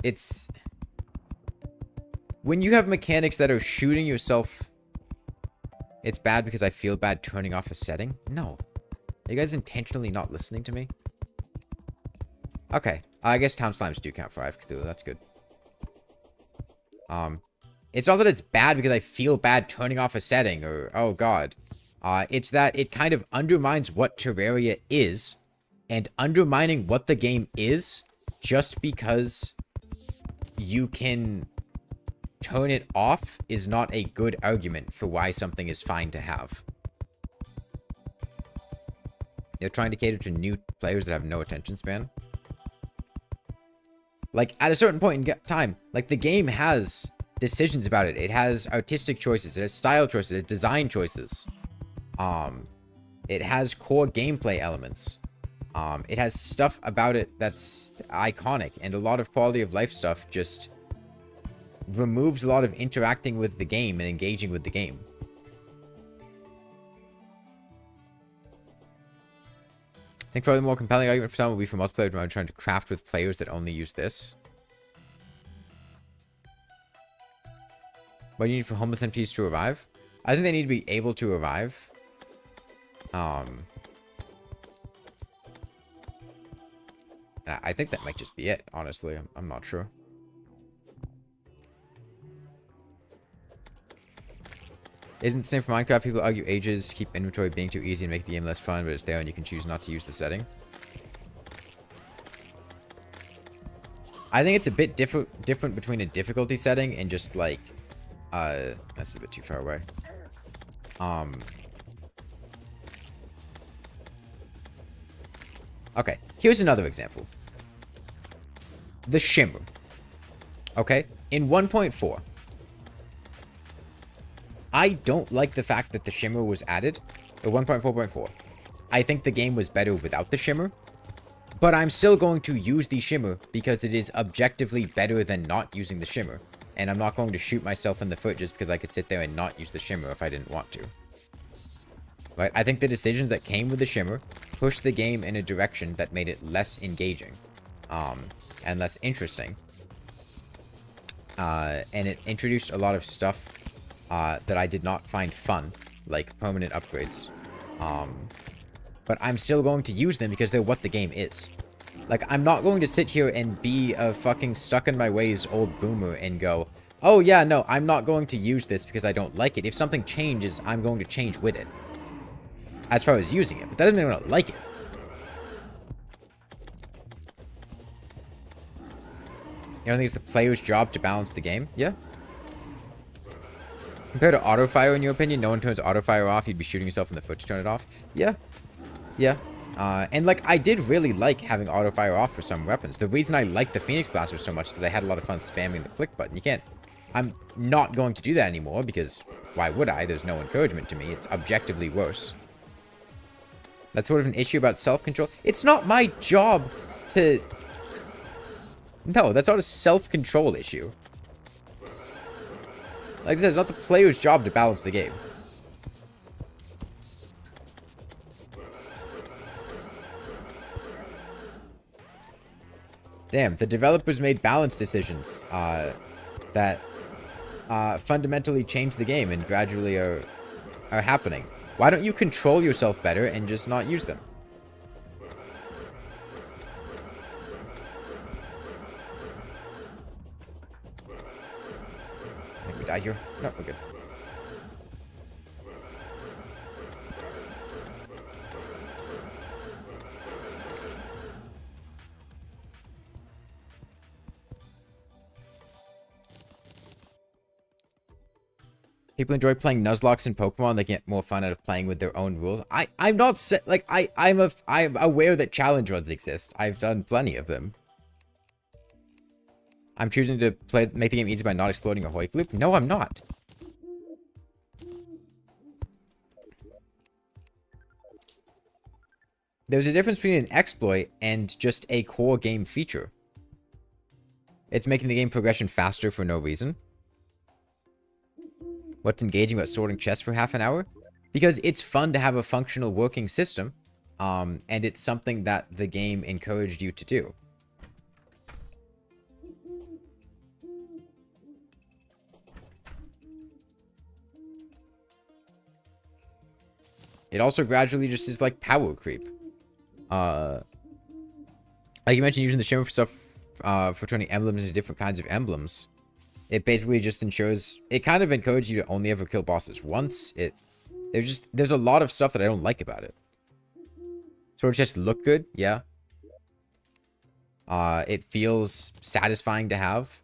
It's when you have mechanics that are shooting yourself. It's bad because I feel bad turning off a setting. No, are you guys intentionally not listening to me? Okay, I guess town slimes do count for Eye of Cthulhu. That's good. It's not that it's bad because I feel bad turning off a setting or oh god. It's that it kind of undermines what Terraria is. And undermining what the game is just because you can turn it off is not a good argument for why something is fine to have. You're trying to cater to new players that have no attention span. Like, at a certain point in time, like, the game has decisions about it. It has artistic choices. It has style choices. It has design choices. It has core gameplay elements. It has stuff about it that's iconic, and a lot of quality of life stuff just removes a lot of interacting with the game and engaging with the game. I think probably the more compelling argument for someone would be for multiplayer when I'm trying to craft with players that only use this. What do you need for homeless NPCs to revive? I think they need to be able to revive. I think that might just be it, honestly. I'm not sure. Isn't the same for Minecraft? People argue ages keep inventory being too easy and make the game less fun, but it's there and you can choose not to use the setting. I think it's a bit different between a difficulty setting and just like that's a bit too far away. Okay, here's another example. The Shimmer. Okay, in 1.4. I don't like the fact that the Shimmer was added. Or 1.4.4. I think the game was better without the Shimmer. But I'm still going to use the Shimmer because it is objectively better than not using the Shimmer. And I'm not going to shoot myself in the foot just because I could sit there and not use the Shimmer if I didn't want to. Right? I think the decisions that came with the Shimmer pushed the game in a direction that made it less engaging. And less interesting. And it introduced a lot of stuff that I did not find fun, like permanent upgrades. But I'm still going to use them because they're what the game is. Like, I'm not going to sit here and be a fucking stuck-in-my-ways old boomer and go, oh yeah, no, I'm not going to use this because I don't like it. If something changes, I'm going to change with it. As far as using it. But that doesn't mean I don't like it. You don't think it's the player's job to balance the game? Yeah. Compared to auto fire, in your opinion, no one turns auto fire off. You'd be shooting yourself in the foot to turn it off. Yeah. Yeah. And like, I did really like having auto fire off for some weapons. The reason I liked the Phoenix Blaster so much is because I had a lot of fun spamming the click button. You can't... I'm not going to do that anymore because why would I? There's no encouragement to me. It's objectively worse. That's sort of an issue about self-control. It's not my job to... No, that's not a self-control issue. Like I said, it's not the player's job to balance the game. Damn, the developers made balance decisions that fundamentally change the game and gradually are happening. Why don't you control yourself better and just not use them? I think we die here. No, we're good. People enjoy playing Nuzlocke in Pokemon. They get more fun out of playing with their own rules. I'm not like I'm aware that challenge runs exist. I've done plenty of them. I'm choosing to make the game easy by not exploding a Hoik loop. No, I'm not. There's a difference between an exploit and just a core game feature. It's making the game progression faster for no reason. What's engaging about sorting chests for half an hour? Because it's fun to have a functional working system, and it's something that the game encouraged you to do. It also gradually just is like power creep. Like you mentioned, using the shimmer for stuff, for turning emblems into different kinds of emblems. It basically just ensures, it kind of encourages you to only ever kill bosses once. There's a lot of stuff that I don't like about it. Sort of just look good, yeah. It feels satisfying to have.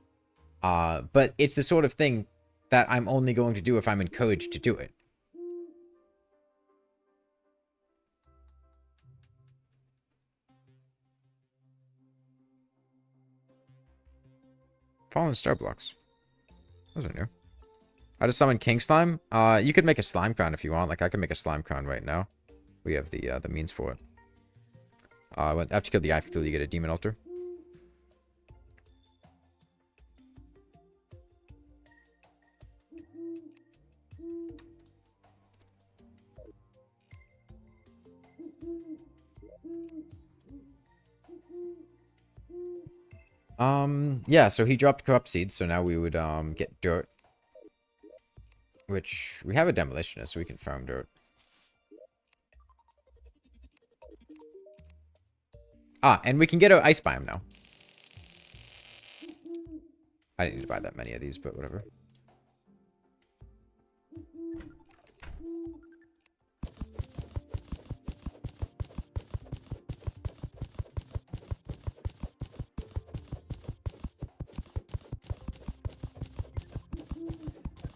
But it's the sort of thing that I'm only going to do if I'm encouraged to do it. Fallen star blocks. Those are new. I just summoned King Slime. You could make a Slime Crown if you want. Like, I can make a Slime Crown right now. We have the means for it. After you kill the Eye, you get a Demon Altar. Yeah, so he dropped Corrupt Seeds, so now we would, get Dirt. Which, we have a Demolitionist, so we can farm Dirt. Ah, and we can get our Ice Biome now. I didn't need to buy that many of these, but whatever.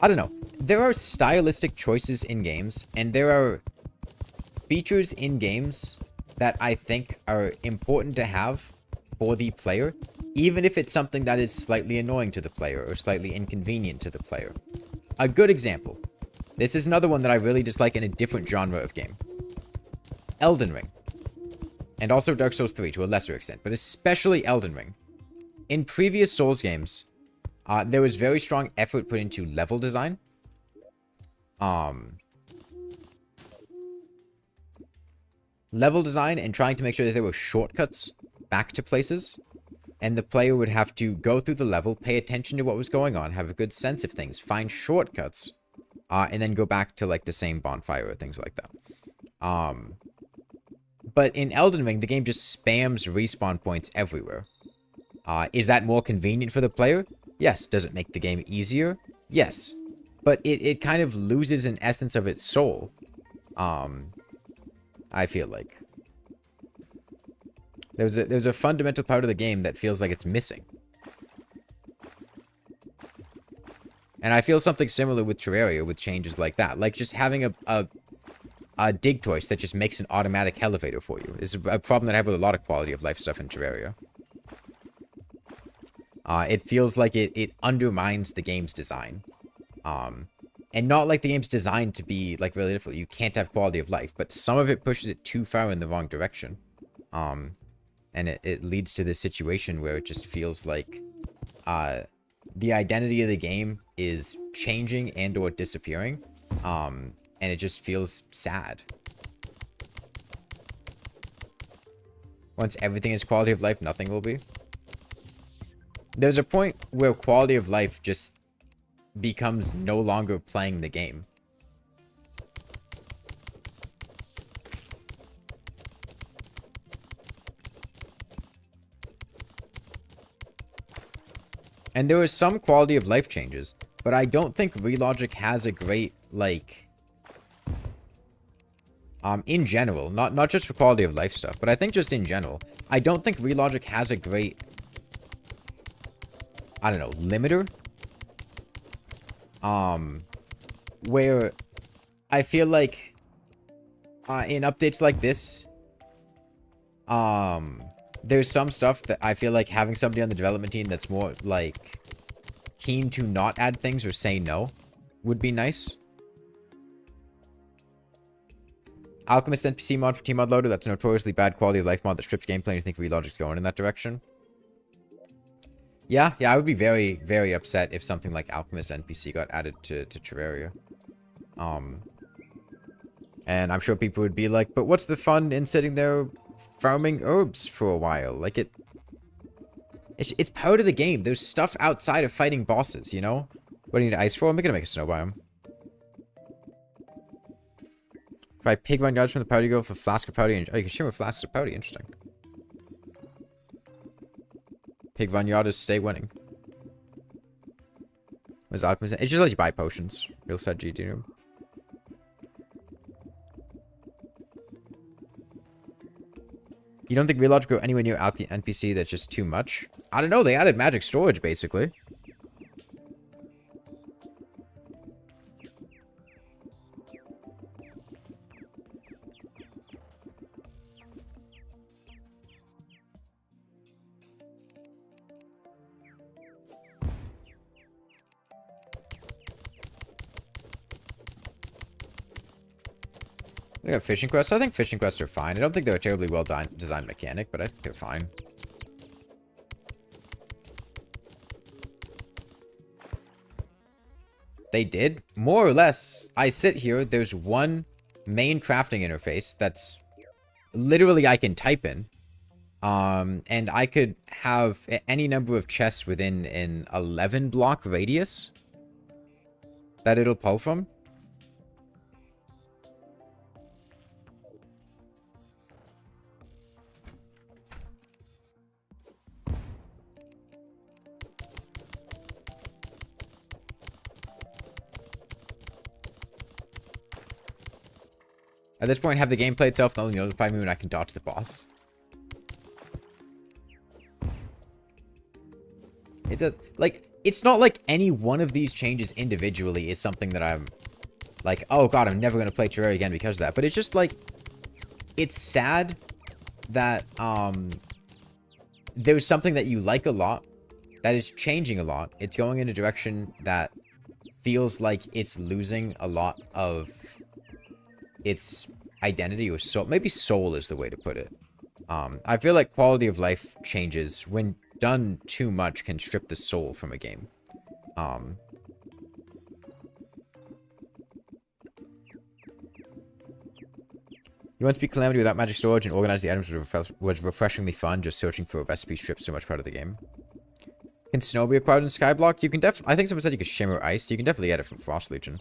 I don't know. There are stylistic choices in games, and there are features in games that I think are important to have for the player, even if it's something that is slightly annoying to the player or slightly inconvenient to the player. A good example. This is another one that I really dislike in a different genre of game. Elden Ring. And also Dark Souls 3 to a lesser extent, but especially Elden Ring. In previous Souls games, there was very strong effort put into level design. Level design and trying to make sure that there were shortcuts back to places. And the player would have to go through the level, pay attention to what was going on, have a good sense of things, find shortcuts, and then go back to, like, the same bonfire or things like that. But in Elden Ring, the game just spams respawn points everywhere. Is that more convenient for the player? Yes. Does it make the game easier? Yes. But it kind of loses an essence of its soul. I feel like. There's a fundamental part of the game that feels like it's missing. And I feel something similar with Terraria with changes like that. Like just having a dig choice that just makes an automatic elevator for you is a problem that I have with a lot of quality of life stuff in Terraria. It feels like it undermines the game's design. And not like the game's designed to be, like, really difficult. You can't have quality of life. But some of it pushes it too far in the wrong direction. And it leads to this situation where it just feels like the identity of the game is changing and or disappearing. And it just feels sad. Once everything is quality of life, nothing will be. There's a point where quality of life just becomes no longer playing the game. And there are some quality of life changes, but I don't think Relogic has a great, like, in general, not just for quality of life stuff, but I think just in general, I don't think Relogic has a great, I don't know, limiter. Where I feel like in updates like this, there's some stuff that I feel like having somebody on the development team that's more, like, keen to not add things or say no would be nice. Alchemist NPC mod for T-Mod Loader, that's a notoriously bad quality of life mod that strips gameplay, and you think Relogic's going in that direction? Yeah, I would be very, very upset if something like Alchemist NPC got added to Terraria. And I'm sure people would be like, but what's the fun in sitting there farming herbs for a while? Like, it's part of the game. There's stuff outside of fighting bosses, you know? What do you need ice for? I'm gonna make a snow biome. Try pig vineyards from the powder go for flask of powder. Oh, you can shimmer flasks of powder. Interesting. Pig vineyards stay winning. What's alchemist? It just lets you buy potions. Real sad GD room. You don't think Relogic go anywhere near out the NPC that's just too much? I don't know. They added magic storage, basically. We got fishing quests. I think fishing quests are fine. I don't think they're a terribly well designed mechanic, but I think they're fine. They did. More or less. I sit here. There's one main crafting interface that's literally I can type in. And I could have any number of chests within an 11 block radius that it'll pull from. At this point, have the gameplay itself not only notify me when I can dodge the boss. It does. Like, it's not like any one of these changes individually is something that I'm like, oh god, I'm never going to play Terraria again because of that. But it's just like, it's sad that there's something that you like a lot that is changing a lot. It's going in a direction that feels like it's losing a lot of its identity or soul. Maybe soul is the way to put it. I feel like quality of life changes when done too much can strip the soul from a game. You want to be Calamity without magic storage and organize the items was refreshingly fun. Just searching for a recipe strips so much part of the game. Can snow be acquired in skyblock? You can I think someone said you could shimmer ice. You can definitely get it from Frost Legion.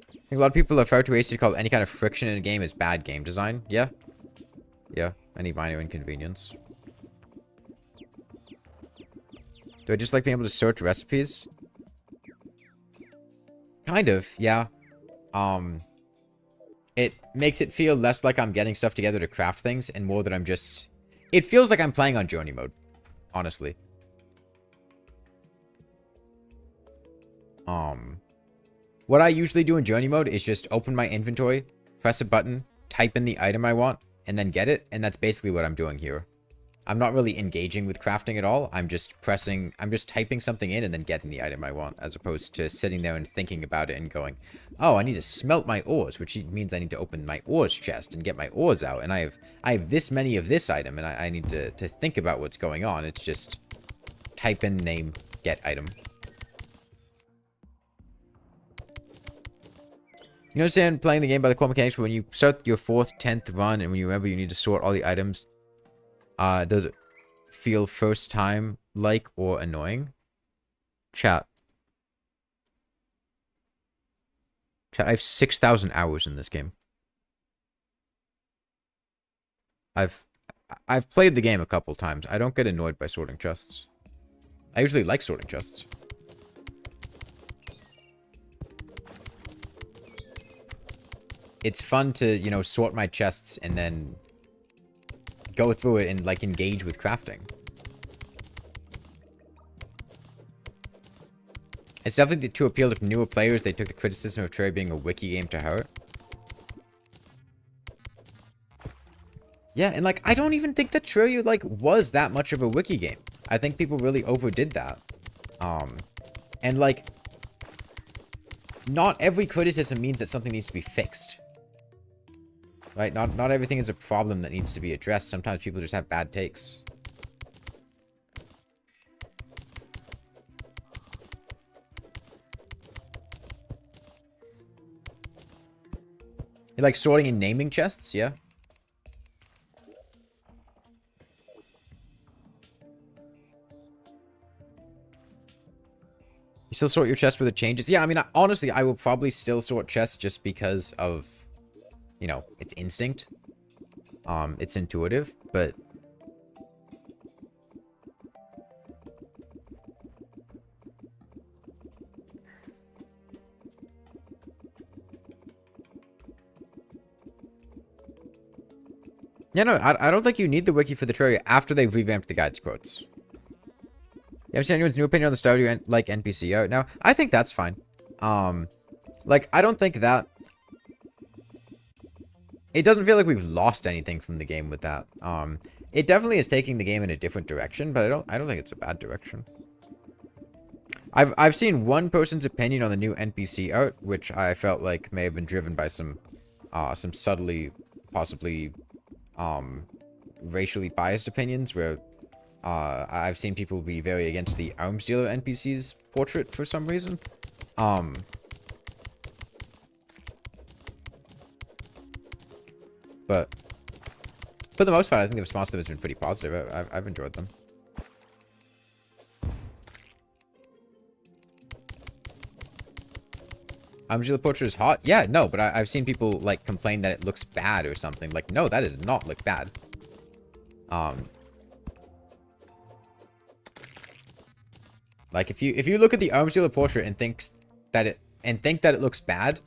I think a lot of people are far too hasty to call any kind of friction in a game as bad game design. Yeah. Yeah. Any minor inconvenience. Do I just like being able to search recipes? Kind of, yeah. It makes it feel less like I'm getting stuff together to craft things and more that I'm just... It feels like I'm playing on journey mode, honestly. What I usually do in journey mode is just open my inventory, press a button, type in the item I want, and then get it, and that's basically what I'm doing here. I'm not really engaging with crafting at all. I'm just typing something in and then getting the item I want, as opposed to sitting there and thinking about it and going, oh, I need to smelt my ores, which means I need to open my ores chest and get my ores out, and I have this many of this item, and I need to think about what's going on. It's just type in name, get item. You understand playing the game by the core mechanics, but when you start your 4th, 10th run, and when you remember you need to sort all the items, does it feel first time like or annoying? Chat. I have 6,000 hours in this game. I've played the game a couple times. I don't get annoyed by sorting chests. I usually like sorting chests. It's fun to, you know, sort my chests and then go through it and, like, engage with crafting. It's definitely to appeal to newer players. They took the criticism of Terraria being a wiki game to heart. Yeah, and, like, I don't even think that Terraria, like, was that much of a wiki game. I think people really overdid that. And, like, not every criticism means that something needs to be fixed. Right? Not everything is a problem that needs to be addressed. Sometimes people just have bad takes. You like sorting and naming chests? Yeah. You still sort your chests with the changes? Yeah, I mean, honestly, I will probably still sort chests just because of... You know, it's instinct. It's intuitive, but... Yeah, no, I don't think you need the wiki for the Terraria after they've revamped the guides quotes. You understand anyone's new opinion on the Stardew like NPC art now? I think that's fine. Like, I don't think that... It doesn't feel like we've lost anything from the game with that. It definitely is taking the game in a different direction, but I don't think it's a bad direction. I've seen one person's opinion on the new NPC art, which I felt like may have been driven by some subtly, possibly, racially biased opinions, where I've seen people be very against the arms dealer NPC's portrait for some reason. But for the most part, I think the response to them has been pretty positive. I've enjoyed them. Arms dealer portrait is hot? Yeah, no, but I've seen people, like, complain that it looks bad or something. Like, no, that does not look bad. Like, if you look at the arms dealer portrait and think that it looks bad,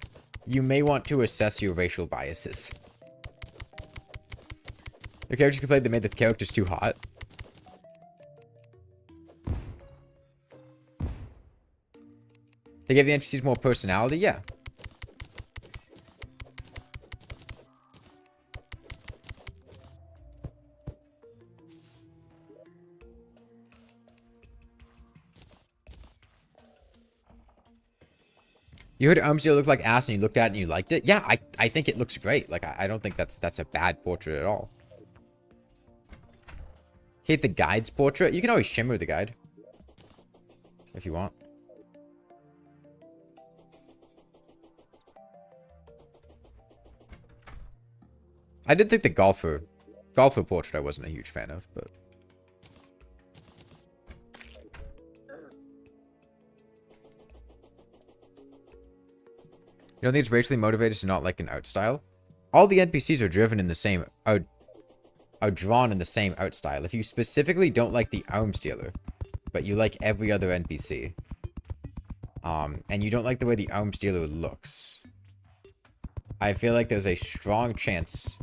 you may want to assess your racial biases. The characters complained they made the characters too hot. They gave the NPCs more personality? Yeah. You heard Arms Dealer look like ass and you looked at it and you liked it? Yeah, I think it looks great. Like, I don't think that's a bad portrait at all. Hate the guide's portrait? You can always shimmer the guide. If you want. I did think the golfer portrait I wasn't a huge fan of, but... You don't think it's racially motivated to not like an art style? All the NPCs are driven in the same... are drawn in the same art style. If you specifically don't like the arms dealer, but you like every other NPC, and you don't like the way the arms dealer looks, I feel like there's a strong chance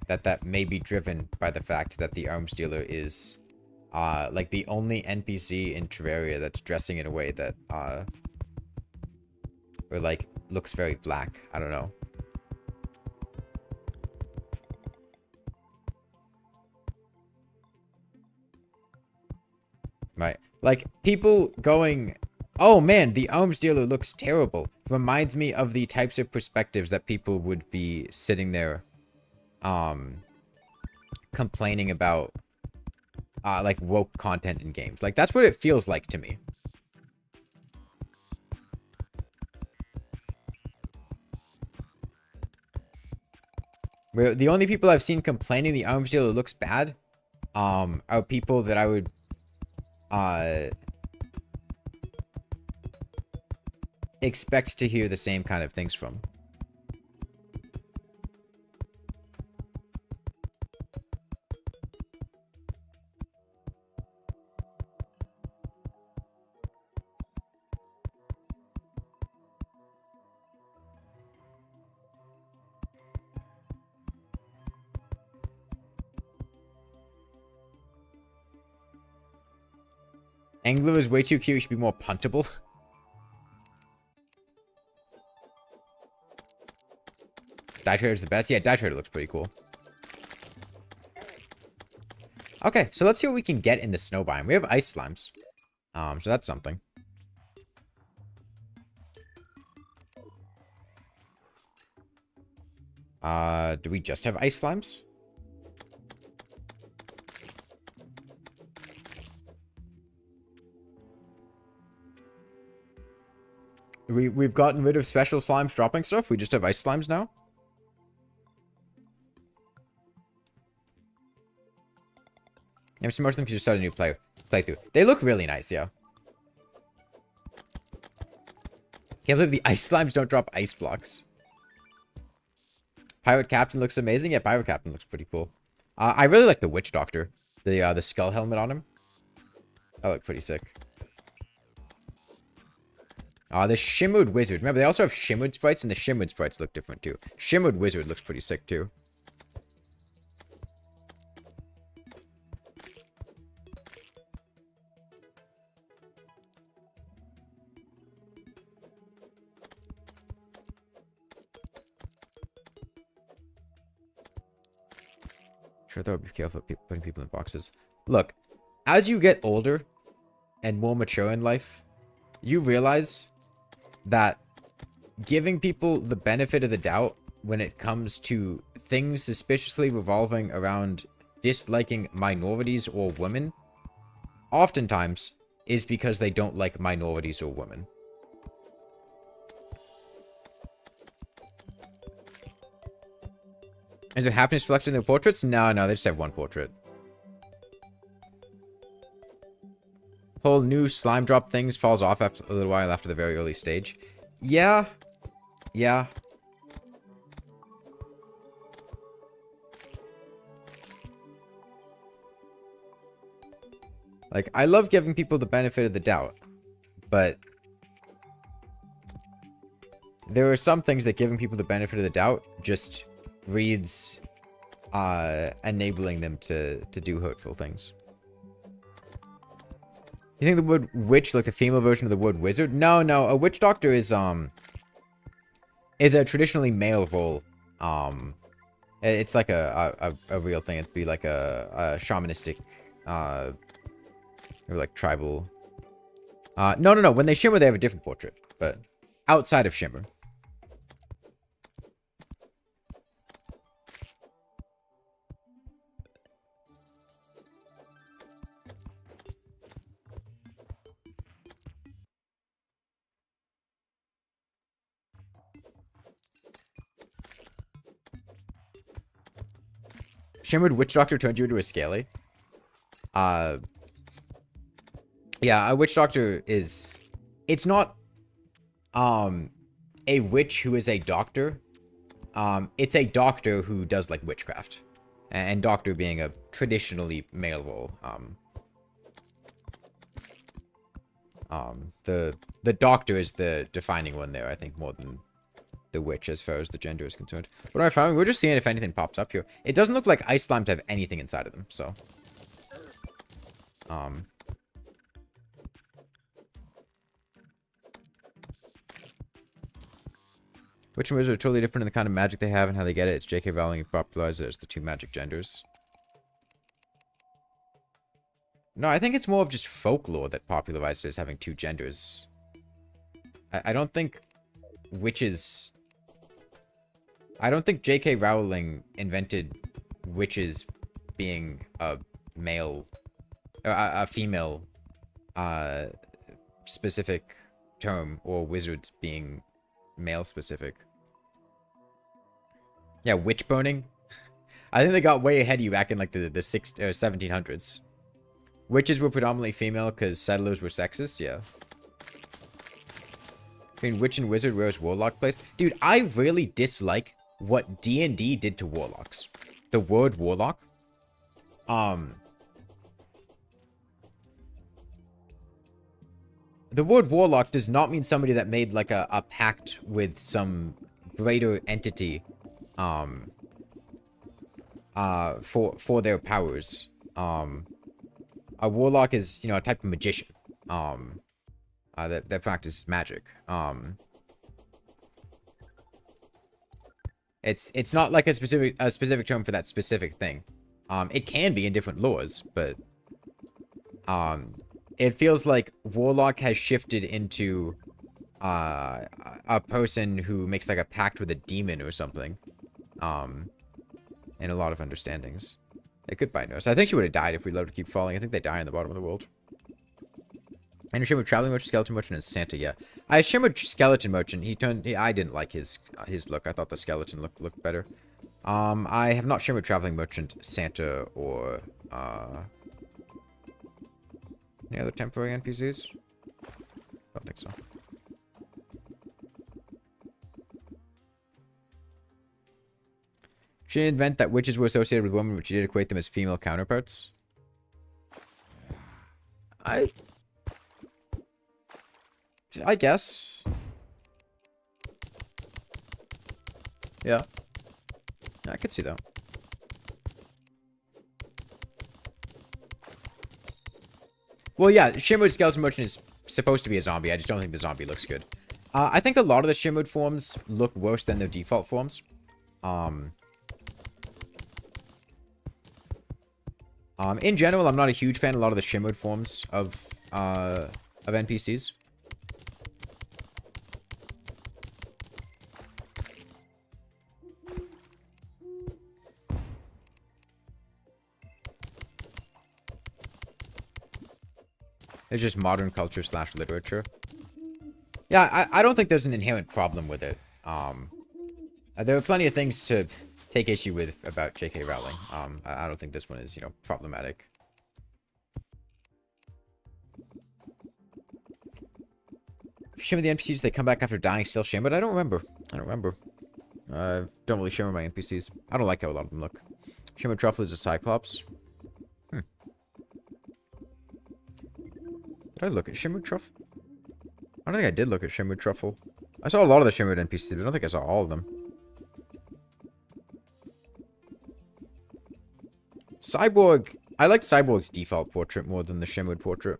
that may be driven by the fact that the arms dealer is, like, the only NPC in Terraria that's dressing in a way that, or, like, looks very black. I don't know. Right. Like, people going, oh man, the arms dealer looks terrible, reminds me of the types of perspectives that people would be sitting there, complaining about, like, woke content in games. Like, that's what it feels like to me. Where the only people I've seen complaining the arms dealer looks bad, are people that I would, expect to hear the same kind of things from. Angler is way too cute. He should be more puntable. Die Trader's the best. Yeah, Die Trader looks pretty cool. Okay, so let's see what we can get in the snow biome. We have ice slimes. So that's something. Do we just have ice slimes? We've gotten rid of special slimes dropping stuff. We just have ice slimes now. Yeah, most of them because you start a new playthrough. They look really nice, yeah. Can't believe the ice slimes don't drop ice blocks. Pirate Captain looks amazing. Yeah, Pirate Captain looks pretty cool. I really like the Witch Doctor. The skull helmet on him. That looked pretty sick. The Shimmered Wizard. Remember, they also have Shimmered Sprites, and the Shimmered Sprites look different, too. Shimmered Wizard looks pretty sick, too. Sure, though, be careful putting people in boxes. Look, as you get older and more mature in life, you realize that giving people the benefit of the doubt when it comes to things suspiciously revolving around disliking minorities or women oftentimes is because they don't like minorities or women. Is there happiness reflected in their portraits? No, they just have one portrait. Whole new slime drop things falls off after a little while after the very early stage. Yeah. Like, I love giving people the benefit of the doubt, but there are some things that giving people the benefit of the doubt just breeds enabling them to do hurtful things. You think the word witch like the female version of the word wizard? No, a witch doctor is a traditionally male role. It's like a real thing. It'd be like a shamanistic or like tribal. No. When they shimmer, they have a different portrait, but outside of shimmer. Shimmered witch doctor turned you into a scaly. Yeah, a witch doctor is... It's not, a witch who is a doctor. It's a doctor who does, like, witchcraft. And doctor being a traditionally male role. The doctor is the defining one there, I think, more than the witch as far as the gender is concerned. What am I finding? We're just seeing if anything pops up here. It doesn't look like ice slimes have anything inside of them, so... Witch and wizard are totally different in the kind of magic they have and how they get it. It's J.K. Rowling who popularized it as the two magic genders. No, I think it's more of just folklore that popularized it as having two genders. I don't think witches... I don't think J.K. Rowling invented witches being a male... a female... specific term, or wizards being male specific. Yeah, witch boning. I think they got way ahead of you back in like the 1700s. Witches were predominantly female because settlers were sexist. Yeah. Between witch and wizard, where's warlock placed? Dude, I really dislike what D&D did to warlocks. The word warlock. The word warlock does not mean somebody that made like a pact with some greater entity for their powers. A warlock is, you know, a type of magician that practices magic. It's not like a specific term for that specific thing. It can be in different lores, but it feels like warlock has shifted into a person who makes like a pact with a demon or something. In a lot of understandings. A goodbye nurse. I think she would have died if we let her keep falling. I think they die in the bottom of the world. And a shimmered traveling merchant, skeleton merchant, and Santa. Yeah, I shimmered skeleton merchant. I didn't like his look. I thought the skeleton looked better. I have not shimmered traveling merchant, Santa, or any other temporary NPCs? Don't think so. She didn't invent that witches were associated with women, but she did equate them as female counterparts. I guess. Yeah. I could see that. Well, yeah, Shimmered Skeleton Merchant is supposed to be a zombie. I just don't think the zombie looks good. I think a lot of the Shimmered forms look worse than their default forms. In general, I'm not a huge fan of a lot of the Shimmered forms of NPCs. It's just modern culture / literature. Yeah, I don't think there's an inherent problem with it. There are plenty of things to take issue with about J.K. Rowling. I don't think this one is, problematic. Shimmer the NPCs, they come back after dying, still shimmered? I don't remember. Don't really shimmer my NPCs. I don't like how a lot of them look. Shimmer Truffle is a Cyclops. Did I look at Shimmer Truffle? I don't think I did look at Shimmer Truffle. I saw a lot of the shimmered NPCs, but I don't think I saw all of them. Cyborg. I liked Cyborg's default portrait more than the shimmered portrait.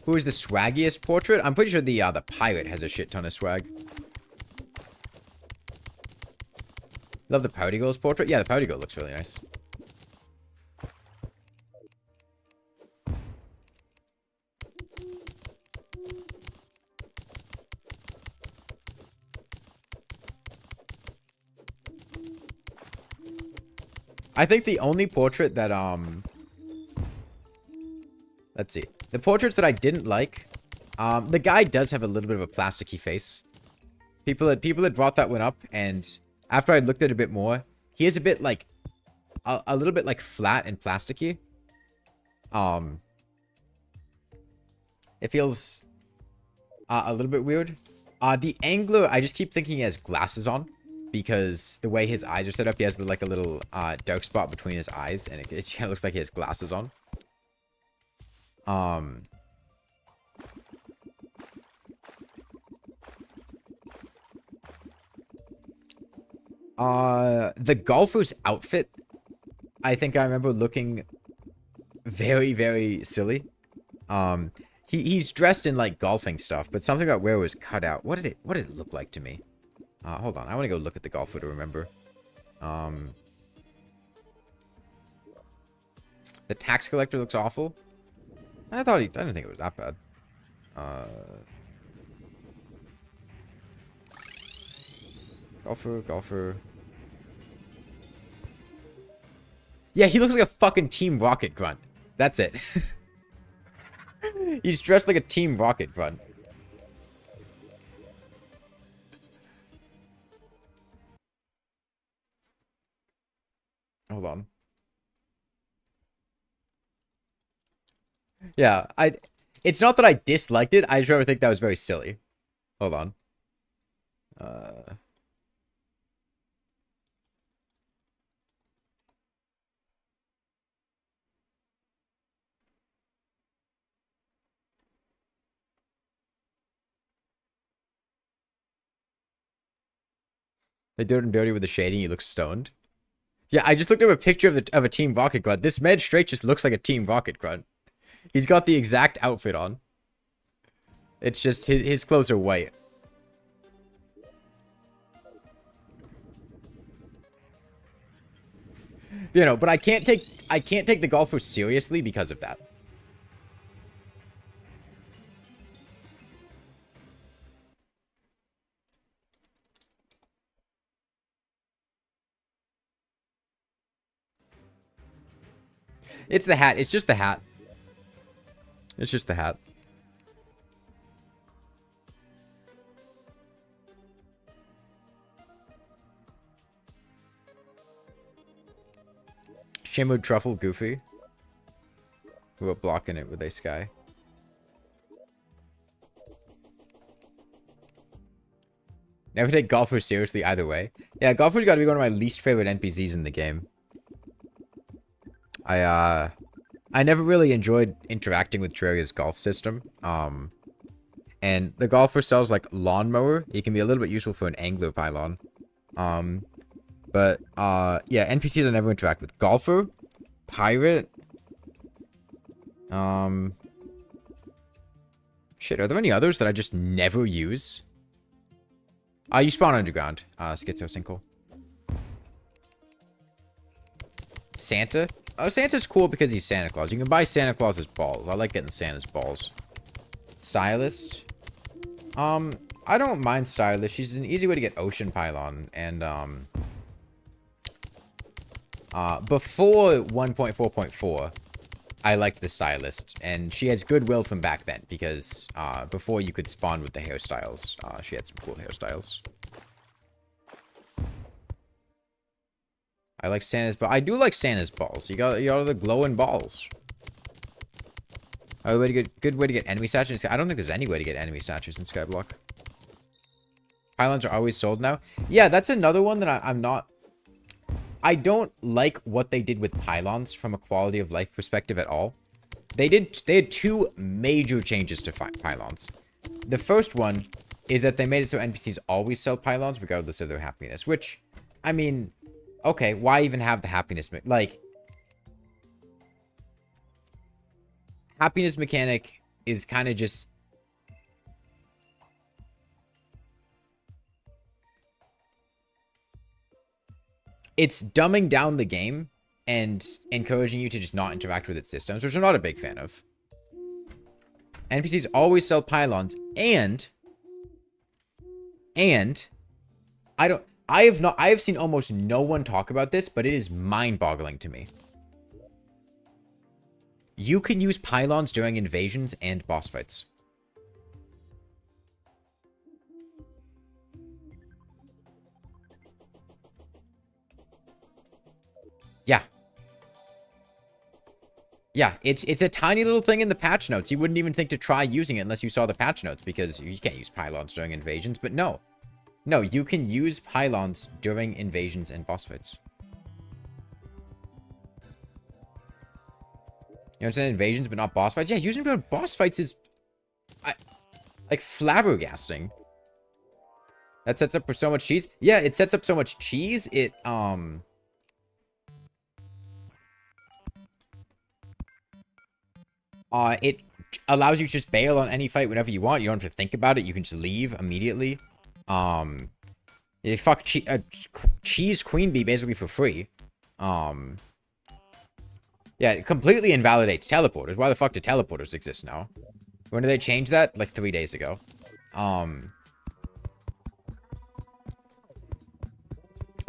Who is the swaggiest portrait? I'm pretty sure the pirate has a shit ton of swag. Love the Party Girl's portrait. Yeah, the Party Girl looks really nice. I think the only portrait that, let's see. The portraits that I didn't like, the guy does have a little bit of a plasticky face. People had brought that one up, and after I looked at it a bit more, he is a bit like, a little bit like flat and plasticky. It feels a little bit weird. The angler, I just keep thinking he has glasses on, because the way his eyes are set up, he has like a little dark spot between his eyes, and it kind of looks like he has glasses on. The golfer's outfit, I think I remember looking very, very silly. He's dressed in like golfing stuff, but something about where it was cut out. What did it look like to me? Hold on, I want to go look at the golfer to remember. The tax collector looks awful. I didn't think it was that bad. Golfer. Yeah, he looks like a fucking Team Rocket grunt. That's it. He's dressed like a Team Rocket grunt. Hold on. Yeah, it's not that I disliked it, I just remember think that was very silly. Hold on. They did him dirty with the shading, he looks stoned. Yeah, I just looked at a picture of a Team Rocket grunt. This man straight just looks like a Team Rocket grunt. He's got the exact outfit on. It's just his clothes are white. But I can't take the golfer seriously because of that. It's the hat. It's just the hat. It's just the hat. Shimmered Truffle Goofy. Who are blocking it with a sky. Never take golfers seriously either way. Yeah, golfers gotta be one of my least favorite NPCs in the game. I never really enjoyed interacting with Terraria's golf system. And the golfer sells like lawnmower. It can be a little bit useful for an angler pylon. But yeah, NPCs I never interact with. Golfer, pirate. Shit, are there any others that I just never use? You spawn underground. Schizo Sinkhole. Santa? Oh, Santa's cool because he's Santa Claus. You can buy Santa Claus's balls. I like getting Santa's balls. Stylist. I don't mind Stylist. She's an easy way to get Ocean Pylon. And, before 1.4.4, I liked the Stylist. And she has goodwill from back then. Because, before you could spawn with the hairstyles, she had some cool hairstyles. I like Santa's, but I do like Santa's balls. You got the glowing balls. Oh, good way to get enemy statues. I don't think there's any way to get enemy statues in Skyblock. Pylons are always sold now. Yeah, that's another one that I'm not... I don't like what they did with pylons from a quality of life perspective at all. They had two major changes to pylons. The first one is that they made it so NPCs always sell pylons regardless of their happiness, which, I mean... Okay, why even have the happiness? Like, happiness mechanic is kind of just... It's dumbing down the game and encouraging you to just not interact with its systems, which I'm not a big fan of. NPCs always sell pylons, and I have seen almost no one talk about this, but it is mind-boggling to me. You can use pylons during invasions and boss fights. Yeah. Yeah, it's a tiny little thing in the patch notes. You wouldn't even think to try using it unless you saw the patch notes, because you can't use pylons during invasions, but no. No, you can use pylons during invasions and boss fights. You understand invasions, but not boss fights? Yeah, using them during boss fights is... like, flabbergasting. That sets up for so much cheese. Yeah, it sets up so much cheese. It allows you to just bail on any fight whenever you want. You don't have to think about it. You can just leave immediately. Yeah, fuck cheese queen bee basically for free. Yeah, it completely invalidates teleporters. Why the fuck do teleporters exist now? When did they change that? Like 3 days ago. Oh,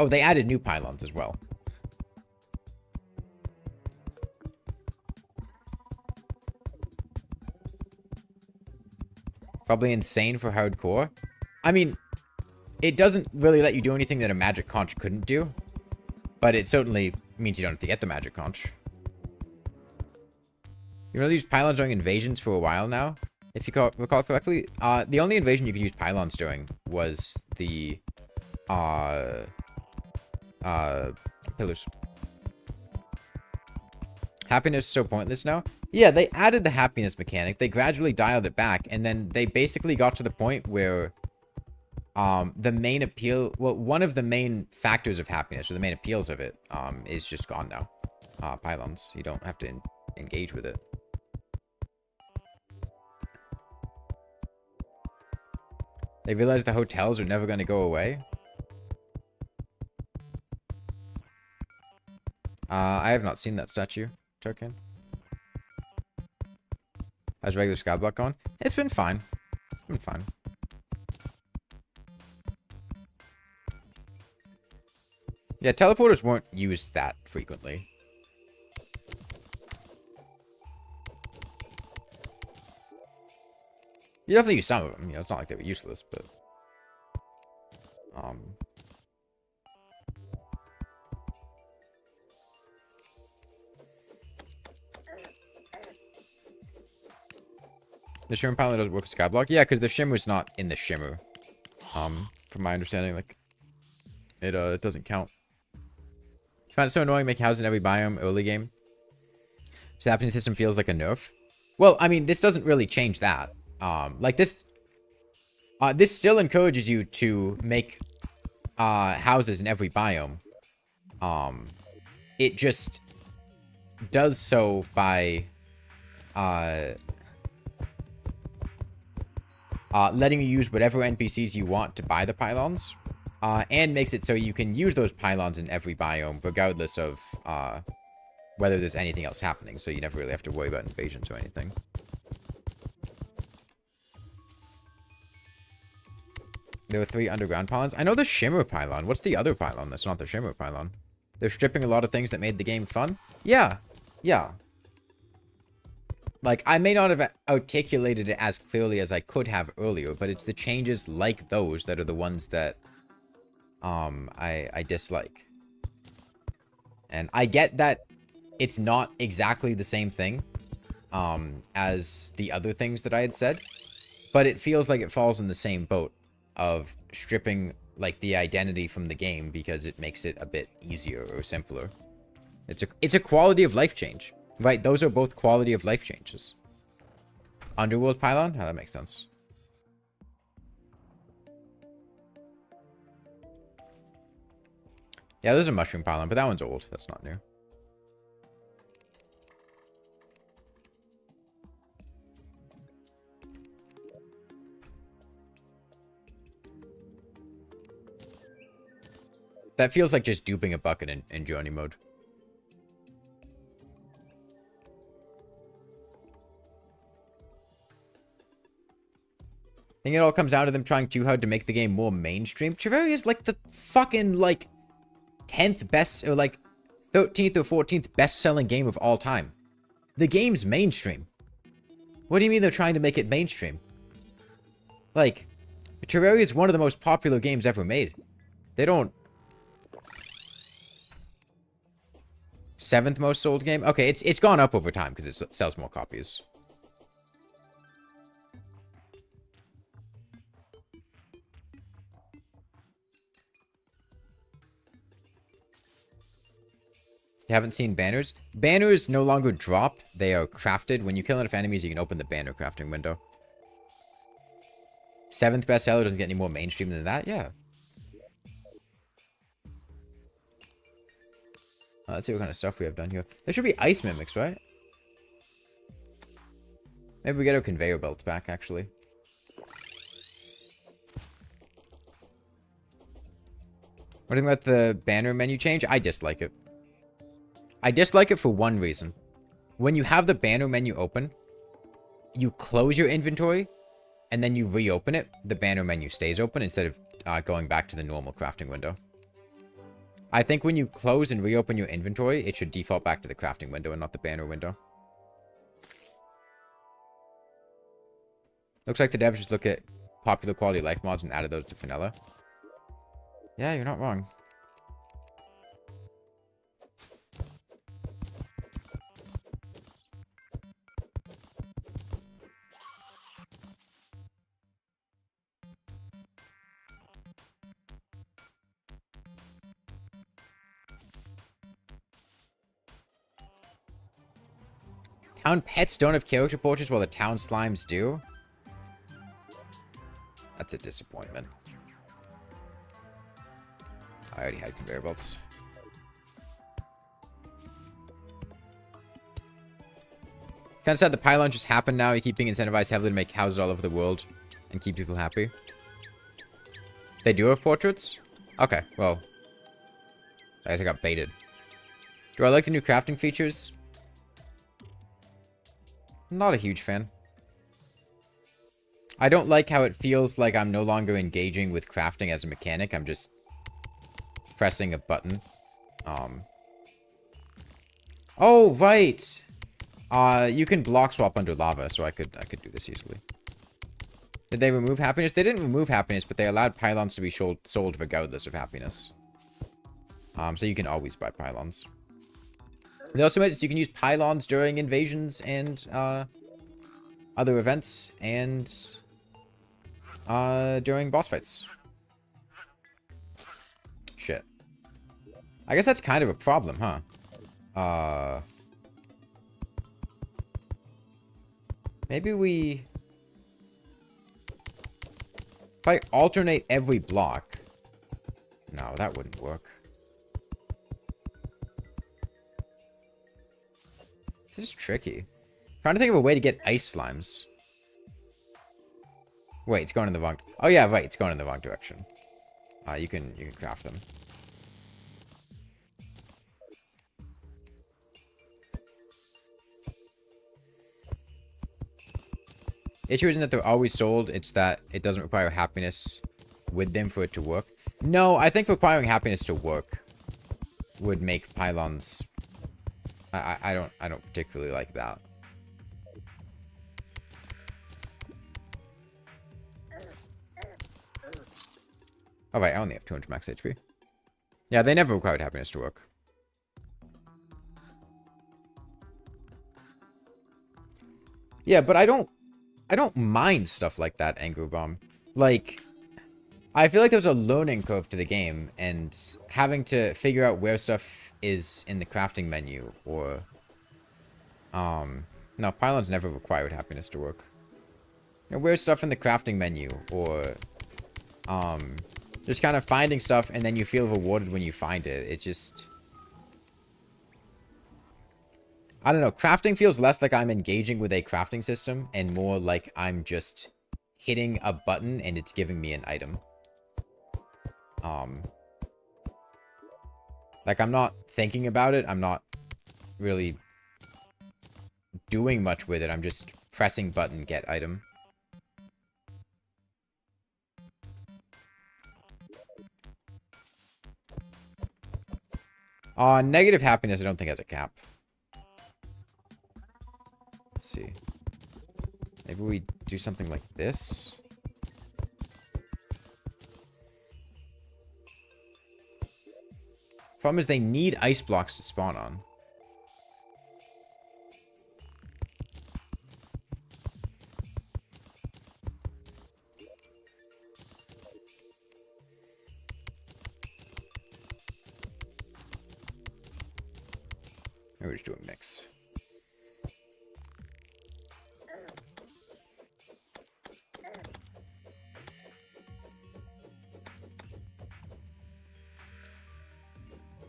they added new pylons as well. Probably insane for hardcore. I mean, it doesn't really let you do anything that a magic conch couldn't do. But it certainly means you don't have to get the magic conch. You know, these pylons during invasions for a while now. If you recall correctly, the only invasion you could use pylons during was the pillars. Happiness is so pointless now. Yeah, they added the happiness mechanic. They gradually dialed it back, and then they basically got to the point where the main appeal, well, one of the main factors of happiness, or the main appeals of it, is just gone now. Pylons. You don't have to engage with it. They realized the hotels are never going to go away. I have not seen that statue, Token. How's regular skyblock going? It's been fine. It's been fine. Yeah, teleporters weren't used that frequently. You definitely use some of them. You know, it's not like they were useless, but... The shimmer pylon doesn't work with skyblock? Yeah, because the shimmer's not in the shimmer. From my understanding, like... It doesn't count. You find it so annoying making houses in every biome early game? So the happiness system feels like a nerf? Well, I mean, this doesn't really change that. Like this still encourages you to make houses in every biome. It just does so by letting you use whatever NPCs you want to buy the pylons, and makes it so you can use those pylons in every biome regardless of whether there's anything else happening, so you never really have to worry about invasions or anything. There are 3 underground pylons. I know the shimmer pylon. What's the other pylon that's not the shimmer pylon? They're stripping a lot of things that made the game fun? Yeah. Yeah. Like, I may not have articulated it as clearly as I could have earlier, but it's the changes like those that are the ones that, I dislike. And I get that it's not exactly the same thing, as the other things that I had said, but it feels like it falls in the same boat of stripping, like, the identity from the game because it makes it a bit easier or simpler. It's a quality of life change. Right, those are both quality of life changes. Underworld pylon? Oh, that makes sense. Yeah, there's a mushroom pylon, but that one's old. That's not new. That feels like just duping a bucket in journey mode. I think it all comes down to them trying too hard to make the game more mainstream. Terraria is like the fucking, like, 10th best, or like 13th or 14th best-selling game of all time. The game's mainstream. What do you mean they're trying to make it mainstream? Like, Terraria is one of the most popular games ever made. They don't... 7th most sold game? Okay, it's gone up over time because it sells more copies. You haven't seen banners? Banners no longer drop. They are crafted. When you kill enough enemies, you can open the banner crafting window. 7th bestseller doesn't get any more mainstream than that? Yeah. Let's see what kind of stuff we have done here. There should be ice mimics, right? Maybe we get our conveyor belts back, actually. What do you think about the banner menu change? I dislike it. I dislike it for one reason. When you have the banner menu open, you close your inventory, and then you reopen it, the banner menu stays open instead of going back to the normal crafting window. I think when you close and reopen your inventory, it should default back to the crafting window and not the banner window. Looks like the devs just look at popular quality of life mods and added those to vanilla. Yeah, you're not wrong. Town pets don't have character portraits while the town slimes do? That's a disappointment. I already had conveyor belts. Kind of sad the pylon just happened now. You keep being incentivized heavily to make houses all over the world and keep people happy. They do have portraits? Okay, well. I guess I got baited. Do I like the new crafting features? Not a huge fan. I don't like how it feels like I'm no longer engaging with crafting as a mechanic. I'm just pressing a button. Oh, right. You can block swap under lava, so I could do this easily. Did they remove happiness? They didn't remove happiness, but they allowed pylons to be sold regardless of happiness. So you can always buy pylons. They also made it so you can use pylons during invasions and other events and during boss fights. Shit. I guess that's kind of a problem, huh? Maybe we... If I alternate every block... No, that wouldn't work. This is tricky. Trying to think of a way to get ice slimes. Wait, it's going in the wrong... Oh yeah, right, it's going in the wrong direction. You can craft them. Issue isn't that they're always sold, it's that it doesn't require happiness with them for it to work. No, I think requiring happiness to work would make pylons... I don't particularly like that. Oh, right, I only have 200 max HP. Yeah, they never required happiness to work. Yeah, but I don't mind stuff like that, Anger Bomb. Like, I feel like there's a learning curve to the game, and having to figure out where stuff is in the crafting menu, or... No, pylons never required happiness to work. You know, where's stuff in the crafting menu, or... just kind of finding stuff, and then you feel rewarded when you find it. It just... I don't know. Crafting feels less like I'm engaging with a crafting system, and more like I'm just hitting a button, and it's giving me an item. Like, I'm not thinking about it. I'm not really doing much with it. I'm just pressing button, get item. Negative happiness, I don't think has a cap. Let's see. Maybe we do something like this. Problem is they need ice blocks to spawn on. Maybe we just do a mix.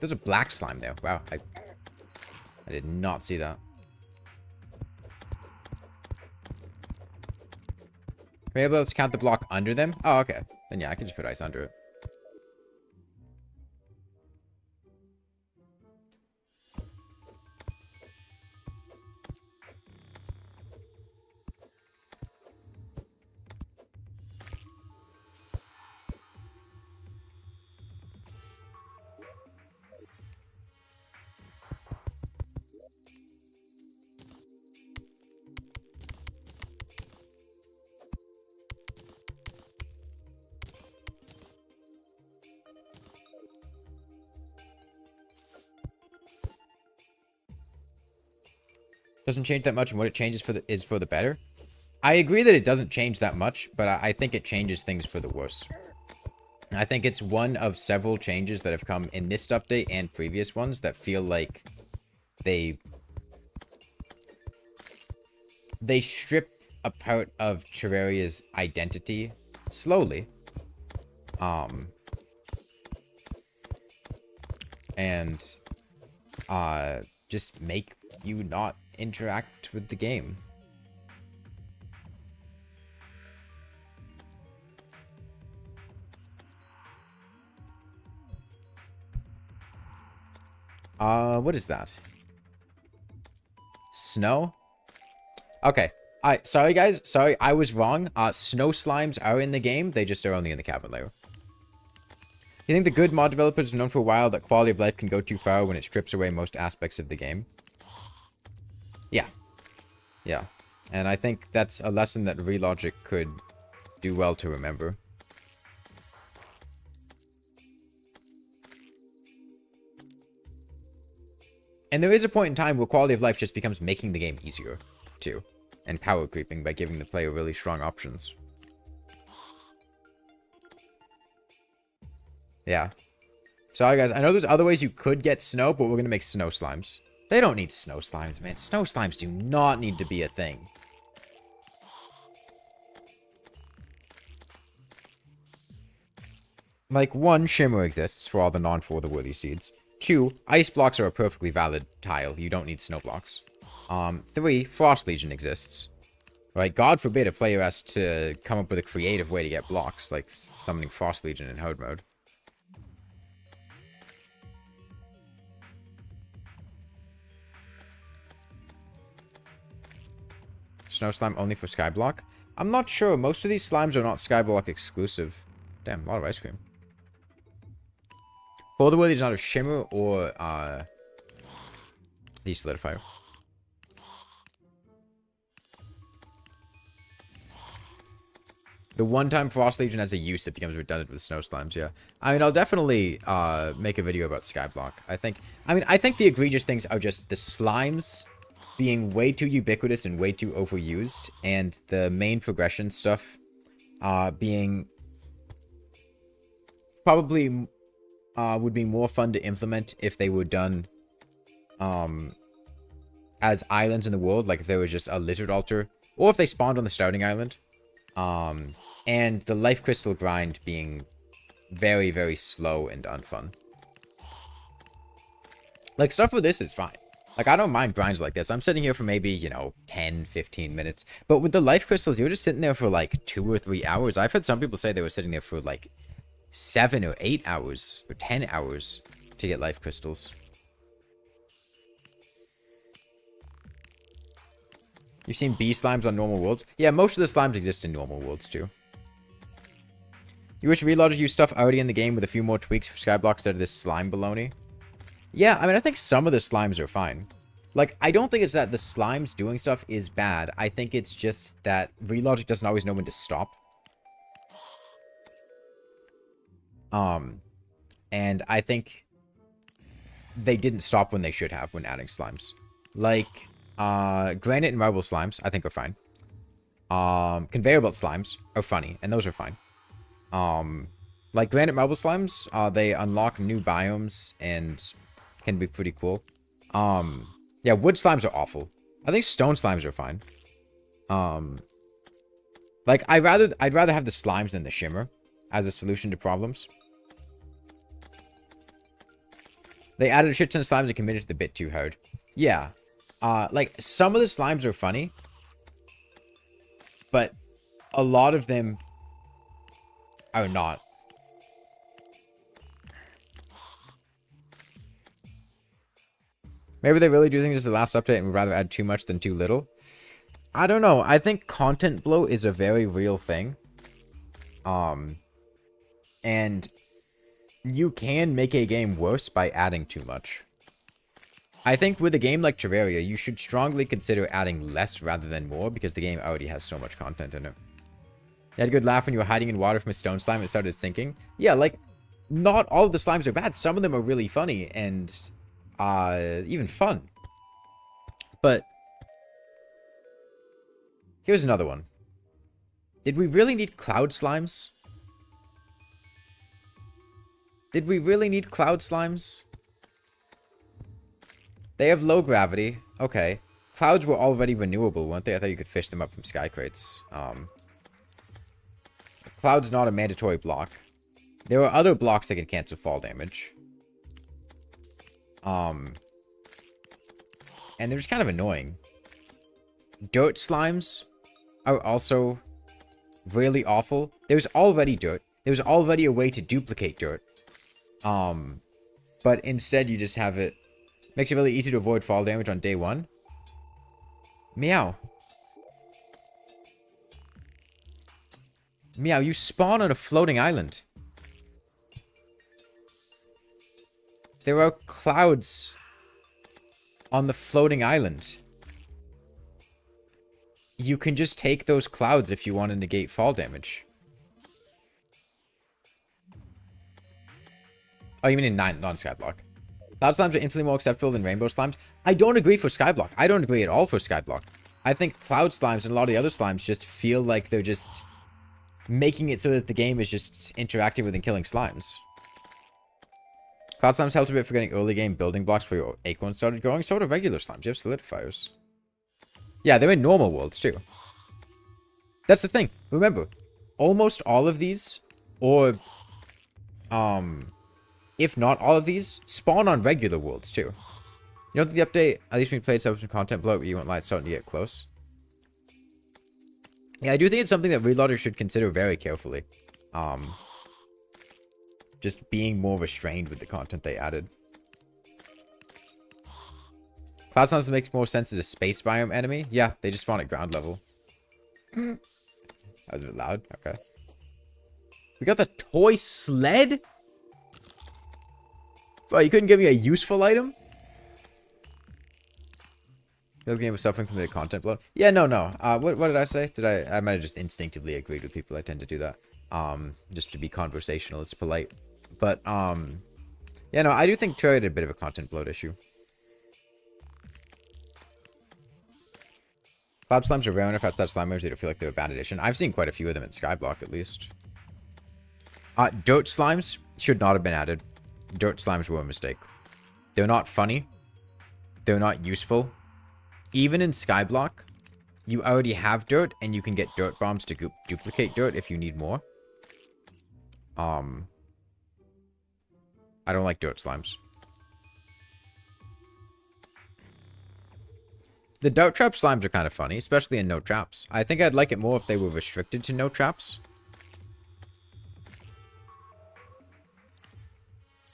There's a black slime there. Wow, I did not see that. Are we able to count the block under them? Oh, okay. Then yeah, I can just put ice under it. Doesn't change that much, and what it changes for is for the better. I agree that it doesn't change that much, but I think it changes things for the worse. I think it's one of several changes that have come in this update and previous ones that feel like they strip a part of Terraria's identity slowly. And just make you not interact with the game. What is that? Snow? Okay. Sorry guys. Sorry, I was wrong. Snow slimes are in the game. They just are only in the cavern layer. You think the good mod developers have known for a while that quality of life can go too far when it strips away most aspects of the game? Yeah. Yeah. And I think that's a lesson that Relogic could do well to remember. And there is a point in time where quality of life just becomes making the game easier, too. And power creeping by giving the player really strong options. Yeah. Sorry guys, I know there's other ways you could get snow, but we're gonna make snow slimes. They don't need snow slimes, man. Snow slimes do not need to be a thing. Like, 1, Shimmer exists for all the non-for-the-worthy seeds. 2, ice blocks are a perfectly valid tile. You don't need snow blocks. 3, Frost Legion exists. Right, God forbid a player has to come up with a creative way to get blocks, like summoning Frost Legion in hard mode. Snow slime only for skyblock? I'm not sure. Most of these slimes are not skyblock exclusive. Damn, a lot of ice cream. Folder worthy does not have shimmer or the solidifier. The one-time Frost Legion has a use, it becomes redundant with snow slimes, yeah. I mean, I'll definitely make a video about skyblock. I think the egregious things are just the slimes being way too ubiquitous and way too overused, and the main progression stuff being probably would be more fun to implement if they were done as islands in the world, like if there was just a lizard altar, or if they spawned on the starting island. And the life crystal grind being very, very slow and unfun. Like, stuff for this is fine. Like, I don't mind grinds like this. I'm sitting here for maybe, you know, 10, 15 minutes. But with the life crystals, you're just sitting there for like 2 or 3 hours. I've heard some people say they were sitting there for like 7 or 8 hours or 10 hours to get life crystals. You've seen bee slimes on normal worlds? Yeah, most of the slimes exist in normal worlds too. You wish Relogic used stuff already in the game with a few more tweaks for skyblock instead of this slime baloney? Yeah, I mean, I think some of the slimes are fine. Like, I don't think it's that the slimes doing stuff is bad. I think it's just that Relogic doesn't always know when to stop. And I think they didn't stop when they should have when adding slimes. Like, granite and marble slimes, I think are fine. Conveyor belt slimes are funny, and those are fine. Like granite marble slimes, they unlock new biomes and can be pretty cool. Yeah, wood slimes are awful. I think stone slimes are fine. Like I'd rather have the slimes than the shimmer as a solution to problems. They added a shit ton of slimes and committed to the bit too hard. Yeah. Like some of the slimes are funny, but a lot of them are not. Maybe they really do think this is the last update and would rather add too much than too little. I don't know. I think content bloat is a very real thing. And you can make a game worse by adding too much. I think with a game like Terraria, you should strongly consider adding less rather than more because the game already has so much content in it. You had a good laugh when you were hiding in water from a stone slime and it started sinking. Yeah, like, not all of the slimes are bad. Some of them are really funny and even fun. But here's another one. Did we really need cloud slimes? Did we really need cloud slimes? They have low gravity. Okay. Clouds were already renewable, weren't they? I thought you could fish them up from sky crates. Cloud's not a mandatory block. There are other blocks that can cancel fall damage. And they're just kind of annoying. Dirt slimes are also really awful. There's already dirt. There's already a way to duplicate dirt. But instead you just have it. Makes it really easy to avoid fall damage on day 1. Meow. Meow, you spawn on a floating island. There are clouds on the floating island. You can just take those clouds if you want to negate fall damage. Oh, you mean in non-skyblock? Cloud slimes are infinitely more acceptable than rainbow slimes. I don't agree for skyblock. I don't agree at all for skyblock. I think cloud slimes and a lot of the other slimes just feel like they're just making it so that the game is just interacting with and killing slimes. Cloud slimes helped a bit for getting early game building blocks for your acorn started growing. So do regular slimes. You have solidifiers. Yeah, they're in normal worlds too. That's the thing. Remember, almost all of these, or if not all of these, spawn on regular worlds too. You know the update, at least when we played some content bloat, where you won't like starting to get close. Yeah, I do think it's something that Reloader should consider very carefully. Just being more restrained with the content they added. Cloud slimes makes more sense as a space biome enemy. Yeah, they just spawn at ground level. That was a bit loud. Okay. We got the toy sled? Bro, you couldn't give me a useful item? The game was suffering from the content bloat. Yeah, no. What did I say? I might have just instinctively agreed with people. I tend to do that. Just to be conversational. It's polite. But, yeah, no, I do think Terraria had a bit of a content bloat issue. Cloud slimes are rare enough outside slimers they don't feel like they're a bad addition. I've seen quite a few of them at Skyblock, at least. Dirt slimes should not have been added. Dirt slimes were a mistake. They're not funny. They're not useful. Even in Skyblock, you already have dirt, and you can get dirt bombs to duplicate dirt if you need more. I don't like dirt slimes. The dirt trap slimes are kind of funny, especially in no traps. I think I'd like it more if they were restricted to no traps.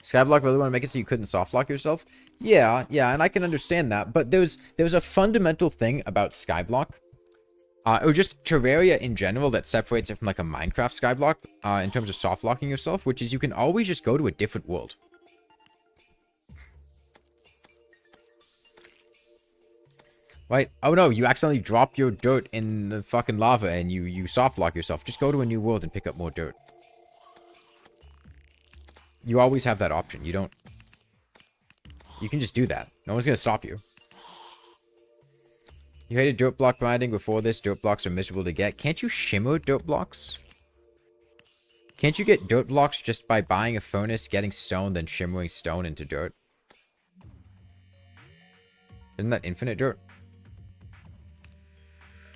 Skyblock really want to make it so you couldn't soft lock yourself? Yeah, and I can understand that. But there's a fundamental thing about Skyblock, or just Terraria in general, that separates it from like a Minecraft Skyblock in terms of soft locking yourself, which is you can always just go to a different world. Right? Oh no, you accidentally drop your dirt in the fucking lava and you soft lock yourself. Just go to a new world and pick up more dirt. You always have that option. You don't... You can just do that. No one's gonna stop you. You hated dirt block grinding before this. Dirt blocks are miserable to get. Can't you shimmer dirt blocks? Can't you get dirt blocks just by buying a furnace, getting stone, then shimmering stone into dirt? Isn't that infinite dirt?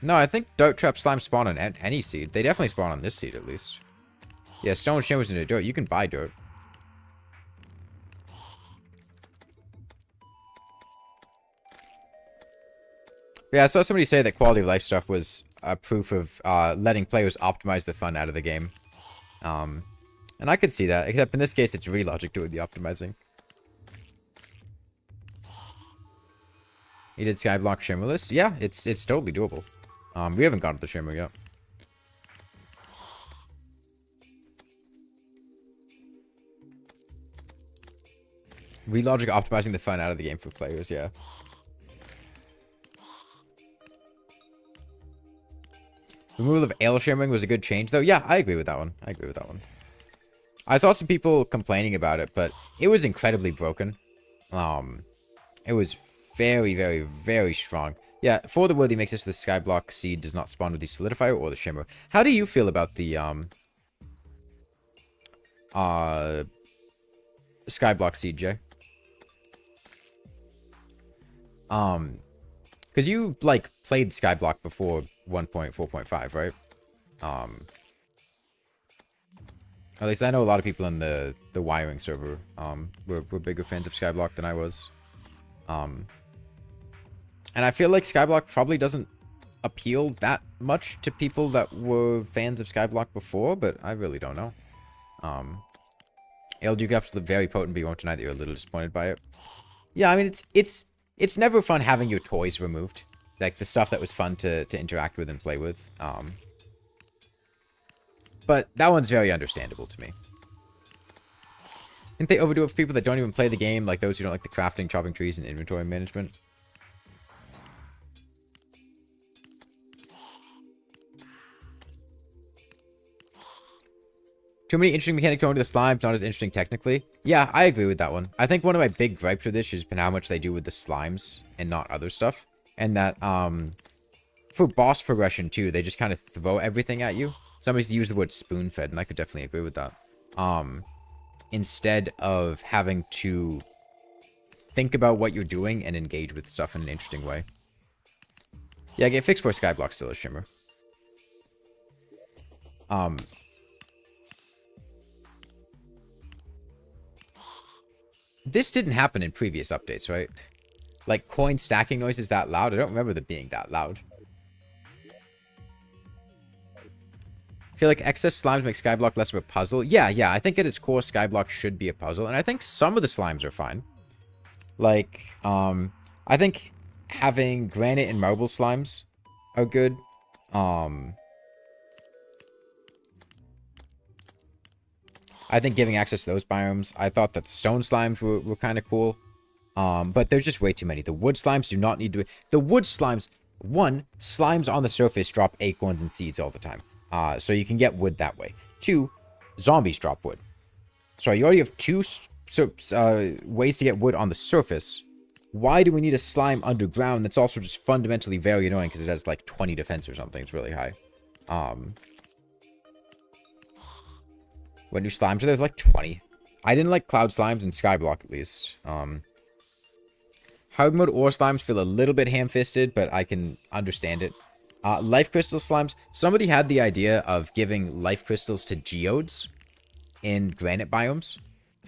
No, I think dirt trap slime spawn on any seed. They definitely spawn on this seed, at least. Yeah, stone shimmers into dirt. You can buy dirt. Yeah, I saw somebody say that quality of life stuff was proof of letting players optimize the fun out of the game. And I could see that, except in this case, it's relogic doing the optimizing. You did Skyblock shimmerless? Yeah, it's totally doable. We haven't gone to the shimmer yet. Relogic optimizing the fun out of the game for players, yeah. Removal of ale shimmering was a good change, though. Yeah, I agree with that one. I saw some people complaining about it, but it was incredibly broken. It was very, very, very strong. Yeah, for the world he makes it so the Skyblock seed does not spawn with the solidifier or the shimmer. How do you feel about the Skyblock seed, Jay? Because you like played Skyblock before 1.4.5, right? At least I know a lot of people in the wiring server were bigger fans of Skyblock than I was. And I feel like Skyblock probably doesn't appeal that much to people that were fans of Skyblock before, but I really don't know. LGCAP's very potent, but you won't deny that you're a little disappointed by it. Yeah, I mean, it's never fun having your toys removed. Like, the stuff that was fun to interact with and play with. But that one's very understandable to me. Didn't they overdo it for people that don't even play the game, like those who don't like the crafting, chopping trees, and inventory management? Too many interesting mechanics going to the slimes, not as interesting technically. Yeah, I agree with that one. I think one of my big gripes with this has been how much they do with the slimes and not other stuff. And that, for boss progression too, they just kind of throw everything at you. Somebody's used the word spoon-fed, and I could definitely agree with that. Instead of having to think about what you're doing and engage with stuff in an interesting way. Yeah, get fixed for Skyblock still a shimmer. This didn't happen in previous updates, right? Like, coin stacking noises that loud? I don't remember them being that loud. I feel like excess slimes make Skyblock less of a puzzle. Yeah, I think at its core, Skyblock should be a puzzle. And I think some of the slimes are fine. Like, I think having granite and marble slimes are good. I think giving access to those biomes, I thought that the stone slimes were kind of cool. But there's just way too many. The wood slimes do not need to... The wood slimes... One, slimes on the surface drop acorns and seeds all the time. So you can get wood that way. Two, zombies drop wood. So you already have two ways to get wood on the surface. Why do we need a slime underground that's also just fundamentally very annoying because it has like 20 defense or something? It's really high. What new slimes are there? Like 20. I didn't like cloud slimes and skyblock at least. Hard mode ore slimes feel a little bit ham-fisted, but I can understand it. Life crystal slimes. Somebody had the idea of giving life crystals to geodes in granite biomes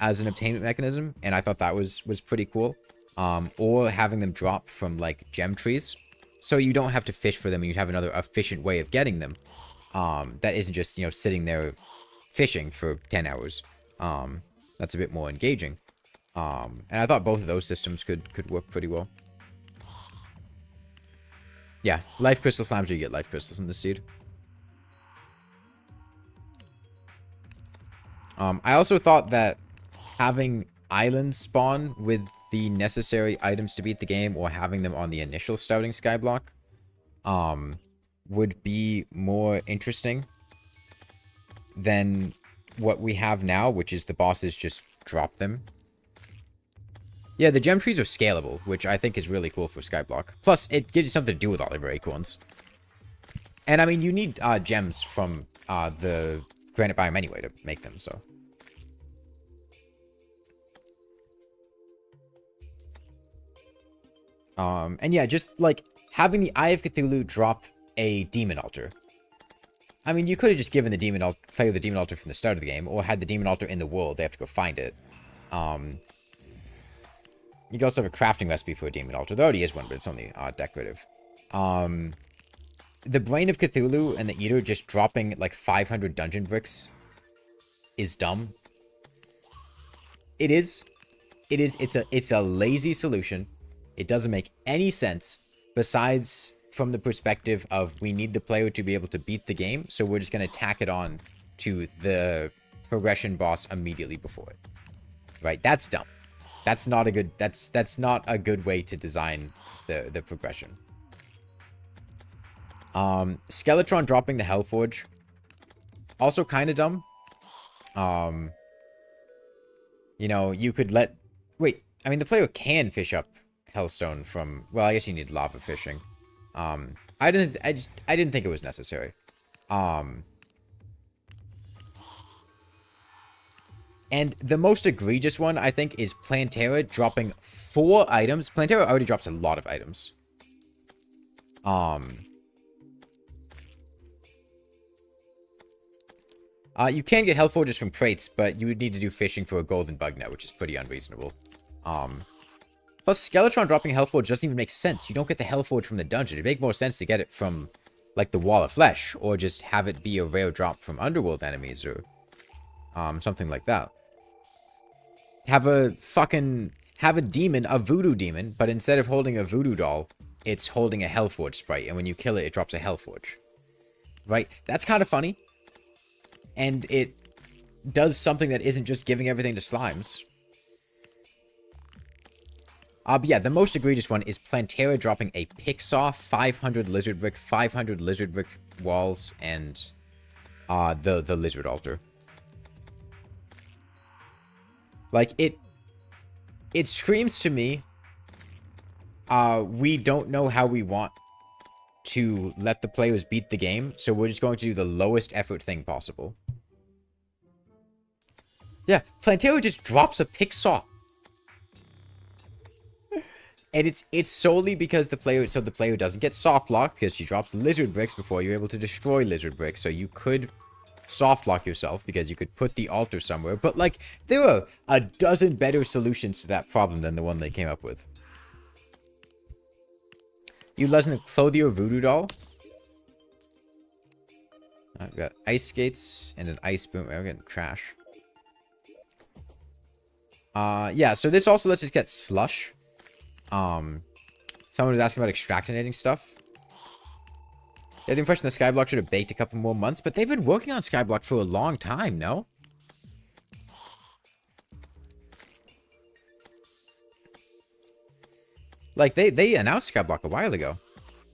as an obtainment mechanism, and I thought that was pretty cool. Or having them drop from like gem trees, so you don't have to fish for them, and you'd have another efficient way of getting them. That isn't just, you know, sitting there fishing for 10 hours. That's a bit more engaging. And I thought both of those systems could work pretty well. Yeah, life crystal slimes, you get life crystals in the seed. I also thought that having islands spawn with the necessary items to beat the game, or having them on the initial starting skyblock, would be more interesting than what we have now, which is the bosses just drop them. Yeah, the gem trees are scalable, which I think is really cool for skyblock. Plus, it gives you something to do with all of your acorns. And I mean, you need gems from the granite biome anyway to make them, so. And yeah, just like having the Eye of Cthulhu drop a demon altar. I mean, you could have just given the demon altar, player the demon altar from the start of the game, or had the demon altar in the world. They have to go find it. You could also have a crafting recipe for a demon altar. There already is one, but it's only decorative. The Brain of Cthulhu and the Eater just dropping like 500 dungeon bricks is dumb. It is. It's a lazy solution. It doesn't make any sense besides from the perspective of we need the player to be able to beat the game, so we're just going to tack it on to the progression boss immediately before it. Right? That's dumb. That's not a good that's not a good way to design the progression. Skeletron dropping the Hellforge, also kind of dumb. You know, you could let I mean, the player can fish up Hellstone from, well, I guess you need lava fishing. I didn't think it was necessary. And the most egregious one, I think, is Plantera dropping 4 items. Plantera already drops a lot of items. You can get Hellforges from crates, but you would need to do fishing for a golden bug net, which is pretty unreasonable. Plus, Skeletron dropping Hellforge doesn't even make sense. You don't get the Hellforge from the dungeon. It'd make more sense to get it from, like, the Wall of Flesh, or just have it be a rare drop from Underworld enemies, or something like that. Have a demon, a voodoo demon, but instead of holding a voodoo doll, it's holding a Hellforge sprite, and when you kill it, it drops a Hellforge. Right? That's kind of funny. And it does something that isn't just giving everything to slimes. But yeah, the most egregious one is Plantera dropping a Picksaw, 500 Lizard Brick, 500 Lizard Brick walls, and the Lizard Altar. Like, it screams to me, we don't know how we want to let the players beat the game, so we're just going to do the lowest effort thing possible. Yeah, Plantera just drops a Picksaw. And it's solely because the player doesn't get soft lock, because she drops lizard bricks before you're able to destroy lizard bricks. So you could soft lock yourself because you could put the altar somewhere. But like, there are a dozen better solutions to that problem than the one they came up with. You Lesnar Clothier Voodoo Doll. I've got ice skates and an ice boom. We're getting trash. Yeah, so this also lets us get slush. Someone was asking about extractinating stuff. They had the impression that Skyblock should have baked a couple more months, but they've been working on Skyblock for a long time, no? Like, they announced skyblock a while ago.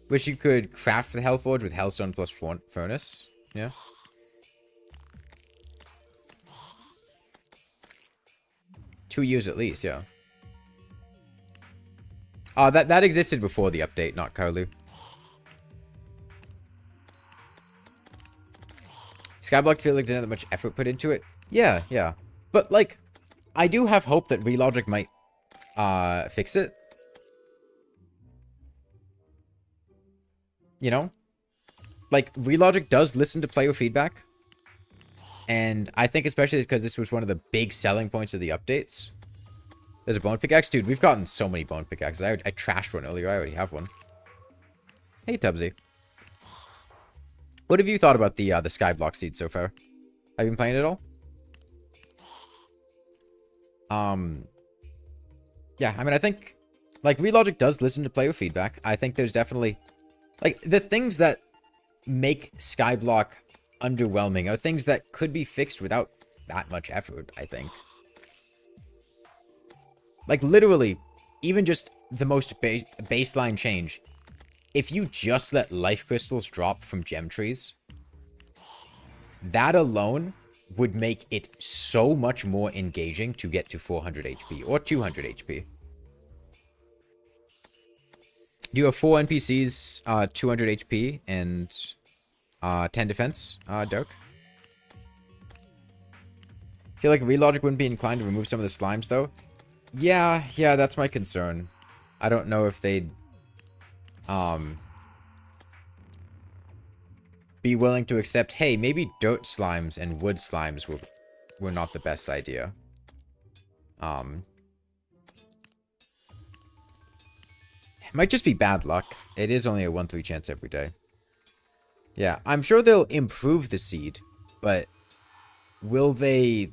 Which you could craft the Hellforge with Hellstone plus Furnace. Yeah. Two years at least, yeah. That existed before the update, not Karlu. Skyblock feel like didn't have that much effort put into it. Yeah, yeah. But, like, I do have hope that Relogic might fix it. You know? Like, Relogic does listen to player feedback. And I think especially because this was one of the big selling points of the updates. There's a bone pickaxe. Dude, we've gotten so many bone pickaxes. I trashed one earlier. I already have one. Hey, Tubbsy. What have you thought about the skyblock seed so far? Have you been playing it at all? Yeah, I mean, I think, like, Relogic does listen to player feedback. I think there's definitely, like, the things that make skyblock underwhelming are things that could be fixed without that much effort, I think. Like, literally, even just the most baseline change. If you just let life crystals drop from gem trees, that alone would make it so much more engaging to get to 400 HP or 200 HP. Do you have 4 NPCs, 200 HP, and 10 defense, Dirk? I feel like Relogic wouldn't be inclined to remove some of the slimes, though. Yeah, that's my concern. I don't know if they'd be willing to accept, hey, maybe dirt slimes and wood slimes were not the best idea. It might just be bad luck. It is only a 1-3 chance every day. Yeah, I'm sure they'll improve the seed, but will they...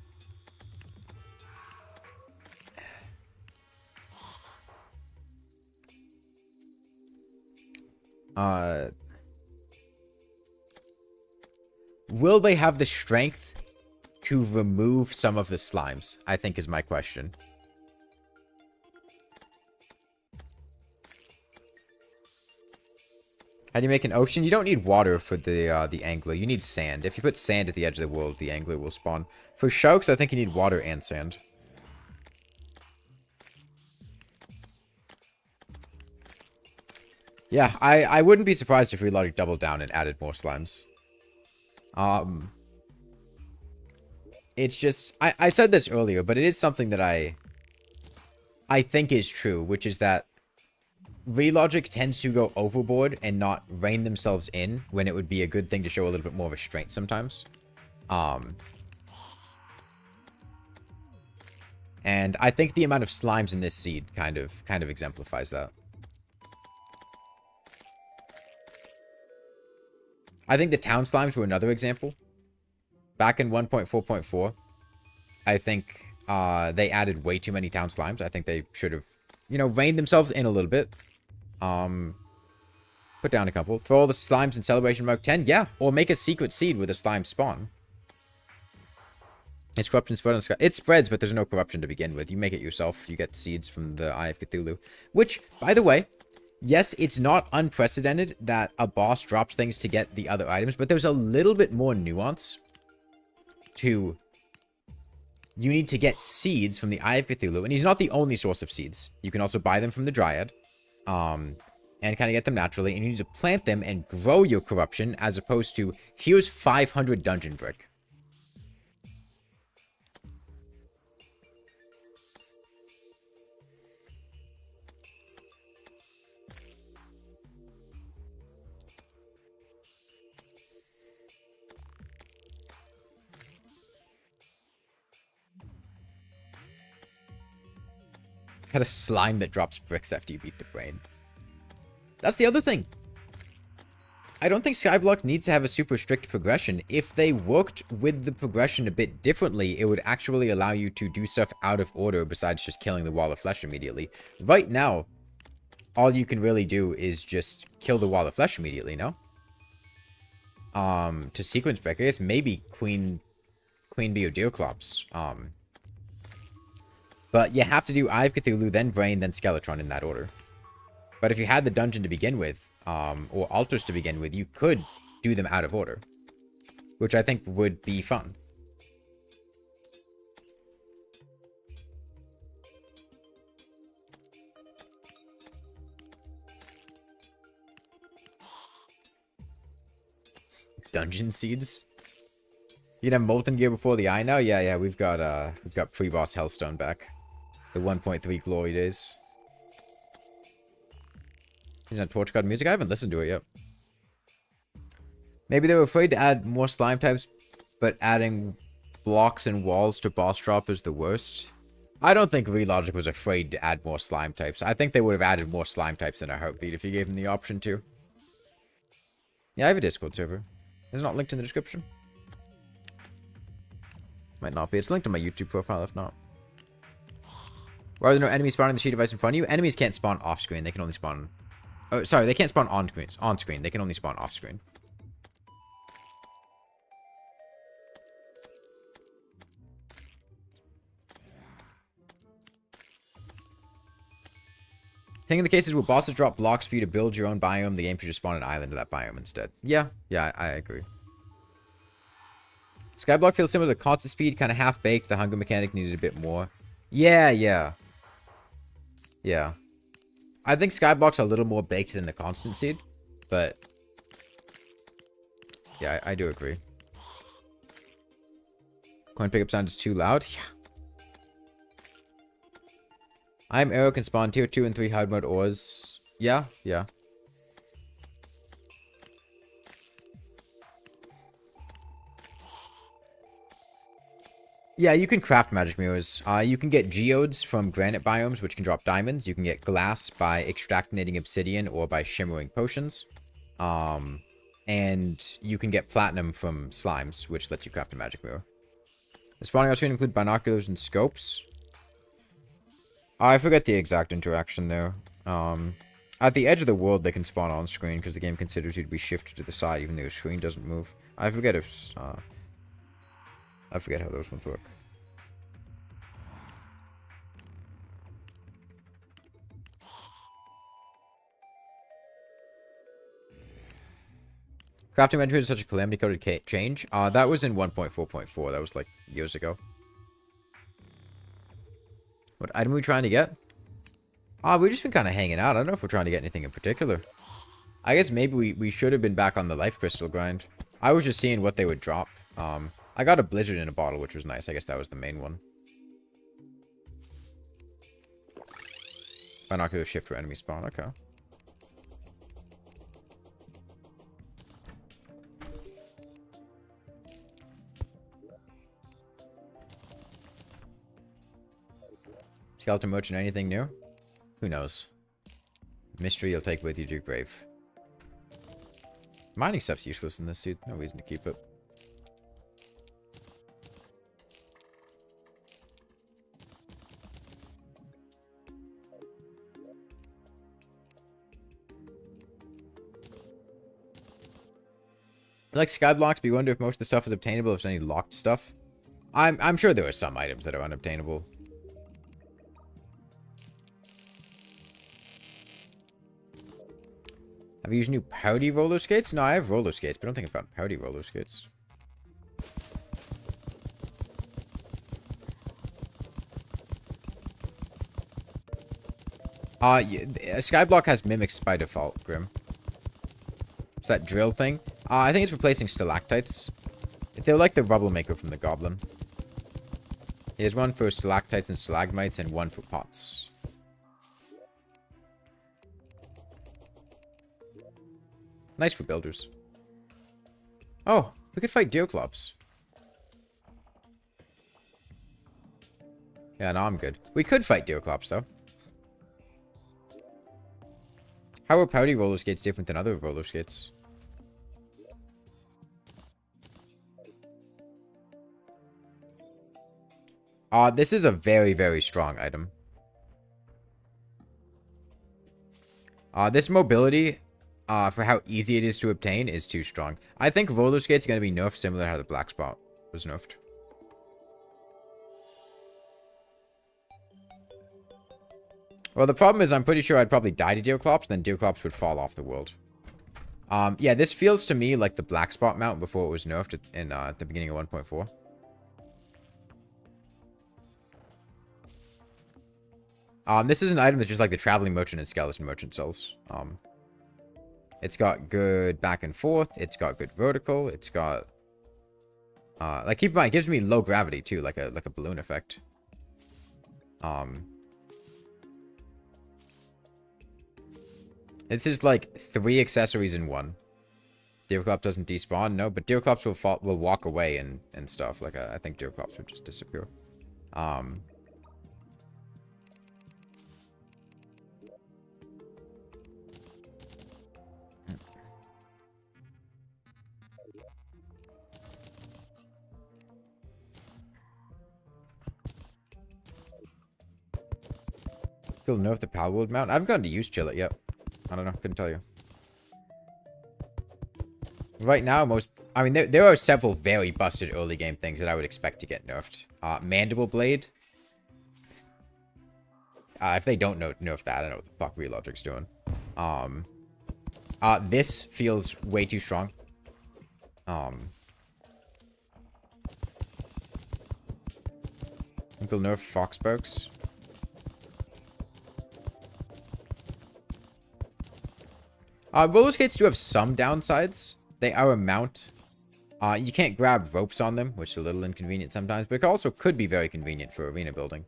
will they have the strength to remove some of the slimes? I think is my question. How do you make an ocean? You don't need water for the angler. You need sand. If you put sand at the edge of the world, the angler will spawn. For sharks, I think you need water and sand. Yeah, I wouldn't be surprised if Relogic doubled down and added more slimes. It's just... I said this earlier, but it is something that I think is true, which is that Relogic tends to go overboard and not rein themselves in when it would be a good thing to show a little bit more restraint sometimes. And I think the amount of slimes in this seed kind of exemplifies that. I think the town slimes were another example. Back in 1.4.4, I think they added way too many town slimes. I think they should have, you know, reined themselves in a little bit. Put down a couple. Throw all the slimes in Celebration Mode 10. Yeah, or make a secret seed with a slime spawn. It's corruption spread on the sky. It spreads, but there's no corruption to begin with. You make it yourself. You get seeds from the Eye of Cthulhu. Which, by the way... yes, it's not unprecedented that a boss drops things to get the other items, but there's a little bit more nuance to... you need to get seeds from the Eye of Cthulhu, and he's not the only source of seeds. You can also buy them from the Dryad, and kind of get them naturally, and you need to plant them and grow your corruption, as opposed to, here's 500 dungeon brick. Got a slime that drops bricks after you beat the brain. That's the other thing. I don't think Skyblock needs to have a super strict progression. If they worked with the progression a bit differently, it would actually allow you to do stuff out of order besides just killing the wall of flesh immediately. Right now, all you can really do is just kill the wall of flesh immediately, no? To sequence break, I guess maybe Queen Bee or Deerclops. But you have to do Eye of Cthulhu, then Brain, then Skeletron in that order. But if you had the dungeon to begin with, or altars to begin with, you could do them out of order, which I think would be fun. Dungeon seeds? You can have molten gear before the eye now? Yeah, we've got pre-boss Hellstone back. The 1.3 glory days. Is that torch card music? I haven't listened to it yet. Maybe they were afraid to add more slime types, but adding blocks and walls to boss drop is the worst. I don't think Relogic was afraid to add more slime types. I think they would have added more slime types in a heartbeat if you gave them the option to. Yeah, I have a Discord server. Is it not linked in the description? Might not be. It's linked to my YouTube profile if not. Why are there no enemies spawning the sheet device in front of you? Enemies can't spawn off screen. They can only spawn... Oh, sorry. They can't spawn on screen. They can only spawn off screen. Thing in the case is, will bosses drop blocks for you to build your own biome? The game should just spawn an island to that biome instead. Yeah, I agree. Skyblock feels similar to constant speed, kind of half-baked. The hunger mechanic needed a bit more. Yeah. I think Skyblock's a little more baked than the constant seed, but... Yeah, I do agree. Coin pickup sound is too loud? Yeah. I'm Arrow can spawn tier 2 and 3 hard mode ores. Yeah. Yeah, you can craft magic mirrors. You can get geodes from granite biomes, which can drop diamonds. You can get glass by extractinating obsidian or by shimmering potions. And you can get platinum from slimes, which lets you craft a magic mirror. The spawning options include binoculars and scopes. I forget the exact interaction there. At the edge of the world, they can spawn on screen because the game considers you to be shifted to the side, even though your screen doesn't move. I forget if... I forget how those ones work. Crafting Management is such a calamity coded change. That was in 1.4.4. That was like years ago. What item are we trying to get? We've just been kind of hanging out. I don't know if we're trying to get anything in particular. I guess maybe we should have been back on the life crystal grind. I was just seeing what they would drop. I got a blizzard in a bottle, which was nice. I guess that was the main one. Binocular shift for enemy spawn. Okay. Skeleton merchant, anything new? Who knows? Mystery you'll take with you to your grave. Mining stuff's useless in this suit. No reason to keep it. I like skyblocks, but you wonder if most of the stuff is obtainable, if there's any locked stuff. I'm sure there are some items that are unobtainable. Have you used new pouty roller skates? No, I have roller skates, but I don't think I've got pouty roller skates. Yeah, skyblock has mimics by default, Grim. Is that drill thing? I think it's replacing stalactites. They're like the rubble maker from the Goblin. There's one for stalactites and stalagmites and one for pots. Nice for builders. Oh, we could fight Deerclops. Yeah, no, I'm good. We could fight Deerclops, though. How are pouty roller skates different than other roller skates? This is a very, very strong item. This mobility, for how easy it is to obtain, is too strong. I think roller skates are going to be nerfed similar to how the black spot was nerfed. Well, the problem is I'm pretty sure I'd probably die to Deerclops, then Deerclops would fall off the world. Yeah, this feels to me like the black spot mount before it was nerfed in at the beginning of 1.4. This is an item that's just like the traveling merchant and skeleton merchant sells. It's got good back and forth. It's got good vertical. It's got like, keep in mind, it gives me low gravity too, like a balloon effect. It's just like 3 accessories in one. Deerclops doesn't despawn, no, but Deerclops will walk away and stuff. Like I think Deerclops would just disappear. Still know if the Pal World mount. I haven't gotten to use Chill It yet. I don't know. Couldn't tell you. Right now, I mean, there are several very busted early game things that I would expect to get nerfed. Mandible Blade. If they don't nerf that, I don't know what the fuck Relogic's doing. This feels way too strong. I think they'll nerf Foxburks. Roller skates do have some downsides. They are a mount. You can't grab ropes on them, which is a little inconvenient sometimes, but it also could be very convenient for arena building.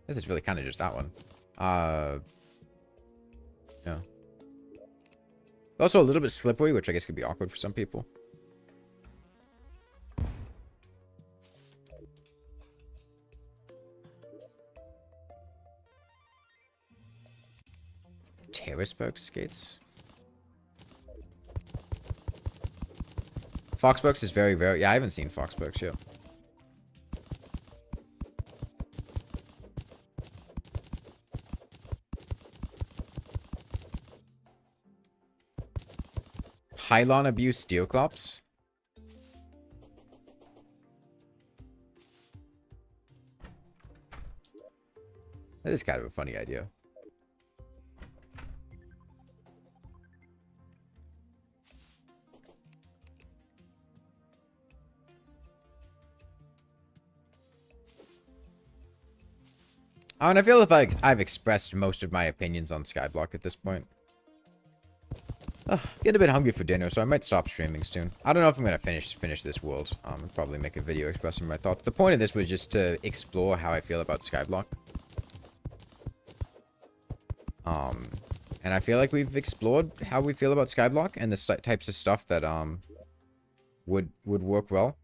This is really kind of just that one. Yeah. Also a little bit slippery, which I guess could be awkward for some people. Terraria skates. Foxbucks is very, very... Yeah, I haven't seen Foxbucks yet. Pylon abuse Deerclops. That is kind of a funny idea. And I feel if I've expressed most of my opinions on skyblock at this point. Getting a bit hungry for dinner, so I might stop streaming soon. I don't know if I'm gonna finish this world. I'll probably make a video expressing my thoughts. The point of this was just to explore how I feel about skyblock. And I feel like we've explored how we feel about skyblock and the types of stuff that would work well.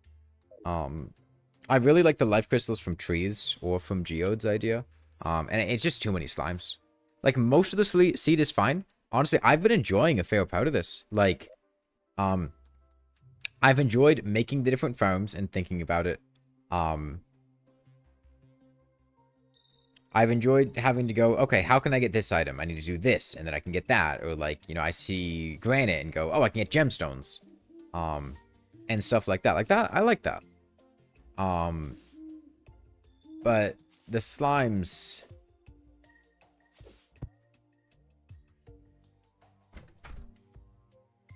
I really like the life crystals from trees or from geodes idea. And it's just too many slimes. Like, most of the seed is fine. Honestly, I've been enjoying a fair part of this. Like, I've enjoyed making the different farms and thinking about it. I've enjoyed having to go, okay, how can I get this item? I need to do this, and then I can get that. Or, like, you know, I see granite and go, oh, I can get gemstones. And stuff like that. Like that, I like that. But the slimes...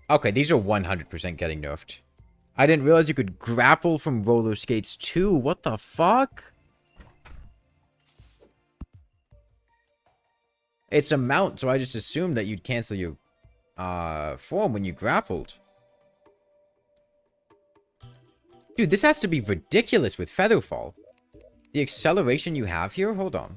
Okay, these are 100% getting nerfed. I didn't realize you could grapple from roller skates too. What the fuck? It's a mount, so I just assumed that you'd cancel your form when you grappled. Dude, this has to be ridiculous with Featherfall. The acceleration you have here? Hold on.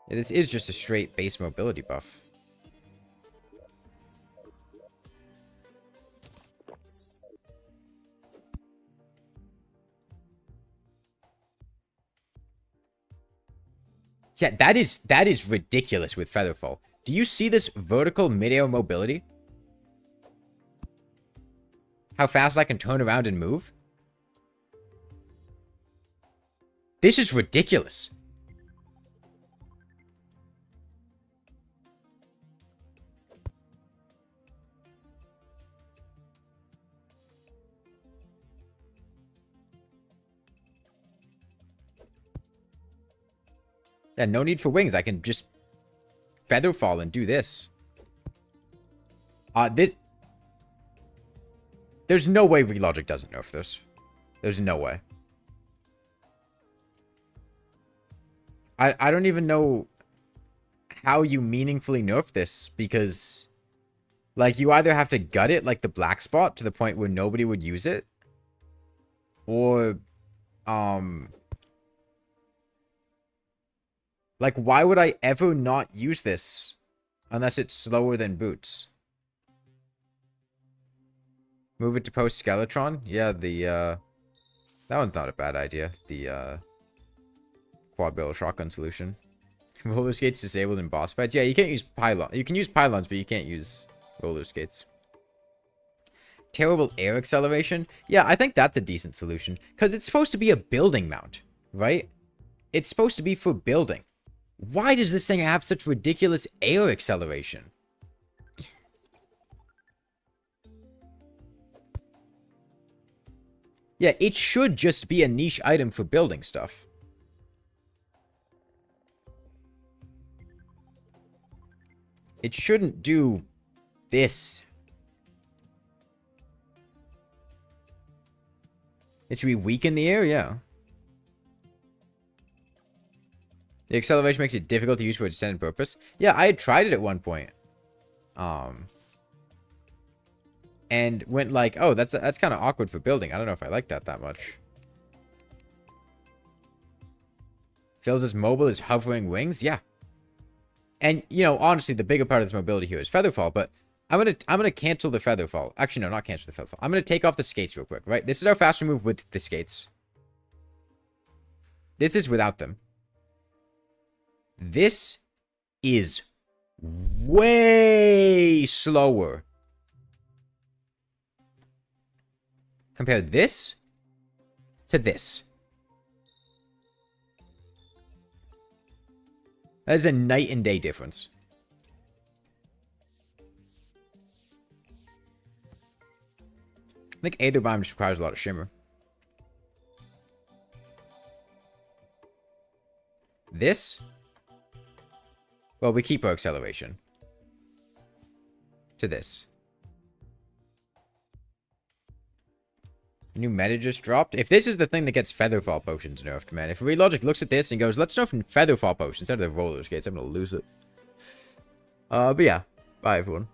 Yeah, this is just a straight base mobility buff. Yeah, that is ridiculous with Featherfall. Do you see this vertical mid-air mobility? How fast I can turn around and move? This is ridiculous. Yeah, no need for wings. I can just feather fall and do this. There's no way Relogic doesn't nerf this. There's no way. I don't even know how you meaningfully nerf this, because like you either have to gut it like the black spot to the point where nobody would use it, or like why would I ever not use this unless it's slower than boots? Move it to post Skeletron? Yeah, that one's not a bad idea. The quad barrel shotgun solution. Roller skates disabled in boss fights. Yeah, you can't use pylon. You can use pylons, but you can't use roller skates. Terrible air acceleration. Yeah, I think that's a decent solution, because it's supposed to be a building mount, right? It's supposed to be for building. Why does this thing have such ridiculous air acceleration? Yeah, it should just be a niche item for building stuff. It shouldn't do this. It should be weak in the air, yeah. The acceleration makes it difficult to use for its intended purpose. Yeah, I had tried it at one point. And went like, oh, that's kind of awkward for building. I don't know if I like that much. Feels as mobile as hovering wings? Yeah. And, you know, honestly, the bigger part of this mobility here is Featherfall, but I'm gonna cancel the Featherfall. Actually, no, not cancel the Featherfall. I'm gonna take off the skates real quick, right? This is our faster move with the skates. This is without them. This is way slower. Compare this to this. That is a night and day difference. I think Aetherbind just requires a lot of shimmer. This? Well, we keep our acceleration. To this. New meta just dropped. If this is the thing that gets Featherfall potions nerfed, man. If Relogic looks at this and goes, let's nerf Featherfall potions instead of the roller skates, I'm gonna lose it. But yeah. Bye, everyone.